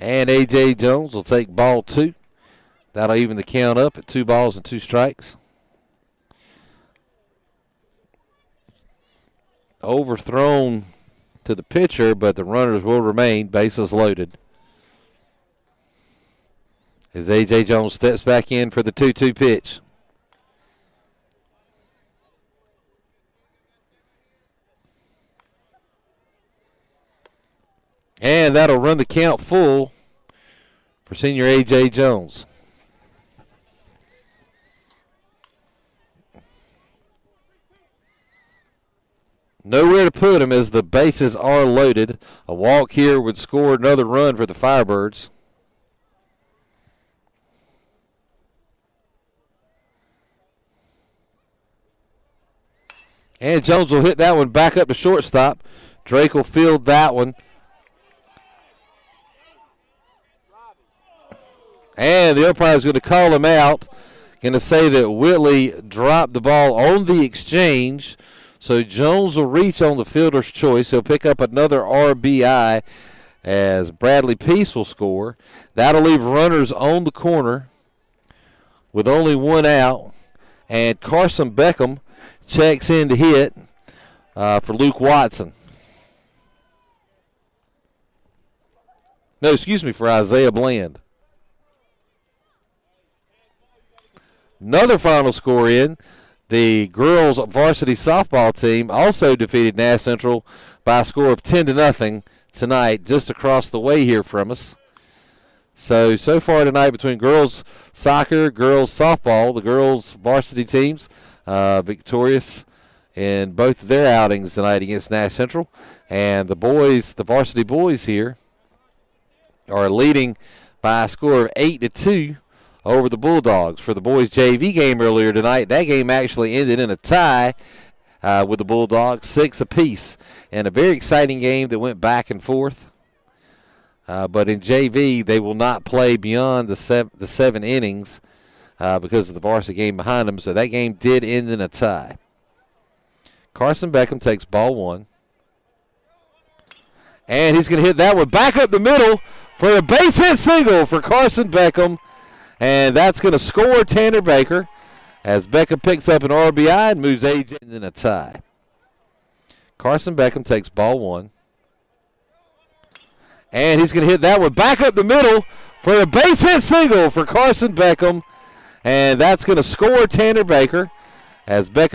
And A.J. Jones will take ball two. That'll even the count up at 2 balls and 2 strikes. Overthrown to the pitcher, but the runners will remain, bases loaded. As A.J. Jones steps back in for the 2-2 pitch. And that'll run the count full for senior A.J. Jones. Nowhere to put him as the bases are loaded. A walk here would score another run for the Firebirds. And Jones will hit that one back up to shortstop. Drake will field that one. And the umpire is going to call him out. Going to say that Whitley dropped the ball on the exchange. So Jones will reach on the fielder's choice. He'll pick up another RBI as Bradley Peace will score. That'll leave runners on the corner with only 1 out. And Carson Beckham checks in to hit for Luke Watson. No, excuse me, for Isaiah Bland. Another final score in. The girls varsity softball team also defeated Nash Central by a score of 10-0 tonight, just across the way here from us. So far tonight between girls soccer, girls softball, the girls varsity teams victorious in both of their outings tonight against Nash Central. And the boys, the varsity boys here, are leading by a score of 8-2 over the Bulldogs. For the boys' JV game earlier tonight, that game actually ended in a tie with the Bulldogs, 6 apiece. And a very exciting game that went back and forth. But in JV, they will not play beyond the 7 innings because of the varsity game behind them. So that game did end in a tie. Carson Beckham takes ball one. And he's going to hit that one back up the middle for a base hit single for Carson Beckham. And that's going to score Tanner Baker as Beckham picks up an RBI and moves AJ in a tie. Carson Beckham takes ball one. And he's going to hit that one back up the middle for a base hit single for Carson Beckham. And that's going to score Tanner Baker as Beckham.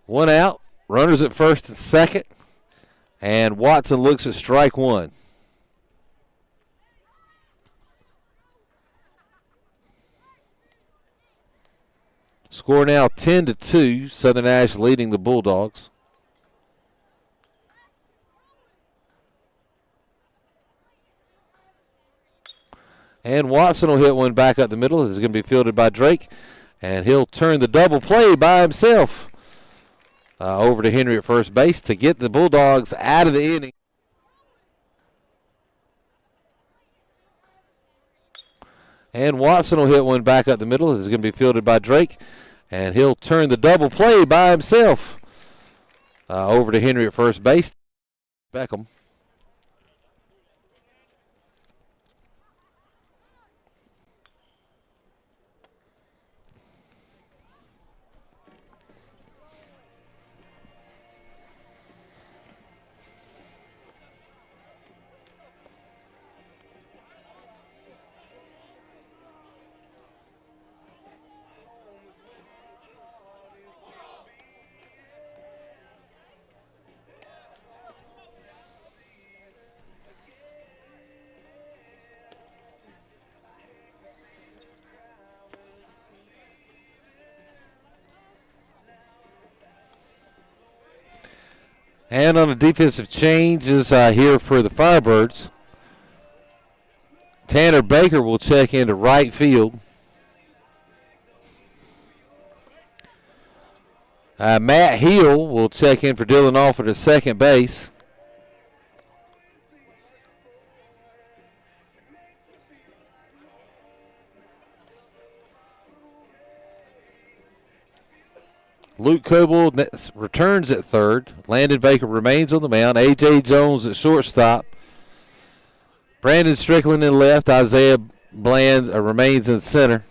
One out. Runners at first and second. And Watson looks at strike one. Score now 10-2. Southern Nash leading the Bulldogs. And Watson will hit one back up the middle. This is going to be fielded by Drake. And he'll turn the double play by himself over to Henry at first base to get the Bulldogs out of the inning. And Watson will hit one back up the middle. This is going to be fielded by Drake. And he'll turn the double play by himself over to Henry at first base. Beckham. And on the defensive changes here for the Firebirds, Tanner Baker will check into right field. Matt Heel will check in for Dylan Alford at second base. Luke Coble returns at third. Landon Baker remains on the mound. A.J. Jones at shortstop. Brandon Strickland in left. Isaiah Bland remains in center.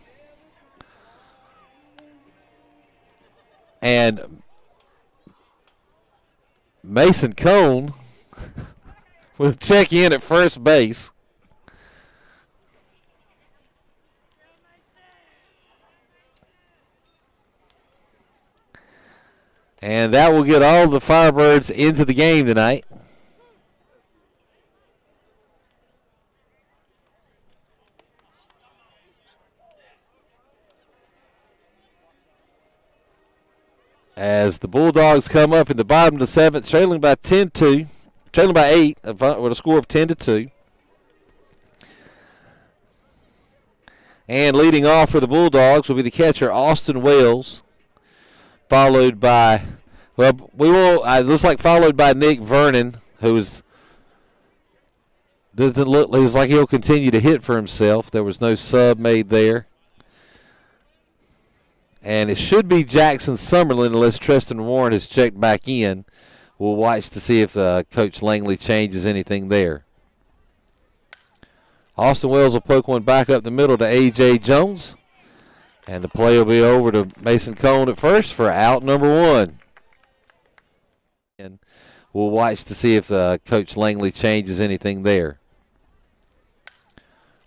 And Mason Cone will check in at first base. And that will get all the Firebirds into the game tonight. As the Bulldogs come up in the bottom of the seventh, trailing by 10-2, trailing by 8 with a score of 10-2. And leading off for the Bulldogs will be the catcher, Austin Wells. Followed by, well, it looks like followed by Nick Vernon, who doesn't look like he'll continue to hit for himself. There was no sub made there. And it should be Jackson Summerlin unless Tristan Warren has checked back in. We'll watch to see if Coach Langley changes anything there. Austin Wells will poke one back up the middle to A.J. Jones. And the play will be over to Mason Cone at first for out number one. And we'll watch to see if Coach Langley changes anything there.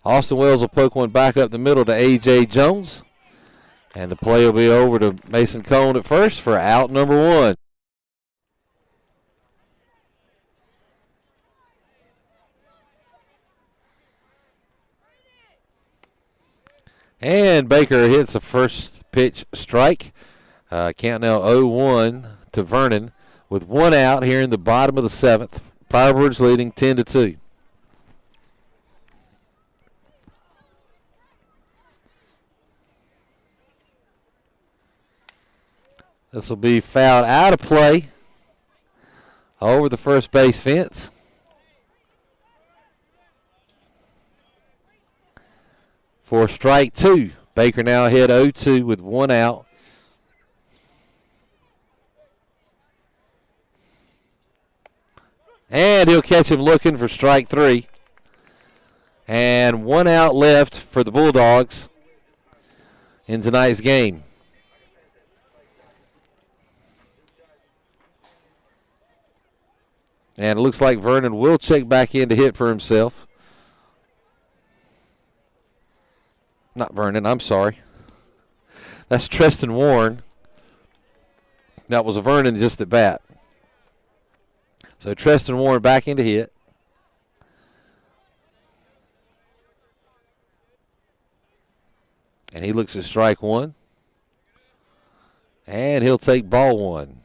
Austin Wells will poke one back up the middle to A.J. Jones. And the play will be over to Mason Cone at first for out number one. And Baker hits a first pitch strike. Count now 0-1 to Vernon with one out here in the bottom of the seventh. Firebirds leading 10-2. This will be fouled out of play over the first base fence. For strike two. Baker now hit 0-2 with one out. And he'll catch him looking for strike three. And one out left for the Bulldogs in tonight's game. And it looks like Vernon will check back in to hit for himself. Not Vernon, I'm sorry. That's Tristan Warren. That was a Vernon just at bat. So Tristan Warren back into hit. And he looks at strike one. And he'll take ball one.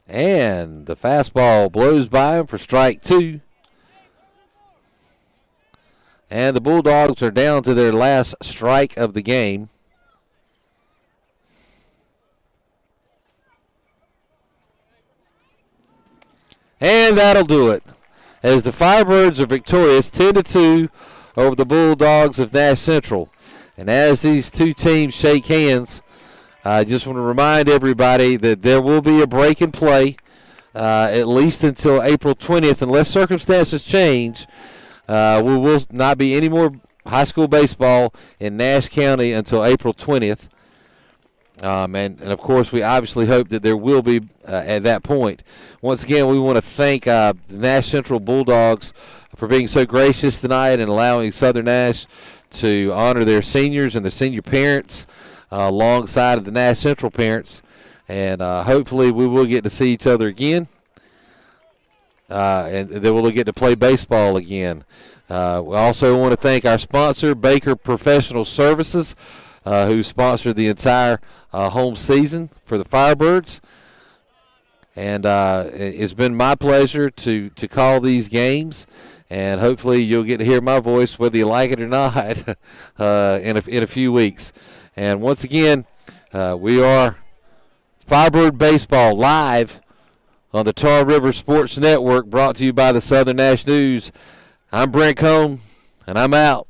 And the fastball blows by him for strike two. And the Bulldogs are down to their last strike of the game. And that'll do it, as the Firebirds are victorious 10-2 over the Bulldogs of Nash Central. And as these two teams shake hands, I just want to remind everybody that there will be a break in play at least until April 20th, unless circumstances change. We will not be any more high school baseball in Nash County until April 20th. And of course, we obviously hope that there will be at that point. Once again, we want to thank the Nash Central Bulldogs for being so gracious tonight and allowing Southern Nash to honor their seniors and their senior parents alongside of the Nash Central parents. And hopefully we will get to see each other again. And then we'll get to play baseball again. We also want to thank our sponsor, Baker Professional Services, who sponsored the entire home season for the Firebirds. And it's been my pleasure to call these games. And hopefully you'll get to hear my voice, whether you like it or not, in a few weeks. And once again, we are Firebird Baseball live on the Tar River Sports Network, brought to you by the Southern Nash News. I'm Brent Cohn, and I'm out.